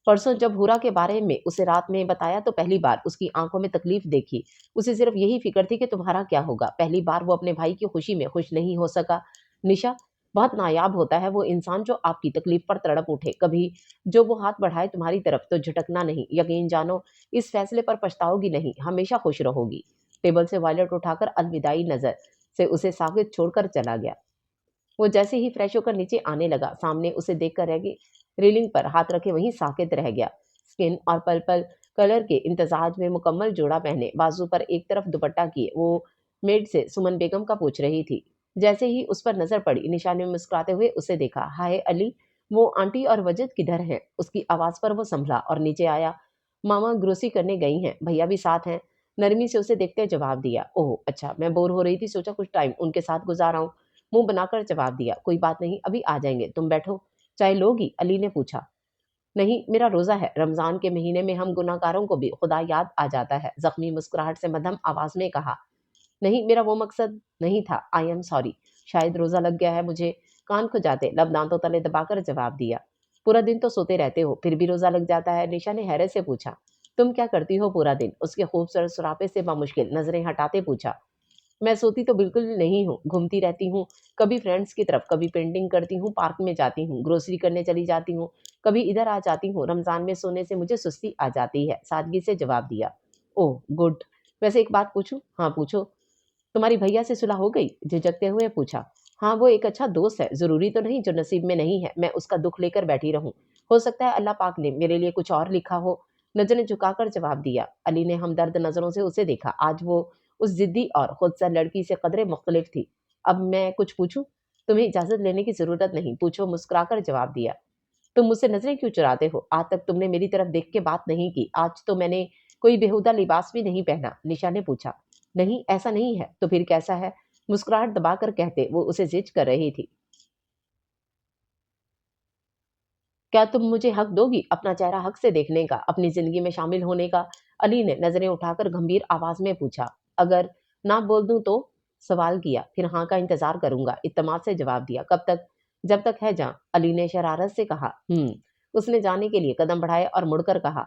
परसों जब हुरा के बारे में उसे रात में बताया तो पहली बार उसकी आंखों में तकलीफ देखी। उसे सिर्फ यही फिक्र थी कि तुम्हारा क्या होगा। पहली बार वो अपने भाई की खुशी में खुश नहीं हो सका। निशा, बहुत नायाब होता है वो इंसान जो आपकी तकलीफ पर तड़प उठे। कभी जो वो हाथ बढ़ाए तुम्हारी तरफ तो झटकना नहीं। यकीन जानो, इस फैसले पर पछताओगी नहीं, हमेशा खुश रहोगी। टेबल से वॉलेट उठाकर अलविदाई नजर से उसे साकित छोड़कर चला गया। वो जैसे ही फ्रेश होकर नीचे आने लगा, सामने उसे देखकर रह गई। रेलिंग पर हाथ रखे वहीं साकेत रह गया। स्किन और पर्पल कलर के इम्तजाज में मुकम्मल जोड़ा पहने, बाजू पर एक तरफ दुपट्टा किए, वो मेड से सुमन बेगम का पूछ रही थी। जैसे ही उस पर नजर पड़ी, निशा ने मुस्कुराते हुए उसे देखा। हाय अली, वो आंटी और वजद किधर हैं? उसकी आवाज पर वो संभला और नीचे आया। मामा ग्रोसरी करने गई हैं, भैया भी साथ हैं। नरमी से उसे देखते जवाब दिया। ओह अच्छा, मैं बोर हो रही थी, सोचा कुछ टाइम उनके साथ गुजारा हूँ। मुंह बनाकर जवाब दिया। कोई बात नहीं, अभी आ जाएंगे, तुम बैठो। चाय लोगी? अली ने पूछा। नहीं, मेरा रोजा है। रमजान के महीने में हम गुनाहगारों को भी खुदा याद आ जाता है। जख्मी मुस्कुराहट से मध्यम आवाज में कहा। नहीं, मेरा वो मकसद नहीं था। आई एम सॉरी। शायद रोजा लग गया है मुझे। कान खुजाते लब दांतों तले दबाकर जवाब दिया। पूरा दिन तो सोते रहते हो, फिर भी रोजा लग जाता है? निशा ने हैरत से पूछा। तुम क्या करती हो पूरा दिन? उसके खूबसूरत सुरापे से बामुश्किल नजरें हटाते पूछा। मैं सोती तो बिल्कुल नहीं हूँ, घूमती रहती हूँ। कभी फ्रेंड्स की तरफ, कभी पेंटिंग करती हूँ, पार्क में जाती हूँ, ग्रोसरी करने चली जाती हूँ, कभी इधर आ जाती हूँ। रमजान में सोने से मुझे सुस्ती आ जाती है, सादगी से जवाब दिया। Oh good. वैसे एक बात पूछूं? हाँ पूछो। तुम्हारी भैया से सुलह हो गई? झिझकते हुए पूछा। हाँ, वो एक अच्छा दोस्त है, जरूरी तो नहीं जो नसीब में नहीं है मैं उसका दुख लेकर बैठी रहूं। हो सकता है अल्लाह पाक ने मेरे लिए कुछ और लिखा हो। नजरें झुकाकर जवाब दिया। अली ने हमदर्द नजरों से उसे देखा। आज वो उस जिद्दी और खुदसर लड़की से कदरे मुख्तलिफ थी। अब मैं कुछ पूछूं? तुम्हें इजाजत लेने की जरूरत नहीं। पूछो, मुस्कुराकर जवाब दिया। तुम मुझसे नजरें क्यों चुराते हो? आज तक तुमने मेरी तरफ देख के बात नहीं की। आज तो मैंने कोई बेहुदा लिबास भी नहीं पहना। निशा ने पूछा। नहीं, ऐसा नहीं है। तो फिर कैसा है? मुस्कुराहट दबाकर कहते वो उसे जिज कर रही थी। क्या तुम मुझे हक दोगी अपना चेहरा हक से देखने का, अपनी जिंदगी में शामिल होने का? अली ने नजरें उठाकर गंभीर आवाज में पूछा। अगर ना बोल दूं तो? सवाल किया। फिर हाँ का इंतजार करूंगा, इत्तमाद से जवाब दिया। कब तक? जब तक है जहां। अली ने शरारत से कहा। उसने जाने के लिए कदम बढ़ाए और मुड़कर कहा।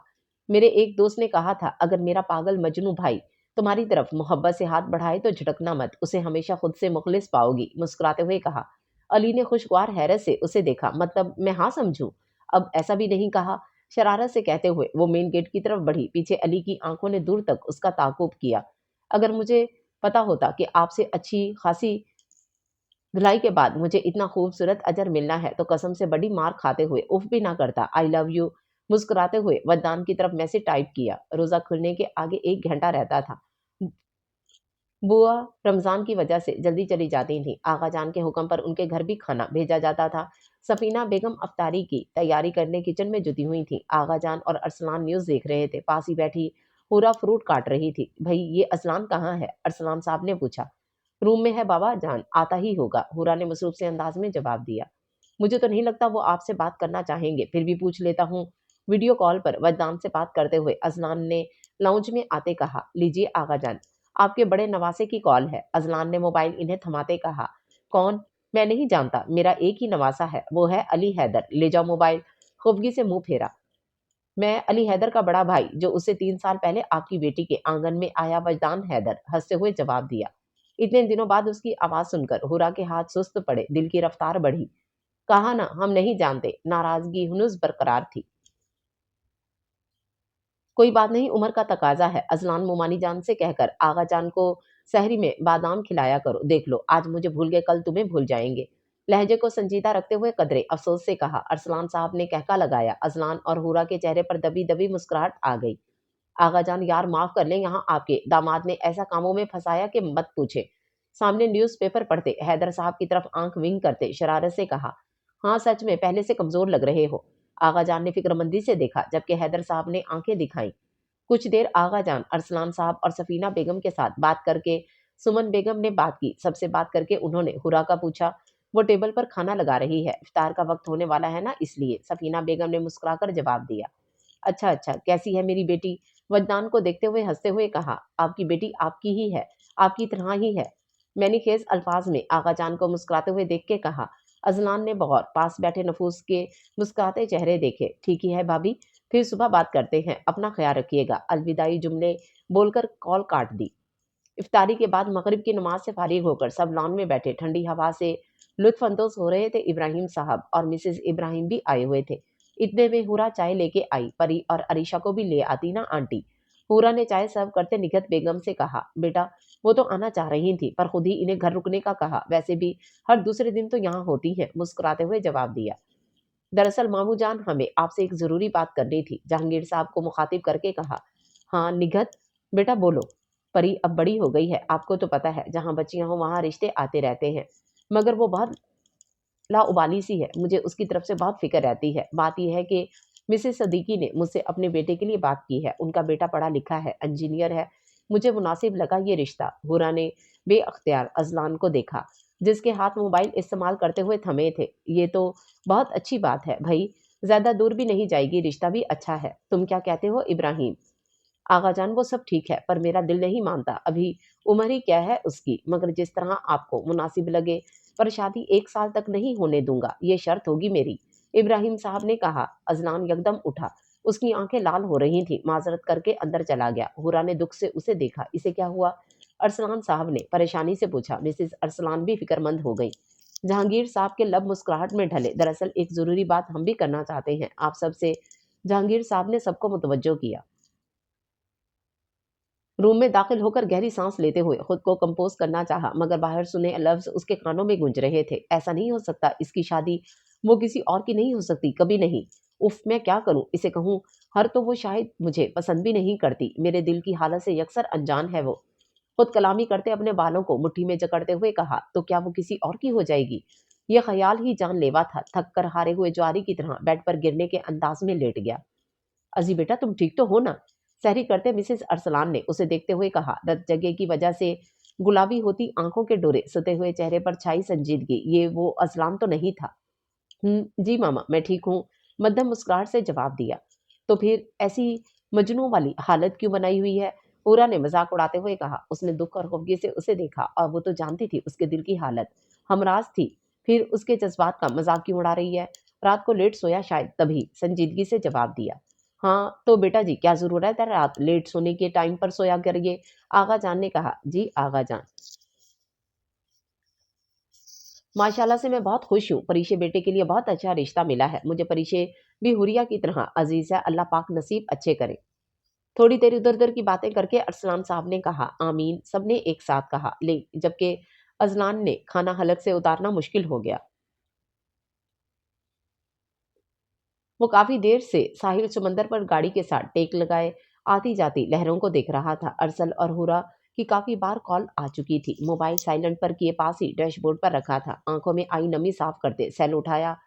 मेरे एक दोस्त ने कहा था, अगर मेरा पागल मजनू भाई तुम्हारी तरफ मोहब्बत से हाथ बढ़ाए तो झटकना मत, उसे हमेशा खुद से मुखलिस पाओगी। मुस्कुराते हुए कहा। अली ने खुशगवार हैरत से उसे देखा। मतलब मैं हाँ समझूं? अब ऐसा भी नहीं कहा। शरारत से कहते हुए वो मेन गेट की तरफ बढ़ी। पीछे अली की आंखों ने दूर तक उसका ताकुब किया। अगर मुझे पता होता कि आपसे अच्छी खासी धुलाई के बाद मुझे इतना खूबसूरत अजर मिलना है तो कसम से बड़ी मार खाते हुए उफ भी ना करता। आई लव यू मुस्कुराते हुए वददान की तरफ मैसेज टाइप किया। रोजा खुलने के आगे 1 घंटा रहता था। बुआ रमजान की वजह से जल्दी चली जाती थी। आगा जान के हुक्म पर उनके घर भी खाना भेजा जाता था। सफीना बेगम अफ्तारी की तैयारी करने किचन में जुटी हुई थी। आगा जान और अरसलान न्यूज देख रहे थे। पास ही बैठी पूरा फ्रूट काट रही थी। भाई ये अरसलान कहाँ है? अरसलान साहब ने पूछा। रूम में है बाबा जान, आता ही होगा, हुरा ने मसरूफ से अंदाज में जवाब दिया। मुझे तो नहीं लगता वो आपसे बात करना चाहेंगे, फिर भी पूछ लेता हूँ। वीडियो कॉल पर वजदान से बात करते हुए अजलान ने लाउंज में आते कहा, लीजिए आगा जान, आपके बड़े नवासे की कॉल है। अजलान ने मोबाइल इन्हें थमाते कहा, कौन? मैं नहीं जानता, मेरा एक ही नवासा है, वो है अली हैदर, ले जाओ मोबाइल। खुफगी से मुंह फेरा। मैं अली हैदर का बड़ा भाई, जो उससे 3 साल पहले आपकी बेटी के आंगन में आया। वजदान हैदर हंसते हुए जवाब दिया। इतने दिनों बाद उसकी आवाज सुनकर हुरा के हाथ सुस्त पड़े, दिल की रफ्तार बढ़ी। कहा ना हम नहीं जानते। नाराजगी हुनुस बरकरार थी। कोई बात नहीं, उम्र का तकाजा है। अजलान मुमानी जान से कहकर आगा जान को सहरी में बादाम खिलाया करो। देख लो आज मुझे भूल गए, कल तुम्हें भूल जाएंगे। लहजे को संजीदा रखते हुए कदरे अफसोस से कहा। अरसलान साहब ने कहका लगाया। अजलान और हुरा के चेहरे पर दबी दबी मुस्कुराहट आ गई। आगा जान यार माफ कर लें, यहाँ आपके दामाद ने ऐसा कामों में फंसाया कि मत पूछे। सामने न्यूज़पेपर पढ़ते हैदर साहब की तरफ आंख विंग करते शरारत से कहा, हाँ सच में पहले से कमजोर लग रहे हो। आगा जान ने फिक्रमंदी से देखा, जबकि हैदर साहब ने आंखें दिखाई। कुछ देर आगा जान अरसलान साहब और सफीना बेगम के साथ बात करके सुमन बेगम ने बात की। सबसे बात करके उन्होंने हुरा का पूछा। वो टेबल पर खाना लगा रही है, इफ्तार का वक्त होने वाला है ना, इसलिए। सफीना बेगम ने मुस्कुराकर जवाब दिया। अच्छा अच्छा, कैसी है मेरी बेटी? वजदान को देखते हुए हंसते हुए कहा, आपकी बेटी आपकी ही है, आपकी तरह ही है। मैंने खेज अल्फाज में आगा जान को मुस्कुराते हुए देख के कहा। अजलान ने बगौर पास बैठे नफूस के मुस्कुराते चेहरे देखे। ठीक ही है भाभी, फिर सुबह बात करते हैं, अपना ख्याल रखिएगा। अलविदाई जुमले बोलकर कॉल काट दी। इफ्तारी के बाद मगरिब की नमाज से फारिग होकर सब लॉन में बैठे ठंडी हवा से लुत्फ अंदोज हो रहे थे। इब्राहिम साहब और मिसेस इब्राहिम भी आए हुए थे। इतने में हुरा चाय लेके आई। परी और अरीशा को भी ले आती ना आंटी। हुरा ने चाय सर्व करते निगत बेगम से कहा, बेटा वो तो आना चाह रही थी पर खुद ही इन्हें घर रुकने का कहा, वैसे भी हर दूसरे दिन तो यहाँ होती हैं। मुस्कुराते हुए जवाब दिया। दरअसल मामू जान हमें आपसे एक जरूरी बात करनी थी। जहांगीर साहब को मुखातिब करके कहा। हाँ निगत, बेटा बोलो। परी अब बड़ी हो गई है, आपको तो पता है, जहाँ बच्चियां हो वहाँ रिश्ते आते रहते हैं, मगर वो बहुत लाउबाली सी है। मुझे उसकी तरफ से बहुत फिक्र रहती है। बात यह है कि मिसेस सदीकी ने मुझसे अपने बेटे के लिए बात की है। उनका बेटा पढ़ा लिखा है, इंजीनियर है। मुझे मुनासिब लगा ये रिश्ता। हुरा ने बेअख्तियार अजलान को देखा, जिसके हाथ मोबाइल इस्तेमाल करते हुए थमे थे। ये तो बहुत अच्छी बात है भाई, ज्यादा दूर भी नहीं जाएगी, रिश्ता भी अच्छा है। तुम क्या कहते हो इब्राहिम? आगा जान वो सब ठीक है, पर मेरा दिल नहीं मानता। अभी उम्र ही क्या है उसकी, मगर जिस तरह आपको मुनासिब लगे। पर शादी 1 साल तक नहीं होने दूंगा, ये शर्त होगी मेरी। इब्राहिम साहब ने कहा। अजलान यकदम उठा। उसकी आंखें लाल हो रही थी। माजरत करके अंदर चला गया। हुरा ने दुख से उसे देखा। इसे क्या हुआ? अरसलान साहब ने परेशानी से पूछा। मिसेस अरसलान भी फिक्रमंद हो गई। जहांगीर साहब के लब मुस्कुराहट में ढले। दरअसल एक जरूरी बात हम भी करना चाहते हैं आप सबसे। जहांगीर साहब ने सबको मुतवज्जो किया। रूम में दाखिल होकर गहरी सांस लेते हुए खुद को कंपोज करना चाहा, मगर बाहर सुने लफ्ज उसके कानों में गूंज रहे थे। ऐसा नहीं हो सकता, इसकी शादी वो किसी और की नहीं हो सकती, कभी नहीं। उफ मैं क्या करूं, इसे कहूं हर तो वो शायद मुझे पसंद भी नहीं करती। मेरे दिल की हालत से यकसर अनजान है वो। खुद कलामी करते अपने बालों को मुट्ठी में जकड़ते हुए कहा, तो क्या वो किसी और की हो जाएगी? यह ख्याल ही जानलेवा था। थक कर हारे हुए ज्वारी की तरह बेड पर गिरने के अंदाज में लेट गया। अजी बेटा तुम ठीक तो हो ना? सहरी करते मिसेस अरसलान ने उसे देखते हुए कहा। रत जगह की वजह से गुलाबी होती आंखों के डोरे सते हुए चेहरे पर छाई संजीदगी। ये वो असलान तो नहीं था। जी मामा मैं ठीक हूँ, मध्यम मुस्कुराहट से जवाब दिया। तो फिर ऐसी मजनू वाली हालत क्यों बनाई हुई है? पूरा ने मजाक उड़ाते हुए कहा। उसने दुख और खफगी से उसे देखा, और वो तो जानती थी उसके दिल की हालत हमराज थी। फिर उसके जज्बात का मजाक क्यों उड़ा रही है? रात को लेट सोया शायद, तभी संजीदगी से जवाब दिया। हाँ तो बेटा जी क्या जरूरत है रात लेट सोने के, टाइम पर सोया करिए। आगा जान ने कहा। जी आगा जान, माशाल्लाह से मैं बहुत खुश हूँ। परीशे बेटे के लिए बहुत अच्छा रिश्ता मिला है। मुझे परीशे भी हुरिया की तरह अजीज है, अल्लाह पाक नसीब अच्छे करे। थोड़ी देर इधर उधर की बातें करके अरसलान साहब ने कहा आमीन। सबने एक साथ कहा। ले जबकि अजलान ने खाना हलक से उतारना मुश्किल हो गया। वो काफी देर से साहिल समंदर पर गाड़ी के साथ टेक लगाए आती जाती लहरों को देख रहा था। अरसल और हुरा की काफी बार कॉल आ चुकी थी। मोबाइल साइलेंट पर किए पास ही डैशबोर्ड पर रखा था। आंखों में आई नमी साफ करते सेल उठाया।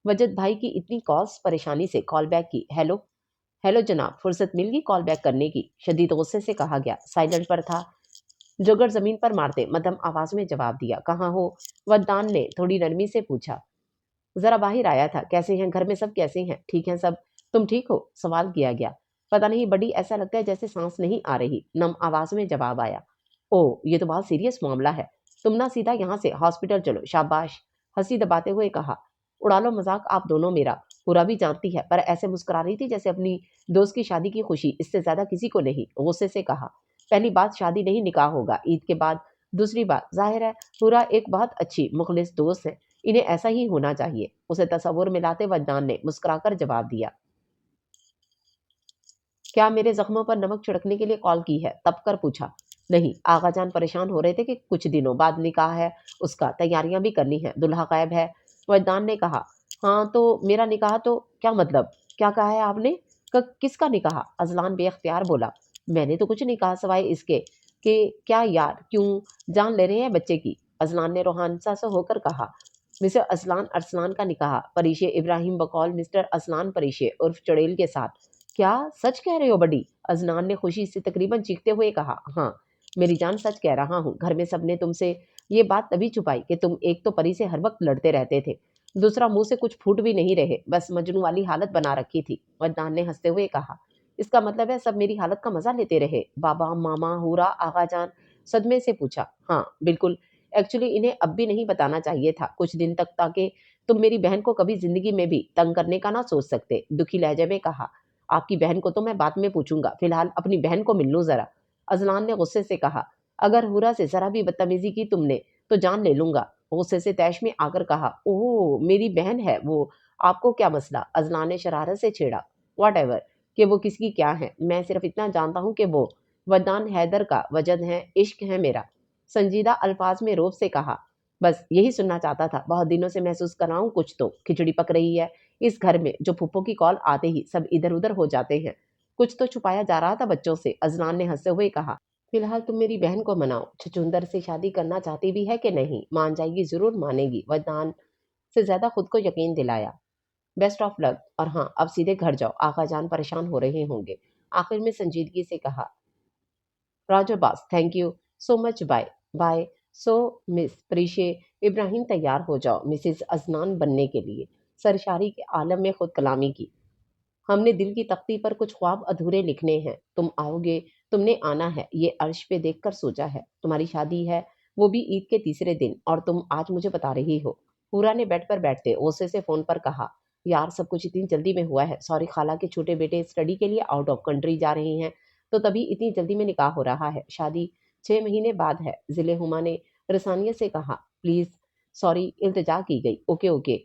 वजद भाई की इतनी कॉल्स, परेशानी से कॉल बैक की। हेलो। हेलो जनाब, फुर्सत मिल गई कॉल बैक करने की? शदीद गुस्से से कहा गया। साइलेंट पर था। जोगर जमीन पर मारते मध्यम आवाज में जवाब दिया। कहाँ हो? वद्दान ने थोड़ी नरमी से पूछा। जरा बाहर आया था। कैसे हैं? घर में सब कैसे हैं? ठीक हैं सब। तुम ठीक हो? सवाल किया गया। पता नहीं बड़ी, ऐसा लगता है जैसे सांस नहीं आ रही। नम आवाज में जवाब आया। ओ, ये तो बहुत सीरियस मामला है। तुम ना सीधा यहाँ से हॉस्पिटल चलो। शाबाश। हंसी दबाते हुए कहा। उड़ा लो मजाक आप दोनों मेरा। पूरा भी जानती है, पर ऐसे मुस्कुरा रही थी जैसे अपनी दोस्त की शादी की खुशी, इससे ज्यादा किसी को नहीं। गुस्से से कहा। पहली बात, शादी नहीं निकाह होगा ईद के बाद। दूसरी बात, जाहिर है पूरा एक बहुत अच्छी मुखलिस दोस्त है, इन्हें ऐसा ही होना चाहिए। उसे तसव्वुर में लाते वदनान ने मुस्कुराकर जवाब दिया। क्या मेरे जख्मों पर नमक छिड़कने के लिए कॉल की है? तब कर पूछा। नहीं, आगा जान परेशान हो रहे थे कि कुछ दिनों बाद निकाह है, उसका तैयारियां भी करनी है, दुल्हा गायब है। वदनान ने कहा। हाँ तो मेरा निकाह तो क्या मतलब? क्या कहा है आपने? किसका निकाह? अजलान बेख्तियार बोला। मैंने तो कुछ नहीं कहा सिवाय इसके कि क्या यार, क्यों जान ले रहे हैं बच्चे की? अजलान ने रोहानसा से होकर कहा। मिस्टर असलान अरसलान का निकाह परिशे इब्राहिम बकौल मिस्टर असलान परिशे उर्फ चुड़ैल के साथ। क्या सच कह रहे हो बड़ी? अजनान ने खुशी से तकरीबन चीखते हुए कहा। हाँ मेरी जान, सच कह रहा हूँ। घर में सबने तुमसे ये बात तभी छुपाई कि तुम एक तो परी से हर वक्त लड़ते रहते थे, दूसरा मुंह से कुछ फूट भी नहीं रहे, बस मजनू वाली हालत बना रखी थी। अदनान ने हंसते हुए कहा। इसका मतलब है सब मेरी हालत का मजा लेते रहे? बाबा, मामा, हुरा, आगा जान सदमे से पूछा। हाँ बिल्कुल। एक्चुअली इन्हें अब भी नहीं बताना चाहिए था कुछ दिन तक, ताकि तुम मेरी बहन को कभी जिंदगी में भी तंग करने का ना सोच सकते। दुखी लहजे में कहा। आपकी बहन को तो मैं बाद में पूछूंगा, फिलहाल अपनी बहन को मिल लूं जरा। अजलान ने गुस्से से कहा। अगर हुरा से जरा भी बदतमीजी की तुमने तो जान ले लूंगा। गुस्से से तैश में आकर कहा। ओह मेरी बहन है वो, आपको क्या मसला? अजलान ने शरारत से छेड़ा। वॉट एवर कि वो किसकी क्या है, मैं सिर्फ इतना जानता हूँ कि वो वदान हैदर का वजद है, इश्क है मेरा। संजीदा अल्फाज में रोब से कहा। बस यही सुनना चाहता था। बहुत दिनों से महसूस कर रहा हूँ कुछ तो खिचड़ी पक रही है इस घर में। जो फूफो की कॉल आते ही सब इधर उधर हो जाते हैं। कुछ तो छुपाया जा रहा था बच्चों से। अजलान ने हंसते हुए कहा। फिलहाल तुम मेरी बहन को मनाओ। छछूंदर से शादी करना चाहती भी है कि नहीं? मान जाएगी, जरूर मानेगी। वदान से ज्यादा खुद को यकीन दिलाया। Best of luck. और हाँ अब सीधे घर जाओ, आका जान परेशान हो रहे होंगे। आखिर में संजीदगी से कहा। Roger boss, thank you so much, bye. Bye. So miss Prishay Ibrahim, तैयार हो जाओ मिसिस अजनान बनने के लिए। सरशारी के आलम में खुद कलामी की। हमने दिल की तख्ती पर कुछ ख्वाब अधूरे लिखने हैं। तुम आओगे, तुमने आना है, ये अर्श पे देखकर सोचा है। तुम्हारी शादी है, वो भी ईद के तीसरे दिन, और तुम आज मुझे बता रही हो। पूरा ने बेड पर बैठते गुस्से से फोन पर कहा। यार सब कुछ इतनी जल्दी में हुआ है। सॉरी, खाला के छोटे बेटे स्टडी के लिए आउट ऑफ कंट्री जा रहे हैं, तो तभी इतनी जल्दी में निकाह हो रहा है। शादी 6 महीने बाद है। जिले हुमा ने रसानिया से कहा। प्लीज। सॉरी इल्तिजा की गई। Okay okay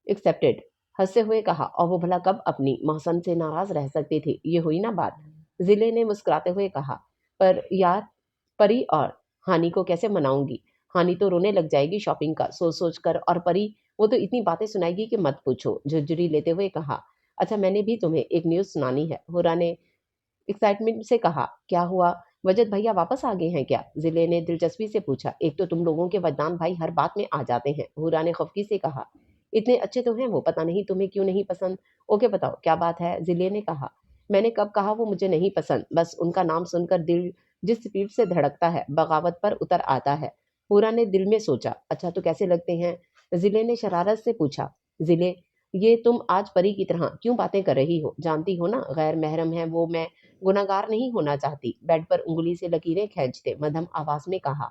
accepted. हंसते हुए कहा। और वो भला कब अपनी मोहसन से नाराज रह सकती थी? ये हुई ना बात। जिले ने मुस्कुराते हुए कहा। पर यार, परी और हानि को कैसे मनाऊंगी? हानि तो रोने लग जाएगी शॉपिंग का सोच सोच कर, और परी वो तो इतनी बातें सुनाएगी कि मत पूछो। झुरझुरी लेते हुए कहा। अच्छा मैंने भी तुम्हें एक न्यूज सुनानी है। हुरा ने एक्साइटमेंट से कहा। क्या हुआ? वजद भैया वापस आ गए हैं क्या? जिले ने दिलचस्पी से पूछा। एक तो तुम लोगों के वदनान भाई हर बात में आ जाते हैं। हुरा ने खफकी से कहा। इतने अच्छे तो हैं वो, पता नहीं तुम्हें क्यों नहीं पसंद। ओके बताओ क्या बात है? जिले ने कहा। मैंने कब कहा वो मुझे नहीं पसंद? बस उनका नाम सुनकर दिल जिस स्पीड से धड़कता है बगावत पर उतर आता है। पूरा ने दिल में सोचा। अच्छा तो कैसे लगते हैं? जिले ने शरारत से पूछा। जिले, ये तुम आज परी की तरह क्यों बातें कर रही हो? जानती हो ना गैर महरम है वो, मैं गुनाहगार नहीं होना चाहती। बेड पर उंगली से लकीरें खींचते मध्यम आवाज में कहा।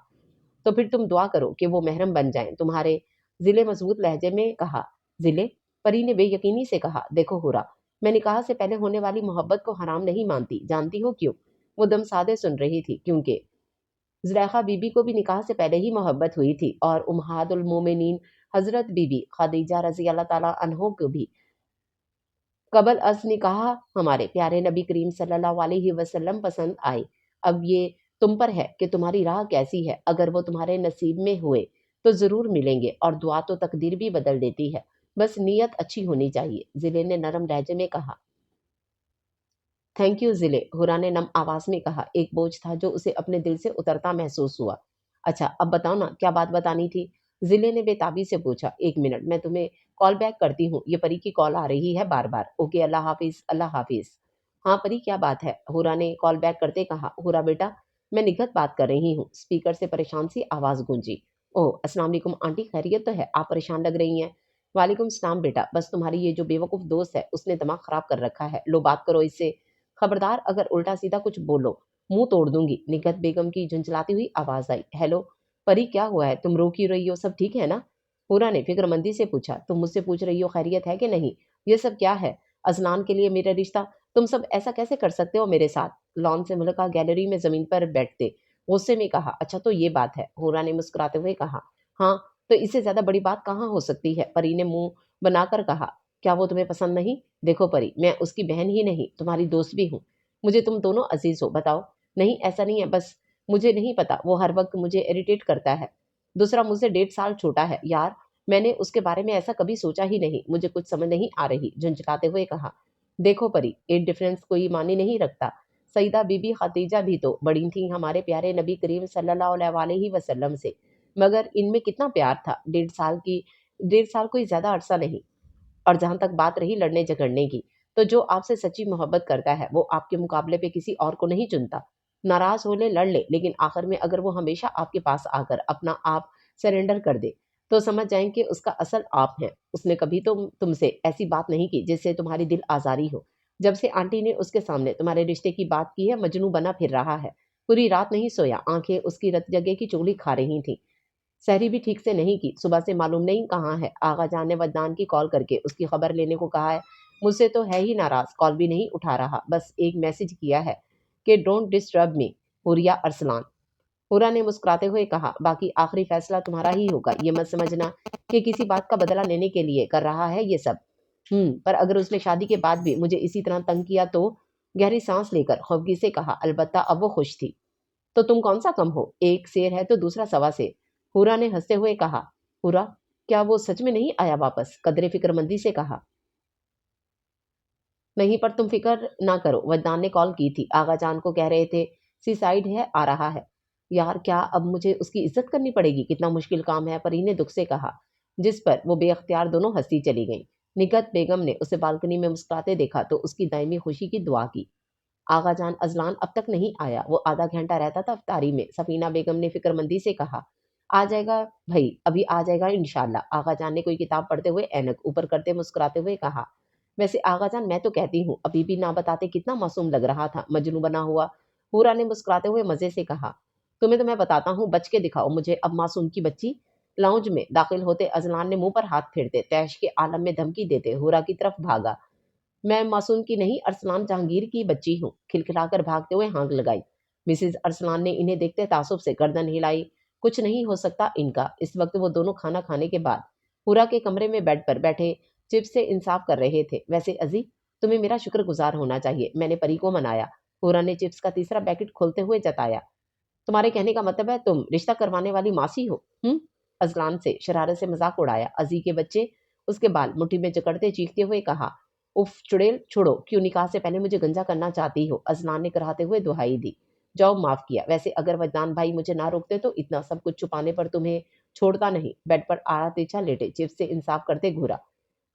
तो फिर तुम दुआ करो कि वो महरम बन जाएं तुम्हारे। जिले मजबूत लहजे में कहा। जिले, परी ने बेयकीनी से कहा। देखो हुरा, मैं निकाह से पहले होने वाली मोहब्बत को हराम नहीं मानती। जानती हो क्यों? वो दम साधे सुन रही थी। क्योंकि जुलेखा बीबी को भी निकाह से पहले ही मोहब्बत हुई थी, और उम्महातुल मोमिनीन हजरत बीबी खदीजा रजी अल्लाह ताला अन्हो को भी कबल अस निकाह हमारे प्यारे नबी करीम सल्लल्लाहु अलैहि वसल्लम पसंद आए। अब ये تم پر ہے کہ تمہاری راہ کیسی ہے، اگر وہ تمہارے نصیب میں ہوئے تو ضرور ملیں گے، اور دعا تو تقدیر بھی بدل دیتی ہے، بس نیت اچھی ہونی چاہیے، ضلع نے نرم لہجے میں کہا۔ تھینک یو ضلع، ہورا نے نم آواز میں کہا، ایک بوجھ تھا جو اسے اپنے دل سے اترتا محسوس ہوا۔ اچھا اب بتاؤ نا، کیا بات بتانی تھی؟ ضلع نے بے تابی سے پوچھا۔ ایک منٹ، میں تمہیں کال بیک کرتی ہوں، یہ پری کی کال آ رہی ہے بار بار۔ اوکے، اللہ حافظ، اللہ حافظ۔ ہاں پری، کیا بات ہے؟ ہورا نے کال بیک کرتے کہا۔ ہورا بیٹا، میں نگہت بات کر رہی ہوں، اسپیکر سے پریشان سی آواز گونجی۔ اوہ، السلام علیکم آنٹی، خیریت تو ہے؟ آپ پریشان لگ رہی ہیں۔ وعلیکم السلام بیٹا، بس تمہاری یہ جو بے وقوف دوست ہے اس نے دماغ خراب کر رکھا ہے، لو بات کرو اس سے۔ خبردار اگر الٹا سیدھا کچھ بولو منہ توڑ دوں گی، نگہت بیگم کی جھنجھلاتی ہوئی آواز آئی۔ ہیلو پری، کیا ہوا ہے؟ تم رو کیوں رہی ہو؟ سب ٹھیک ہے نا؟ پورا نے فکر مندی سے پوچھا۔ تم مجھ سے پوچھ رہی ہو خیریت ہے کہ نہیں؟ یہ سب کیا ہے؟ ازلان کے لیے میرا رشتہ؟ تم سب ایسا کیسے کر سکتے ہو میرے ساتھ؟ لان سے ملکہ گیلری میں زمین پر بیٹھتے غصے میں کہا۔ اچھا تو یہ بات ہے، ہورا نے مسکراتے ہوئے کہا۔ ہاں تو اس سے زیادہ بڑی بات کہاں ہو سکتی ہے؟ پری نے منہ بنا کر کہا۔ کیا وہ تمہیں پسند نہیں؟ دیکھو پری، میں اس کی بہن ہی نہیں، تمہاری دوست بھی ہوں، مجھے تم دونوں عزیز ہو، بتاؤ۔ نہیں ایسا نہیں ہے، بس مجھے نہیں پتا، وہ ہر وقت مجھے اریٹیٹ کرتا ہے۔ دوسرا مجھ سے 1.5 سال چھوٹا ہے یار، میں نے اس کے بارے میں ایسا کبھی سوچا ہی نہیں، مجھے کچھ سمجھ نہیں آ رہی، جھنجھلاتے ہوئے کہا۔ دیکھو پری، ایج ڈفرینس کوئی معنی نہیں رکھتا، سیدہ بی بی خدیجہ بھی تو بڑی تھیں ہمارے پیارے نبی کریم صلی اللہ علیہ وسلم سے، مگر ان میں کتنا پیار تھا، 1.5 سال کوئی زیادہ عرصہ نہیں۔ اور جہاں تک بات رہی لڑنے جھگڑنے کی، تو جو آپ سے سچی محبت کرتا ہے وہ آپ کے مقابلے پہ کسی اور کو نہیں چنتا، ناراض ہو لے لڑ لے، لیکن آخر میں اگر وہ ہمیشہ آپ کے پاس آ کر اپنا آپ سرنڈر کر دے تو سمجھ جائیں کہ اس کا اصل آپ ہیں۔ اس نے کبھی تو تم سے ایسی بات نہیں کی جس سے تمہاری دل آزاری ہو۔ جب سے آنٹی نے اس کے سامنے تمہارے رشتے کی بات کی ہے مجنوں بنا پھر رہا ہے، پوری رات نہیں سویا، آنکھیں اس کی رت جگہ کی چگلی کھا رہی تھیں، سحری بھی ٹھیک سے نہیں کی، صبح سے معلوم نہیں کہاں ہے۔ آغا جان نے ودان کی کال کر کے اس کی خبر لینے کو کہا ہے، مجھ سے تو ہے ہی ناراض، کال بھی نہیں اٹھا رہا، بس ایک میسج کیا ہے کہ ڈونٹ ڈسٹرب می، ہوریا ارسلان۔ ہورا نے مسکراتے ہوئے کہا، باقی آخری فیصلہ تمہارا ہی ہوگا، یہ مت سمجھنا کہ کسی بات کا بدلہ لینے کے لیے کر رہا ہے یہ سب۔ پر اگر اس نے شادی کے بعد بھی مجھے اسی طرح تنگ کیا تو؟ گہری سانس لے کر خفگی سے کہا۔ البتہ اب وہ خوش تھی۔ تو تم کون سا کم ہو، ایک سیر ہے تو دوسرا سوا سیر، ہورا نے ہنستے ہوئے کہا۔ ہورا، کیا وہ سچ میں نہیں آیا واپس؟ قدرے فکر مندی سے کہا۔ نہیں، پر تم فکر نہ کرو، ودان نے کال کی تھی، آغا جان کو کہہ رہے تھے سی سائڈ ہے، آ رہا ہے۔ یار کیا اب مجھے اس کی عزت کرنی پڑے گی؟ کتنا مشکل کام ہے، پری نے دکھ سے کہا، جس پر وہ بے اختیار دونوں ہنسی چلی گئیں۔ نگہت بیگم نے اسے بالکنی میں مسکراتے دیکھا تو اس کی دائمی خوشی کی دعا کی۔ آغا جان ازلان اب تک نہیں آیا، وہ آدھا گھنٹہ رہتا تھا افطاری میں، سفینہ بیگم نے فکر مندی سے کہا۔ آ جائے گا بھائی، ابھی آ جائے گا انشاءاللہ، آغا جان نے کوئی کتاب پڑھتے ہوئے اینک اوپر کرتے مسکراتے ہوئے کہا۔ ویسے آغا جان میں تو کہتی ہوں ابھی بھی نہ بتاتے کتنا معصوم لگ رہا تھا، مجنوں بنا ہوا، پورا نے مسکراتے ہوئے مزے سے کہا۔ تمہیں تو میں بتاتا ہوں، بچ کے دکھاؤ مجھے اب معصوم کی بچی۔ لاؤنج میں داخل ہوتے ازلان نے منہ پر ہاتھ پھیرتے تیش کے عالم میں دھمکی دیتے ہورا کی طرف بھاگا۔ میں معصوم کی نہیں، ارسلان جہانگیر کی بچی ہوں، کھلکھلا کر بھاگتے ہوئے ہانک لگائی۔ مسز ارسلان نے انہیں دیکھتے تعصب سے گردن ہلائی۔ کچھ نہیں ہو سکتا ان کا۔ اس وقت وہ دونوں کھانا کھانے کے بعد پورا کے کمرے میں بیڈ پر بیٹھے چپس سے انصاف کر رہے تھے۔ ویسے عزیز، تمہیں میرا شکر گزار ہونا چاہیے، میں نے پری کو منایا، پورا نے چپس کا تیسرا پیکٹ کھولتے ہوئے جتایا۔ تمہارے کہنے کا مطلب ہے تم رشتہ کروانے والی ماسی ہو؟ ازلان سے شرارت سے مذاق اڑایا۔ ازی کے بچے، اس کے بال مٹھی میں جکڑتے چیختے ہوئے کہا۔ اف چڑیل، چھوڑو، کیوں نکاح سے پہلے مجھے گنجا کرنا چاہتی ہو؟ ازلان نے کراتے ہوئے دہائی دی۔ جاؤ، معاف کیا، ویسے اگر وجدان بھائی مجھے نہ روکتے تو اتنا سب کچھ چھپانے پر تمہیں چھوڑتا نہیں۔ بیڈ پر آڑا تیچا لیٹے چپس سے انصاف کرتے گھورا۔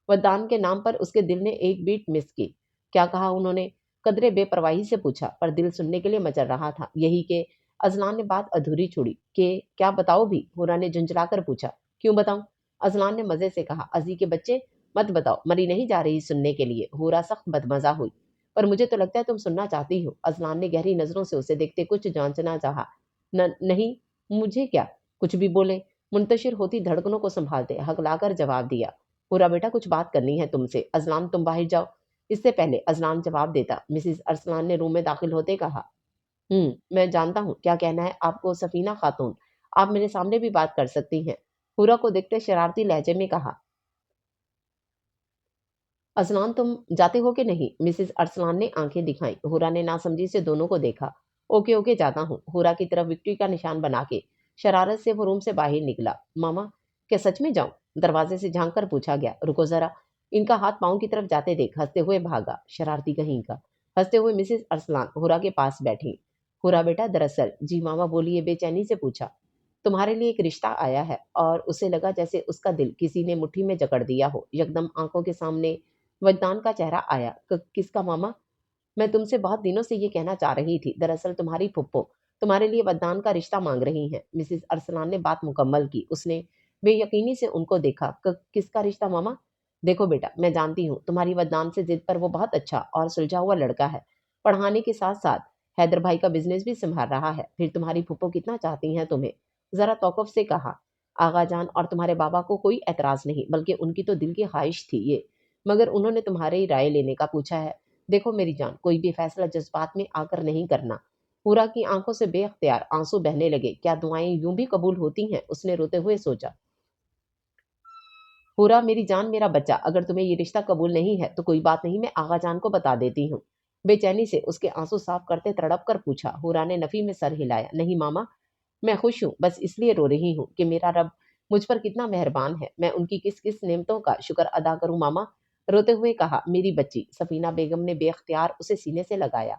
وجدان کے نام پر اس کے دل نے ایک بیٹ مس کی۔ کیا کہا انہوں نے؟ قدرے بے پرواہی سے پوچھا، پر دل سننے کے لیے مچل رہا تھا، یہی کہ ازلان نے بات ادھوری چھوڑی۔ کہ کیا بتاؤ بھی، ہورا نے جھنجھلا کر پوچھا۔ کیوں بتاؤں؟ ازلان نے مزے سے کہا۔ ازی کے بچے، مت بتاؤ، مری نہیں جا رہی سننے کے لیے۔ ہورا سخت بدمزہ ہوئی۔ پر مجھے تو لگتا ہے تم سننا چاہتی ہو۔ ازلان نے گہری نظروں سے اسے دیکھتے کچھ جانچنا چاہا۔ نہیں، مجھے کیا؟ کچھ بھی بولے، منتشر ہوتی دھڑکنوں کو سنبھالتے ہکلا کر جواب دیا۔ ہورا بیٹا، کچھ بات کرنی ہے تم سے۔ ازلان تم باہر جاؤ۔ اس سے پہلے ازلان جواب دیتا، مسز ارسلان نے روم میں داخل ہوتے کہا۔ میں جانتا ہوں کیا کہنا ہے آپ کو سفینہ خاتون، آپ میرے سامنے بھی بات کر سکتی ہیں، ہورا کو دیکھتے شرارتی لہجے میں کہا۔ ازلان تم جاتے ہو کہ نہیں؟ مسز ارسلان نے آنکھیں دکھائیں۔ ہورا نے ناسمجھی سے دونوں کو دیکھا۔ ओके ओके जाता हूँ। हुरा की तरफ विक्ट्री का निशान बना के शरारत से वो रूम से बाहर निकला। मामा, क्या सच में जाऊं? दरवाजे से झांक कर पूछा गया। रुको जरा, इनका हाथ पाँव की तरफ जाते देख हंसते हुए भागा, शरारती कहीं का। हंसते हुए मिसेस अरसलान हुरा के पास बैठी। हुरा बेटा, दरअसल जी मामा बोलिए, बेचैनी से पूछा। तुम्हारे लिए एक रिश्ता आया है। और उसे लगा जैसे उसका दिल किसी ने मुट्ठी में जकड़ दिया हो। यकदम आंखों के सामने वजदान का चेहरा आया। किसका मामा? मैं तुमसे बहुत दिनों से ये कहना चाह रही थी। दरअसल तुम्हारी फुप्पो तुम्हारे लिए वरदान का रिश्ता मांग रही हैं। मिसेस अरसलान ने बात मुकम्मल की। उसने बेयकीनी से उनको देखा। किसका रिश्ता मामा? देखो बेटा, मैं जानती हूँ तुम्हारी वरदान से जिद पर वो बहुत अच्छा और सुलझा हुआ लड़का है। पढ़ाने के साथ साथ हैदर भाई का बिजनेस भी संभाल रहा है। फिर तुम्हारी फुप्पो कितना चाहती हैं तुम्हें? जरा तौकफ से कहा। आगा जान और तुम्हारे बाबा को कोई एतराज नहीं, बल्कि उनकी तो दिल की ख्वाहिश थी ये, मगर उन्होंने तुम्हारी राय लेने का पूछा है। देखो मेरी जान, कोई भी फैसला जज्बात में आकर नहीं करना। पूरा की आंखों से बेअख्तियार आंसू बहने लगे। क्या दुआएं यूं भी कबूल होती हैं? उसने रोते हुए सोचा। पूरा मेरी जान, मेरा बच्चा, अगर तुम्हें ये रिश्ता कबूल नहीं है तो कोई बात नहीं, मैं आगा जान को बता देती हूँ। बेचैनी से उसके आंसू साफ करते तड़प कर पूछा। हुरा ने नफी में सर हिलाया। नहीं मामा, मैं खुश हूँ, बस इसलिए रो रही हूँ कि मेरा रब मुझ पर कितना मेहरबान है। मैं उनकी किस किस नेमतों का शुक्र अदा करूँ मामा? रोते हुए कहा। मेरी बच्ची, सफीना बेगम ने बेख्तियार उसे सीने से लगाया।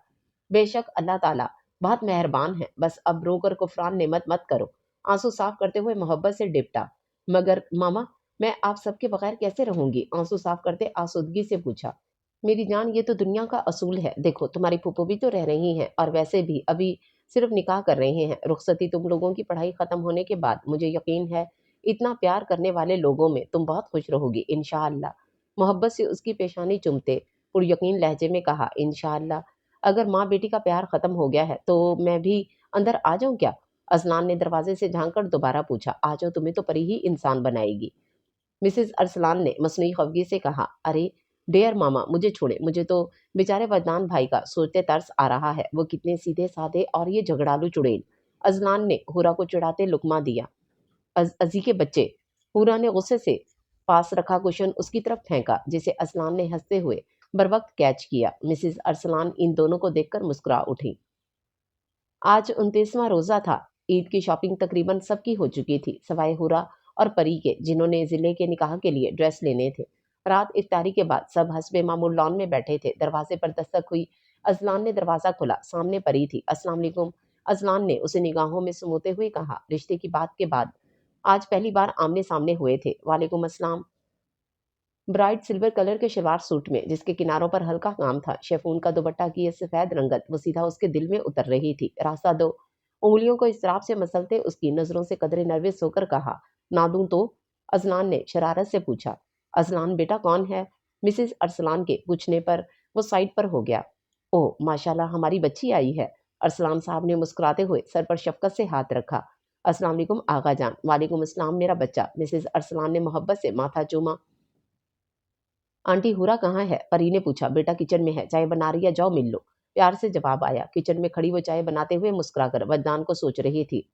बेशक अल्लाह ताला बहुत मेहरबान है, बस अब रोकर कुफरान नेमत मत करो। आंसू साफ करते हुए मोहब्बत से डिपटा। मगर मामा, मैं आप सबके बगैर कैसे रहूंगी? आंसू साफ करते आसूदगी से पूछा। मेरी जान, ये तो दुनिया का असूल है। देखो तुम्हारी फूफो भी तो रह रही हैं, और वैसे भी अभी सिर्फ निकाह कर रहे हैं। रुखसती तुम लोगों की पढ़ाई खत्म होने के बाद, मुझे यकीन है इतना प्यार करने वाले लोगों में तुम बहुत खुश रहोगी इंशाअल्लाह। मोहब्बत से उसकी पेशानी चूमते पुर यकीन लहजे में कहा। इंशाअल्लाह। अगर माँ बेटी का प्यार खत्म हो गया है तो मैं भी अंदर आ जाऊं क्या? अजलान ने दरवाजे से झांक कर दोबारा पूछा। आ जाओ, तुम्हें तो परी ही इंसान बनाएगी। मिसेस अरसलान ने मसनूई खफगी से कहा। अरे डेयर मामा, मुझे छोड़े, मुझे तो बेचारे वदनान भाई का सोचते तरस आ रहा है। वो कितने सीधे साधे और ये झगड़ालू चुड़ैल। अजलान ने हुरा को चिढ़ाते लुकमा दिया। अजी के बच्चे। हुरा ने गुस्से से पास रखा कुशन उसकी तरफ फेंका, जिसे अजलान ने हंसते हुए बर वक्त कैच किया। मिसेस अरसलान इन दोनों को देखकर मुस्कुरा उठी। आज 29वां रोजा था। ईद की शॉपिंग तकरीबन सबकी हो चुकी थी, सवाए हुरा और परी के, जिन्होंने जिले के निकाह के लिए ड्रेस लेने थे। रात इफ्तारी के बाद सब हस्बे मामूल लॉन में बैठे थे। दरवाजे पर दस्तक हुई। अजलान ने दरवाजा खोला। सामने परी थी। अस्सलाम वालेकुम। अजलान ने उसे निगाहों में सुमोते हुए कहा। रिश्ते की बात के बाद आज पहली बार आमने सामने हुए थे। वालेकुम अस्सलाम। ब्राइट सिल्वर कलर के शलवार सूट में, जिसके किनारों पर हल्का काम था, शेफून का दुपट्टा की ये सफेद रंगत वो सीधा उसके दिल में उतर रही थी। रास्ता दो। उंगलियों को इसराफ से मसलते उसकी नजरों से कदरे नर्वस होकर कहा। ना दूं तो? अजलान ने शरारत से पूछा। अजलान बेटा कौन है? मिसेस अरसलान के पूछने पर वो साइड पर हो गया। ओह माशाल्लाह, हमारी बच्ची आई है। अरसलान साहब ने मुस्कुराते हुए सर पर शफकत से हाथ रखा। अस्सलाम वालेकुम आगा जान। वालेकुम अस्सलाम मेरा बच्चा। मिसेस अरसलान ने मोहब्बत से माथा चूमा। आंटी हुरा कहाँ है? परी ने पूछा। बेटा किचन में है, चाय बना रही है, जाओ मिल लो। प्यार से जवाब आया। किचन में खड़ी वो चाय बनाते हुए मुस्कुराकर वदनान को सोच रही थी।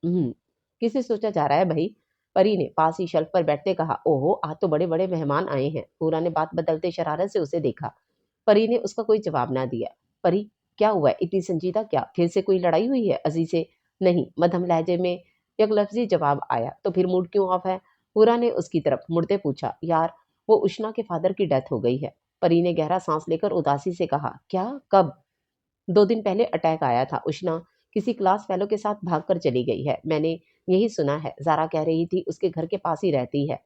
किसे सोचा जा रहा है भाई? परी ने पास ही शेल्फ पर बैठते कहा। ओहो, आज तो बड़े बड़े मेहमान आए हैं। हुरा ने बात बदलते शरारत से उसे देखा। परी ने उसका कोई जवाब ना दिया। परी, क्या हुआ है? इतनी संजीदा क्या? फिर से कोई लड़ाई हुई है? अजी से? नहीं, मध्यम लहजे में एक लफ्जी जवाब आया। तो फिर मूड क्यों ऑफ है? हुरा ने उसकी तरफ मुड़ते पूछा। यार, वो उष्णा के फादर की डेथ हो गई है। परी ने गहरा सांस लेकर उदासी से कहा। क्या? कब? 2 दिन पहले अटैक आया था। उष्णा किसी क्लास फेलो के साथ भागकर चली गई है, मैंने यही सुना है। जारा कह रही थी उसके घर के पास ही रहती है।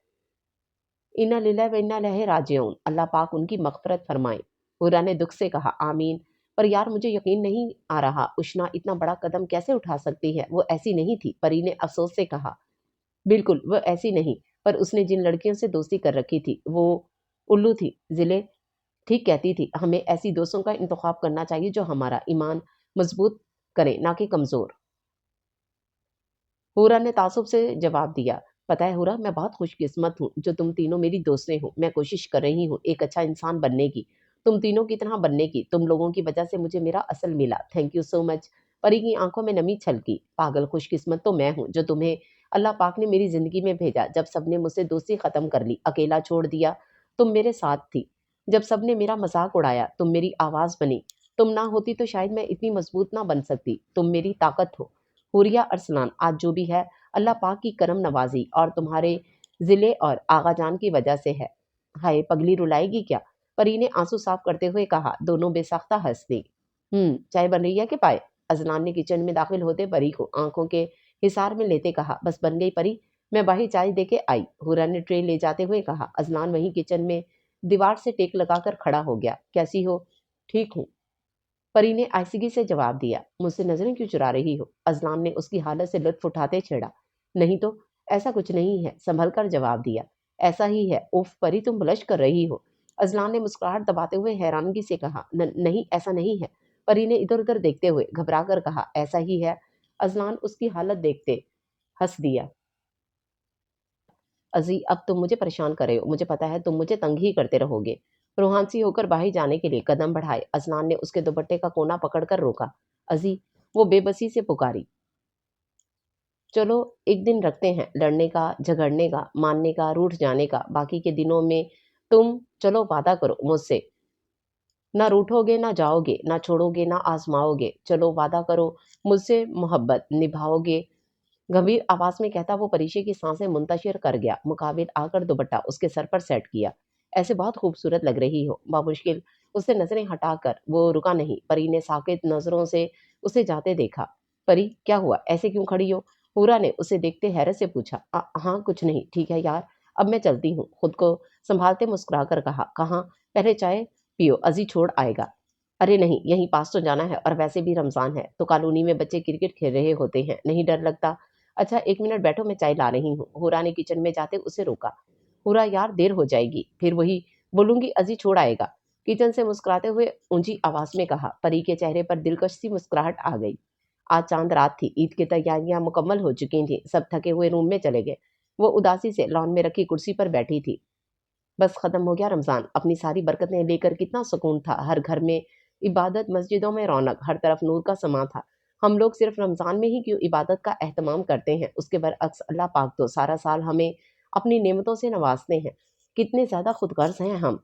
इन्ना लिल्लाहि व इन्ना इलैहि राजिऊन। अल्लाह पाक उनकी मग़फ़िरत फरमाए। हुर्रा ने दुख से कहा। आमीन। पर यार, मुझे यकीन नहीं आ रहा, उष्णा इतना बड़ा कदम कैसे उठा सकती है? वो ऐसी नहीं थी। परी ने अफ़सोस से कहा। बिल्कुल, वो ऐसी नहीं, पर उसने जिन लड़कियों से दोस्ती कर रखी थी, वो उल्लू थी। ज़िले ठीक कहती थी। हमें ऐसी दोस्तों का इंतखाब करना चाहिए जो हमारा ईमान मज़बूत करें, ना कि कमज़ोर। हुरा ने तासुब से जवाब दिया। पता है हुरा, मैं बहुत खुशकिस्मत हूँ जो तुम तीनों मेरी दोस्तें हो। मैं कोशिश कर रही हूँ एक अच्छा इंसान बनने की, तुम तीनों की तरह बनने की। तुम लोगों की वजह से मुझे मेरा असल मिला। Thank you so much. परी की आंखों में नमी छलकी। पागल, खुशकिस्मत तो मैं हूँ जो तुम्हें अल्लाह पाक ने मेरी जिंदगी में भेजा। जब सबने मुझसे दोस्ती खत्म कर ली, अकेला छोड़ दिया, तुम मेरे साथ थी। जब सबने मेरा मजाक उड़ाया, तुम मेरी आवाज बनी। तुम ना होती तो शायद मैं इतनी मजबूत ना बन सकती। तुम मेरी ताकत हो। हुरिया अरसलान, आज जो भी है अल्लाह पाक की करम नवाजी और तुम्हारे जिले और आगा जान की वजह से है। हाय, पगली रुलाएगी क्या? परी ने आंसू साफ करते हुए कहा। दोनों बेसाख्ता हंस दी। चाय बन रही है कि पाए? अजलान ने किचन में दाखिल होते परी को आंखों के हिसार में लेते कहा। बस बन गई परी, मैं बाहर चाय दे के आई। हुरा ने ट्रे ले जाते हुए कहा। अजलान वहीं किचन में दीवार से टेक लगाकर खड़ा हो गया। कैसी हो? ठीक हूँ, परी ने आइसगी से जवाब दिया। मुझसे नजरें क्यों चुरा रही हो? अजलान ने उसकी हालत से लुत्फ उठाते छेड़ा। नहीं तो, ऐसा कुछ नहीं है, संभल कर जवाब दिया। ऐसा ही है। उफ परी, तुम ब्लश कर रही हो। अजलान ने मुस्कुराहट दबाते हुए हैरानगी से कहा। नहीं, ऐसा नहीं है। परी ने इधर उधर देखते हुए घबरा कर कहा। ऐसा ही है। अजलान उसकी हालत देखते हंस दिया। अजी, अब तुम मुझे परेशान कर रहे हो, मुझे पता है तुम मुझे तंग ही करते रहोगे। रूहानसी होकर बाहर जाने के लिए कदम बढ़ाए। अजलान ने उसके दुपट्टे का कोना पकड़कर रोका। अजी, वो बेबसी से पुकारी। चलो, एक दिन रखते हैं, लड़ने का, झगड़ने का, मानने का, रूठ जाने का। बाकी के दिनों में तुम चलो वादा करो मुझसे, ना रूठोगे, ना जाओगे, ना छोड़ोगे, ना आजमाओगे। चलो वादा करो, मुझसे मोहब्बत निभाओगे। गंभीर आवाज में कहता वो परीक्षे की सांसें मुंतशिर कर गया। मुकाबिल आकर दुपट्टा उसके सर पर सेट किया। ऐसे बहुत खूबसूरत लग रही हो। बामुश्किल उससे नजरें हटाकर वो रुका नहीं। परी ने साकित नजरों से उसे जाते देखा। परी, क्या हुआ? ऐसे क्यों खड़ी हो? पूरा ने उसे देखते हैरत से पूछा। हाँ, कुछ नहीं, ठीक है यार, अब मैं चलती हूँ। खुद को संभालते मुस्कुरा कर कहा। कहाँ? पहले चाय पियो, अजी छोड़ आएगा। अरे नहीं, यहीं पास तो जाना है, और वैसे भी रमजान है तो कॉलोनी में बच्चे क्रिकेट खेल रहे होते हैं, नहीं डर लगता? अच्छा, एक मिनट बैठो, मैं चाय ला रही हूँ। हुरा ने किचन में जाते उसे रोका। हुरा, यार देर हो जाएगी। फिर वही बोलूंगी, अजी छोड़ आएगा। किचन से मुस्कुराते हुए ऊंची आवाज में कहा। परी के चेहरे पर दिलकश सी मुस्कुराहट आ गई। आज चांद रात थी, ईद की तैयारियां मुकम्मल हो चुकी थी। सब थके हुए रूम में चले गए। वो उदासी से लॉन में रखी कुर्सी पर बैठी थी। बस खत्म हो गया रमजान, अपनी सारी बरकतें लेकर कितना सुकून था। हर घर में इबादत, मस्जिदों में रौनक, हर तरफ नूर का समा था। हम लोग सिर्फ रमजान में ही क्यों इबादत का एहतमाम करते हैं? उसके बरअक्स अल्लाह पाक तो सारा साल हमें अपनी नेमतों से नवाजते हैं। कितने ज्यादा खुदगर्ज हैं हम।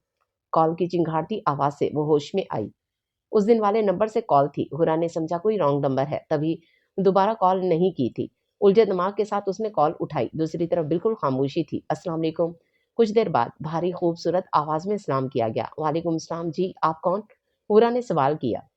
कॉल की चिंगारती आवाज से वो होश में आई। उस दिन वाले नंबर से कॉल थी। हुरा ने समझा कोई रॉन्ग नंबर है, तभी दोबारा कॉल नहीं की थी। उलझे दिमाग के साथ उसने कॉल उठाई। दूसरी तरफ बिल्कुल खामोशी थी। अस्सलाम वालेकुम। कुछ देर बाद भारी खूबसूरत आवाज में सलाम किया गया। वालेकुम सलाम जी, आप कौन? हुरा ने सवाल किया।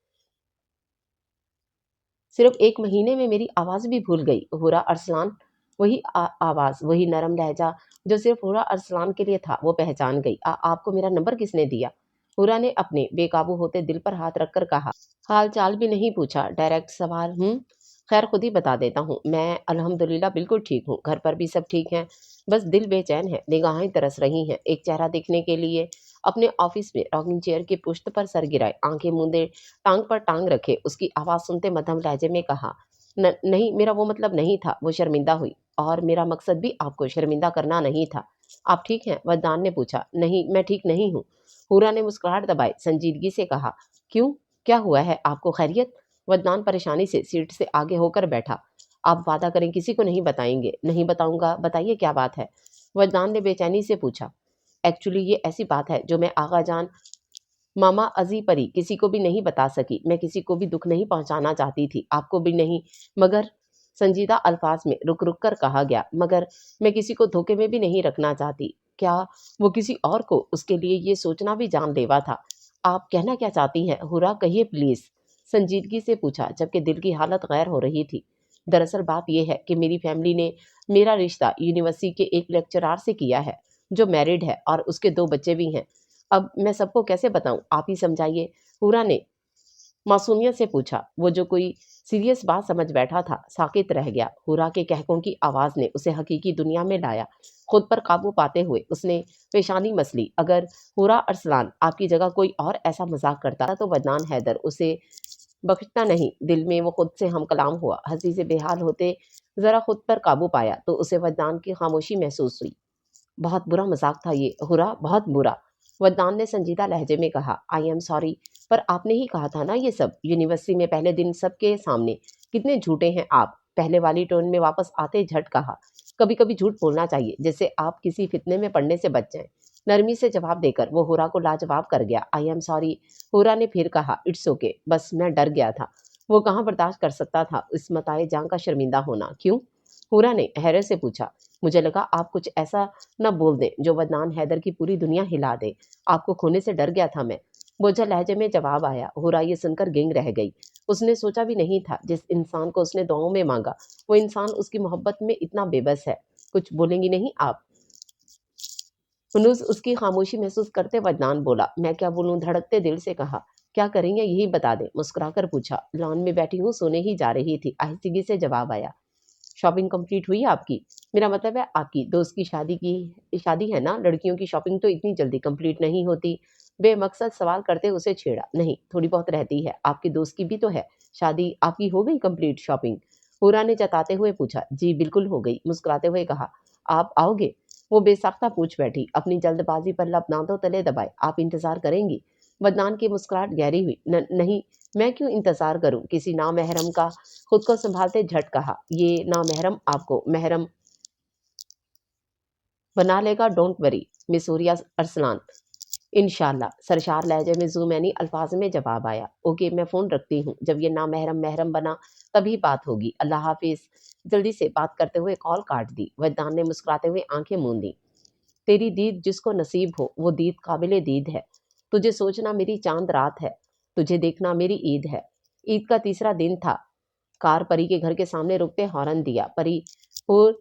सिर्फ एक महीने में मेरी आवाज भी भूल गई। हुरा अरसलान, वही आवाज, वही नरम लहजा जो सिर्फ हुरा अरसलान के लिए था, वो पहचान गई। आपको मेरा नंबर किसने दिया? हुरा ने अपने बेकाबू होते दिल पर हाथ रखकर कहा। हाल चाल भी नहीं पूछा, डायरेक्ट सवाल। खैर, खुद ही बता देता हूँ, मैं अल्हम्दुलिल्लाह बिल्कुल ठीक हूँ। घर पर भी सब ठीक हैं, बस दिल बेचैन है, निगाहें तरस रही हैं एक चेहरा देखने के लिए। अपने ऑफिस में रॉकिंग चेयर की पुश्त पर सर गिराए, आंखें मूंदे टांग पर टांग रखे, उसकी आवाज सुनते मध्यम लहजे में कहा। नहीं, मेरा वो मतलब नहीं था। वो शर्मिंदा हुई। और मेरा मकसद भी आपको शर्मिंदा करना नहीं था। आप ठीक हैं? वरदान ने पूछा। नहीं, मैं ठीक नहीं हूँ। पूरा ने मुस्कुराहट दबाई संजीदगी से कहा। क्यों, क्या हुआ है आपको? खैरियत? वदनान परेशानी से सीट से आगे होकर बैठा। आप वादा करें किसी को नहीं बताएंगे? नहीं बताऊंगा, बताइए क्या बात है? वदनान ने बेचैनी से पूछा। एक्चुअली ये ऐसी बात है जो मैं आगा जान, मामा, अजी, परी किसी को भी नहीं बता सकी। मैं किसी को भी दुख नहीं पहुंचाना चाहती थी, आपको भी नहीं। मगर, संजीदा अल्फाज में रुक रुक कर कहा गया, मगर मैं किसी को धोखे में भी नहीं रखना चाहती। क्या वो किसी और को? उसके लिए ये सोचना भी जानलेवा था। आप कहना क्या चाहती हैं हुरा, कहिए प्लीज, संजीदगी से पूछा, जबकि दिल की हालत गैर हो रही थी। दरअसल बात यह है कि मेरी फैमिली ने मेरा रिश्ता यूनिवर्सिटी के एक लेक्चरार से किया है, जो मैरिड है और उसके 2 बच्चे भी हैं। अब मैं सबको कैसे बताऊं, आप ही समझाइए। हुरा ने मासूमियत से पूछा। वो जो कोई सीरियस बात समझ बैठा था, साकित रह गया। हुरा के कहकों की आवाज ने उसे हकीकी दुनिया में लाया। खुद पर काबू पाते हुए उसने पेशानी मसली। अगर हुरा अरसलान आपकी जगह कोई और ऐसा मजाक करता तो वदनान हैदर उसे बख्शता नहीं। दिल में वो खुद से हम कलाम हुआ। हंसी से बेहाल होते जरा खुद पर काबू पाया तो उसे वदनान की खामोशी महसूस हुई। बहुत बुरा मजाक था ये हुरा, बहुत बुरा। वदनान ने संजीदा लहजे में कहा। आई एम सॉरी, पर आपने ही कहा था ना ये सब यूनिवर्सिटी में पहले दिन सबके सामने। कितने झूठे हैं आप। पहले वाली टोन में वापस आते झट कहा। कभी कभी झूठ बोलना चाहिए, जिससे आप किसी फितने में पड़ने से बच जाएं। नरमी से जवाब देकर वो हुरा को लाजवाब कर गया। I am sorry. हुरा ने फिर कहा, इट्स ओके, बस मैं डर गया था। वो कहाँ बर्दाश्त कर सकता था इस मताए जान का शर्मिंदा होना। क्यों? हुरा ने हैरत से पूछा। मुझे लगा आप कुछ ऐसा न बोल दें जो बदनाम हैदर की पूरी दुनिया हिला दे। आपको खोने से डर गया था मैं। बोझल लहजे में जवाब आया। हुरा ये सुनकर गेंग रह गई। उसने सोचा भी नहीं था जिस इंसान को उसने दुआओं में मांगा वो इंसान उसकी मोहब्बत में इतना बेबस है। कुछ बोलेंगी नहीं आप? हुनूस उसकी खामोशी महसूस करते वदनान बोला, मैं क्या बोलूं, धड़कते दिल से कहा। क्या करेंगे यही बता दे, मुस्कुराकर पूछा। लॉन में बैठी हूँ, सोने ही जा रही थी, आहिस्तेगी से जवाब आया। शॉपिंग कंप्लीट हुई आपकी? मेरा मतलब है आपकी दोस्त की शादी है ना, लड़कियों की शॉपिंग तो इतनी जल्दी कंप्लीट नहीं होती। बेमकसद सवाल करते उसे छेड़ा। नहीं, थोड़ी बहुत रहती है, आपकी दोस्त की भी तो है शादी। आपकी हो गई कंप्लीट शॉपिंग? पूरा ने जताते हुए पूछा। जी बिल्कुल हो गई, मुस्कुराते हुए कहा। आप आओगे? वो बेसाख्ता पूछ बैठी, अपनी जल्दबाजी पर लब दांतों तले दबाए। आप इंतजार करेंगी? बदनान की मुस्कुराहट गहरी हुई। नहीं, मैं क्यों इंतजार करूं किसी नामहरम का? खुद को संभालते झट कहा, ये नामहरम आपको महरम बना लेगा, don't worry miss Huriya Arsalan. इंशाल्लाह, सरशार लहजे में ज़ूमैनी अल्फाज में जवाब आया। ओके, मैं फ़ोन रखती हूँ, जब ये नामहरम महरम बना तभी बात होगी। अल्लाह हाफिज़। जल्दी से बात करते हुए कॉल काट दी। वजदान ने मुस्कुराते हुए आंखें मूंदी। तेरी दीद जिसको नसीब हो वो दीद काबिले दीद है। तुझे सोचना मेरी चांद रात है, तुझे देखना मेरी ईद है। ईद का तीसरा दिन था। कार परी के घर के सामने रुकते हॉर्न दिया। परी हुर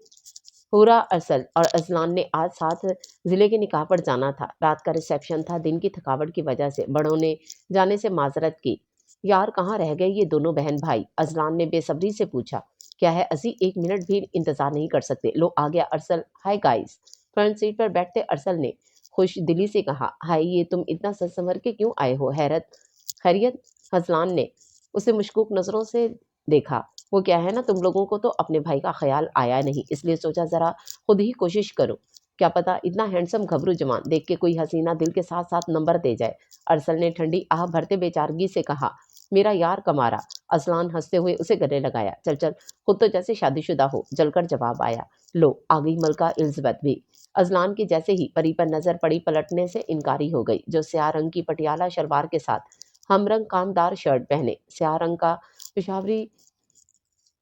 पूरा असल और अजलान ने आज साथ जिले के निकाह पर जाना था। रात का रिसेप्शन था। दिन की थकावट की वजह से बड़ों ने जाने से माजरत की। यार कहाँ रह गए ये दोनों बहन भाई? अजलान ने बेसब्री से पूछा। क्या है अजी, एक मिनट भी इंतजार नहीं कर सकते? लो आ गया Arsal. Hi guys. Front seat पर बैठते अरसल ने खुश दिली से कहा, हाय ये तुम इतना सच संवर के क्यों आए हो? हैरत खैरियत? हजलान ने उसे मुशकूक नजरों से देखा। वो क्या है ना, तुम लोगों को तो अपने भाई का ख्याल आया नहीं, इसलिए सोचा जरा खुद ही कोशिश करो। क्या पता इतना हैंडसम घबरू जवान देख के कोई हसीना दिल के साथ साथ नंबर दे जाए। अरसल ने ठंडी आह भरते बेचारगी से कहा, मेरा यार कमारा। असलान हंसते हुए उसे गले लगाया। चल चल, खुद तो जैसे शादीशुदा हो, जलकर जवाब आया। लो आ गई मलका इलिज़ाबेथ भी। अजलान की जैसे ही परी पर नजर पड़ी पलटने से इनकारी हो गई। जो स्याह रंग की पटियाला शलवार के साथ हमरंग कामदार शर्ट पहने, स्याह रंग का पेशावरी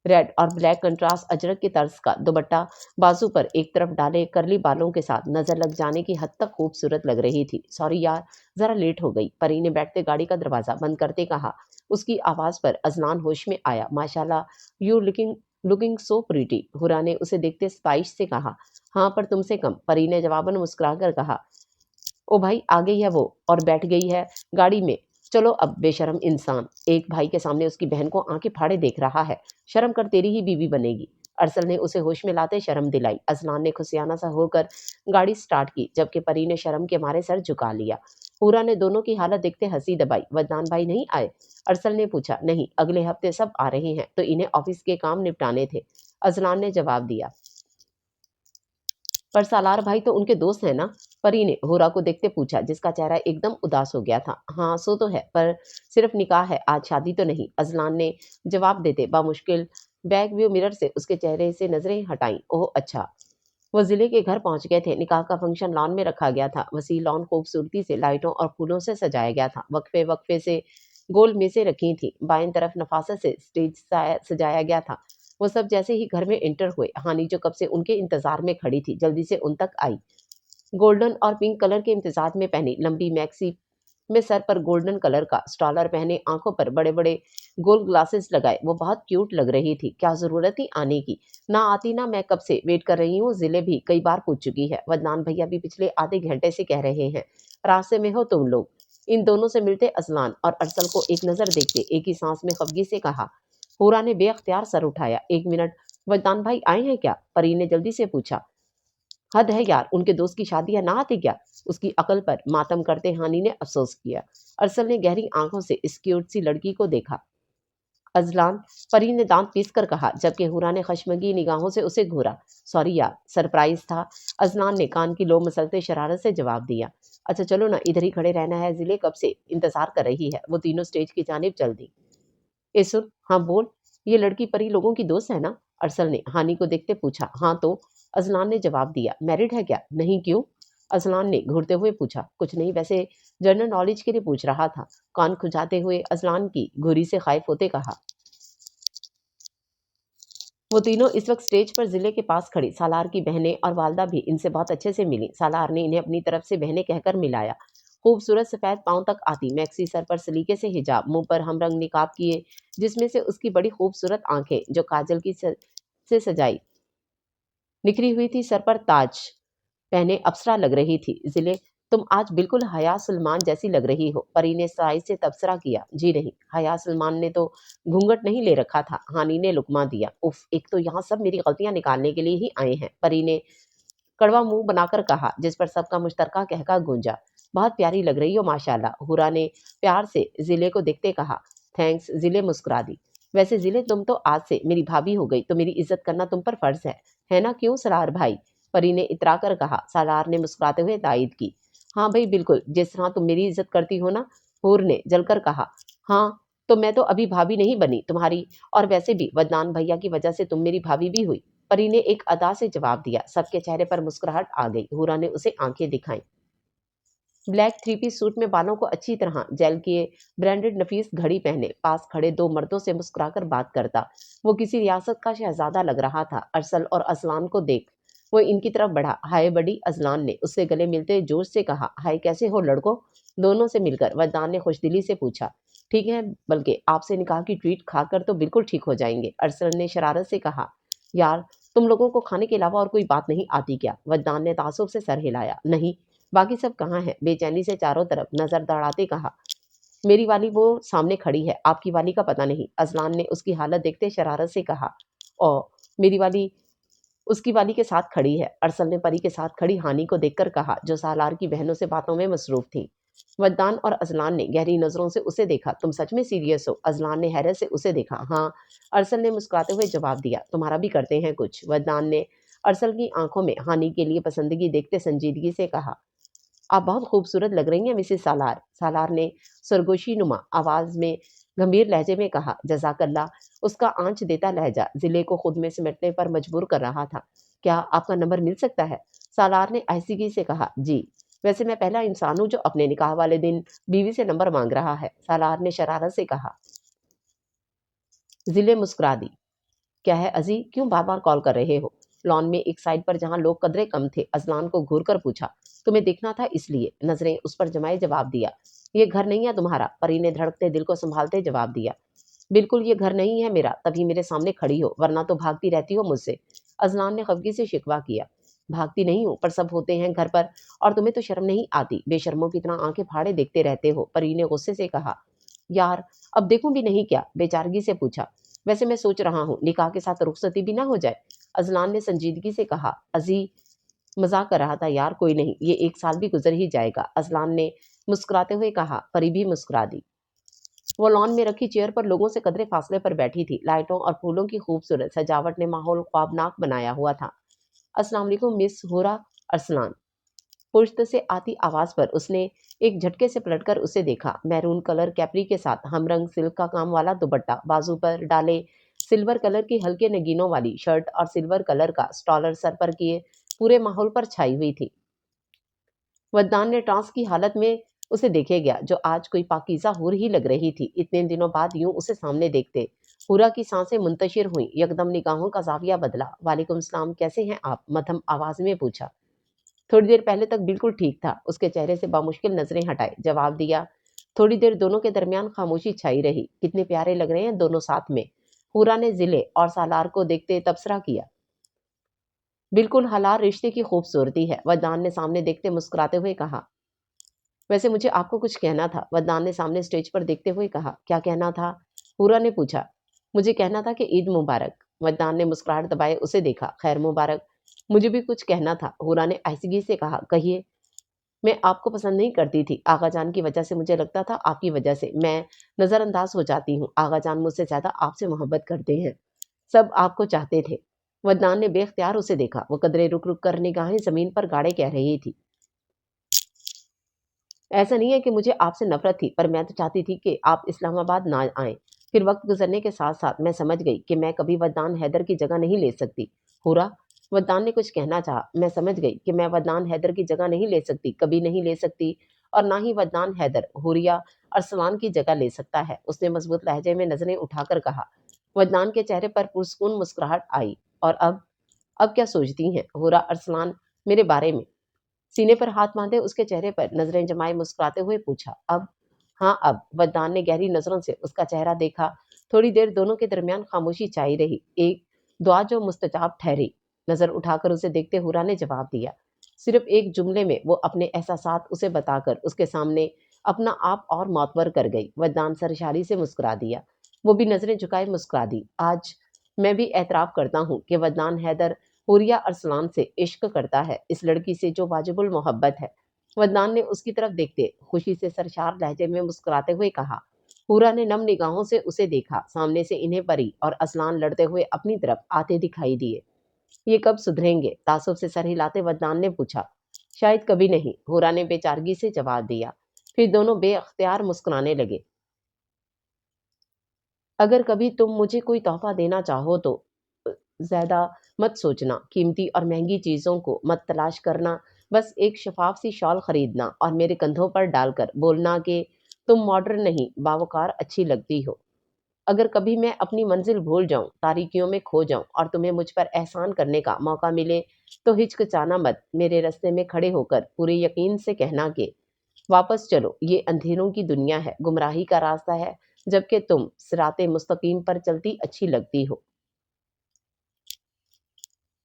रेड और ब्लैक कंट्रास्ट अजरक की तर्ज का दुपट्टा बाजू पर एक तरफ डाले करली बालों के साथ नजर लग जाने की हद तक खूबसूरत लग रही थी। सॉरी यार, जरा लेट हो गई, परी ने बैठते गाड़ी का दरवाजा बंद करते कहा। उसकी आवाज पर अजलान होश में आया। माशाल्लाह, you looking looking so pretty. Hoora ने उसे देखते स्पाइश से कहा। हाँ पर तुमसे कम, परी ने जवाबन मुस्कुराकर कहा। ओ भाई आ गई है वो, और बैठ गई है गाड़ी में। चलो अब बेशरम इंसान, एक भाई के सामने उसकी बहन को आंखें फाड़े देख रहा है। शर्म कर, तेरी ही बीवी बनेगी। अरसल ने उसे होश में लाते शर्म दिलाई। अजलान ने खुशियाना सा होकर गाड़ी स्टार्ट की, जबकि परी ने शर्म के मारे सर झुका लिया। पूरा ने दोनों की हालत देखते हंसी दबाई। वदनान भाई नहीं आए? अरसल ने पूछा। नहीं, अगले हफ्ते सब आ रहे हैं, तो इन्हें ऑफिस के काम निपटाने थे, अजलान ने जवाब दिया। पर सालार भाई तो उनके दोस्त हैं ना? परी ने होरा को देखते पूछा, जिसका चेहरा एकदम उदास हो गया था। हाँ सो तो है, पर सिर्फ निकाह है, आज शादी तो नहीं, अजलान ने जवाब देते बामुश्किल बैक व्यू मिरर से उसके चेहरे से नजरें हटाई। ओह अच्छा। वो जिले के घर पहुंच गए थे। निकाह का फंक्शन लॉन में रखा गया था। वसी लॉन खूबसूरती से लाइटों और फूलों से सजाया गया था। वक्फे वक्फे से गोल मेजें रखी थी। बाएं तरफ नफासत से स्टेज सजाया गया था। वो सब जैसे ही घर में एंटर हुए, हानि जो कब से उनके इंतजार में खड़ी थी जल्दी से उन तक आई। गोल्डन और पिंक कलर के इम्तिजाज में पहनी लंबी मैक्सी में सर पर गोल्डन कलर का स्टॉलर पहने, आंखों पर बड़े बड़े गोल ग्लासेस लगाए, वो बहुत क्यूट लग रही थी। क्या जरूरत थी आने की? ना आती ना, मैं कब से वेट कर रही हूँ, जिले भी कई बार पूछ चुकी है। वदनान भैया भी पिछले आधे घंटे से कह रहे हैं रास्ते में हो तुम लोग। इन दोनों से मिलते अजलान और अरसल को एक नजर देखते एक ही सांस में खफगी से कहा। पूरा ने बेअख्तियार सर उठाया। एक मिनट, वदनान भाई आए हैं क्या? परी ने जल्दी से पूछा। हद है यार, उनके दोस्त की शादी है, ना आते क्या? उसकी अकल पर मातम करते हानि ने अफसोस किया। अरसल ने गहरी आंखों से इस क्यूट सी लड़की को देखा। अजलान, परी ने दांत पीस कर कहा, जबकि हुरा ने खशमगी निगाहों से उसे घूरा। सॉरी यार, सरप्राइज था, अजलान ने कान की लो मसलते शरारत से जवाब दिया। अच्छा चलो ना, इधर ही खड़े रहना है, जिले कब से इंतजार कर रही है। वो तीनों स्टेज की जानिब चल दी। ए सुन, हाँ बोल, ये लड़की परी लोगों की दोस्त है ना? अरसल ने हानि को देखते पूछा। हाँ तो, अजलान ने जवाब दिया। मैरिड है क्या? नहीं, क्यों? अजलान ने घूरते हुए पूछा। कुछ नहीं, वैसे जनरल नॉलेज के लिए पूछ रहा था, कान खुजाते हुए अजलान की घुरी से खाइफ होते कहा। वो तीनों इस वक्त स्टेज पर जिले के पास खड़ी सालार की बहनें और वालदा भी इनसे बहुत अच्छे से मिली। सालार ने इन्हें अपनी तरफ से बहनें कहकर मिलाया। खूबसूरत सफेद पांव तक आती मैक्सी, सर पर सलीके से हिजाब, मुंह पर हमरंग निकाब किए, जिसमें से उसकी बड़ी खूबसूरत आंखें जो काजल की से सजाई निखरी हुई थी, सर पर ताज पहने अप्सरा लग रही थी। जिले, तुम आज बिल्कुल हया सलमान जैसी लग रही हो, परी ने साई से तबसरा किया। जी नहीं, हया सलमान ने तो घूंघट नहीं ले रखा था, हानि ने लुकमा दिया। उफ, एक तो यहाँ सब मेरी गलतियां निकालने के लिए ही आए हैं, परी ने कड़वा मुंह बनाकर कहा, जिस पर सबका मुश्तरका कहका गूंजा। बहुत प्यारी लग रही हो माशाल्लाह, हुरा ने प्यार से जिले को देखते कहा। थैंक्स, जिले मुस्कुरा दी। वैसे जिले, तुम तो आज से मेरी भाभी हो गई, तो मेरी इज्जत करना तुम पर फर्ज है ना? क्यों सलार भाई? परी ने इतरा कर कहा। सालार ने मुस्कुराते हुए तायद की। हाँ भाई, बिल्कुल जिस तरह तुम मेरी इज्जत करती हो ना। हूर ने जलकर कहा। हाँ, तो मैं तो अभी भाभी नहीं बनी तुम्हारी, और वैसे भी वदनान भैया की वजह से तुम मेरी भाभी भी हुई। परी ने एक अदा से जवाब दिया। सबके चेहरे पर मुस्कुराहट आ गई। हूरा ने उसे आंखें दिखाई। ब्लैक थ्री पीस सूट में बालों को अच्छी तरह जेल किए, ब्रांडेड नफीस घड़ी पहने, पास खड़े दो मर्दों से मुस्कुराकर बात करता। वो किसी रियासत का शहजादा लग रहा था। अरसल और असलान को देख वो इनकी तरफ बढ़ा। हाय बड़ी, अजलान ने उससे गले मिलते जोश से कहा। हाय, कैसे हो लड़को? दोनों से मिलकर वदान ने खुशदिली से पूछा। ठीक है, बल्कि आपसे निकाह की ट्रीट खाकर तो बिल्कुल ठीक हो जाएंगे, अरसल ने शरारत से कहा। यार, तुम लोगों को खाने के अलावा और कोई बात नहीं आती क्या? वदान ने तासुब से सर हिलाया। नहीं। बाकी सब कहाँ है? बेचैनी से चारों तरफ नजर दौड़ाते कहा। मेरी वाली वो सामने खड़ी है, आपकी वाली का पता नहीं, अजलान ने उसकी हालत देखते शरारत से कहा। और मेरी वाली उसकी वाली के साथ खड़ी है, अरसल ने परी के साथ खड़ी हानि को देखकर कहा, जो सालार की बहनों से बातों में मसरूफ थी। वद्दान और अजलान ने गहरी नजरों से उसे देखा। तुम सच में सीरियस हो? अजलान ने हैरत से उसे देखा। हाँ, अरसल ने मुस्कुराते हुए जवाब दिया। तुम्हारा भी करते हैं कुछ, वद्दान ने अरसल की आंखों में हानि के लिए पसंदगी देखते संजीदगी से कहा। आप बहुत खूबसूरत लग रही हैं मिसेस सालार, सालार ने सरगोशी नुमा आवाज में गंभीर लहजे में कहा। जजाकल्ला, उसका आंच देता लहजा जिले को खुद में सिमटने पर मजबूर कर रहा था। क्या आपका नंबर मिल सकता है? सालार ने आहिस्तगी से कहा। जी, वैसे मैं पहला इंसान हूं जो अपने निकाह वाले दिन बीवी से नंबर मांग रहा है, सालार ने शरारत से कहा। जिले मुस्कुरा दी। क्या है अजी, क्यों बार बार कॉल कर रहे हो? लॉन में एक साइड पर जहां लोग कदरे कम थे, अजलान को घूर कर पूछा। तुम्हें देखना था इसलिए, नजरें उस पर जमाए जवाब दिया। ये घर नहीं है तुम्हारा, परी ने धड़कते दिल को संभालते जवाब दिया। बिल्कुल ये घर नहीं है मेरा, तभी मेरे सामने खड़ी हो, वरना तो भागती रहती हो मुझसे, अजलान ने खफगी से शिकवा किया। भागती नहीं हूं, पर सब होते हैं घर पर, और तुम्हें तो शर्म नहीं आती, बेशर्मों की तरह आंखें फाड़े देखते रहते हो, परी ने गुस्से से कहा। यार, अब देखूं भी नहीं क्या? बेचारगी से पूछा। वैसे मैं सोच रहा हूँ निकाह के साथ रुखसती भी ना हो जाए, अजलान ने संजीदगी से कहा। अजी मजाक कर रहा था यार, कोई नहीं, ये एक साल भी गुजर ही जाएगा, अजलान ने मुस्कुराते हुए कहा। परी भी मुस्कुरा दी। वो लॉन में रखी चेयर पर लोगों से कदरे फासले पर बैठी थी। लाइटों और फूलों की खूबसूरत सजावट ने माहौल ख्वाबनाक बनाया हुआ था। अस्सलाम वालेकुम मिस हुरा, अरसलान पुश्त से आती आवाज पर उसने एक झटके से पलटकर उसे देखा। मैरून कलर कैपरी के साथ हमरंग सिल्क का काम वाला दुपट्टा, बाजू पर डाले सिल्वर कलर की हल्के नगीनों वाली शर्ट और सिल्वर कलर का स्टॉलर सर पर किए पूरे माहौल पर छाई हुई थी। वद्दान ने ट्रांस की हालत में उसे देखे गया, जो आज कोई पाकीज़ा हूर ही लग रही थी। इतने दिनों बाद यूं उसे सामने देखते हुरा की सांसें मुंतशिर हुई। यकदम निगाहों का जाविया बदला। वालेकुम सलाम, कैसे हैं आप? मध्यम आवाज में पूछा। थोड़ी देर पहले तक बिल्कुल ठीक था, उसके चेहरे से बामुश्किल नजरें हटाए जवाब दिया। थोड़ी देर दोनों के दरमियान खामोशी छाई रही। कितने प्यारे लग रहे हैं दोनों साथ में, हुरा ने जिले और सालार को देखते तबसरा किया। बिल्कुल हलाल रिश्ते की खूबसूरती है, वदान ने सामने देखते मुस्कुराते हुए कहा। वैसे मुझे आपको कुछ कहना था, वदान ने सामने स्टेज पर देखते हुए कहा। क्या कहना था? हुरा ने पूछा। मुझे कहना था कि ईद मुबारक, वदान ने मुस्कुराहट दबाए उसे देखा। खैर मुबारक। मुझे भी कुछ कहना था, हुरा ने आहिस्तगी से कहा। कहिए। मैं आपको पसंद नहीं करती थी, आगा जान की वजह से मुझे लगता था आपकी वजह से मैं नजरअंदाज हो जाती हूँ। आगा जान मुझसे ज्यादा आपसे मोहब्बत करते हैं, सब आपको चाहते थे। वदनान ने बेख्तियार उसे देखा। वो कदरे रुक रुक कर निगाहें जमीन पर गाड़े कह रही थी। ऐसा नहीं है कि मुझे आपसे नफरत थी, पर मैं तो चाहती थी कि आप इस्लामाबाद ना आए। फिर वक्त गुजरने के साथ साथ मैं समझ गई कि मैं कभी वदनान हैदर की जगह नहीं ले सकती। हुरा, वदनान ने कुछ कहना चाहा। मैं समझ गई कि मैं वदनान हैदर की जगह नहीं ले सकती, कभी नहीं ले सकती, और ना ही वदनान हैदर हुरिया अरसलान की जगह ले सकता है। उसने मजबूत लहजे में नजरें उठाकर कहा। वदनान के चेहरे पर पुरस्कून मुस्कुराहट आई। और अब क्या सोचती हैं हुरा अरसलान मेरे बारे में? सीने पर हाथ बांधे उसके चेहरे पर नजरें जमाए मुस्कुराते हुए पूछा। अब? हाँ अब। वदनान ने गहरी नजरों से उसका चेहरा देखा। थोड़ी देर दोनों के दरमियान खामोशी छाई रही, एक दुआ जो मुस्तजाब ठहरी। नजर उठाकर उसे देखते हुरा ने जवाब दिया। सिर्फ एक जुमले में वो अपने एहसासात उसे बताकर उसके सामने अपना आप और मातबर कर गई। वदनान सरशारी से मुस्कुरा दिया। वो भी नजरें झुकाए मुस्कुरा दी। आज मैं भी एतराफ करता हूँ कि वदनान हैदर हुरिया अरसलान से इश्क करता है, इस लड़की से जो वाजिबुल मोहब्बत है। वदनान ने उसकी तरफ देखते खुशी से सरशार लहजे में मुस्कुराते हुए कहा। हुरा ने नम निगाहों से उसे देखा। सामने से इन्हें परी और असलान लड़ते हुए अपनी तरफ आते दिखाई दिए। ये कब सुधरेंगे? तासुब से सर हिलाते वदनान ने पूछा। शायद कभी नहीं, हुरा ने बेचारगी से जवाब दिया। फिर दोनों बेअख्तियार मुस्कुराने लगे। अगर कभी तुम मुझे कोई तोहफा देना चाहो तो ज्यादा मत सोचना, कीमती और महंगी चीजों को मत तलाश करना। बस एक शफाफ सी शॉल खरीदना और मेरे कंधों पर डालकर बोलना कि तुम मॉडर्न नहीं बावकार अच्छी लगती हो। अगर कभी मैं अपनी मंजिल भूल जाऊं, तारीकियों में खो जाऊं और तुम्हें मुझ पर एहसान करने का मौका मिले तो हिचकिचाना मत। मेरे रास्ते में खड़े होकर पूरे यकीन से कहना कि वापस चलो, ये अंधेरों की दुनिया है, गुमराही का रास्ता है, जबकि तुम सिराते मुस्तकीम पर चलती अच्छी लगती हो।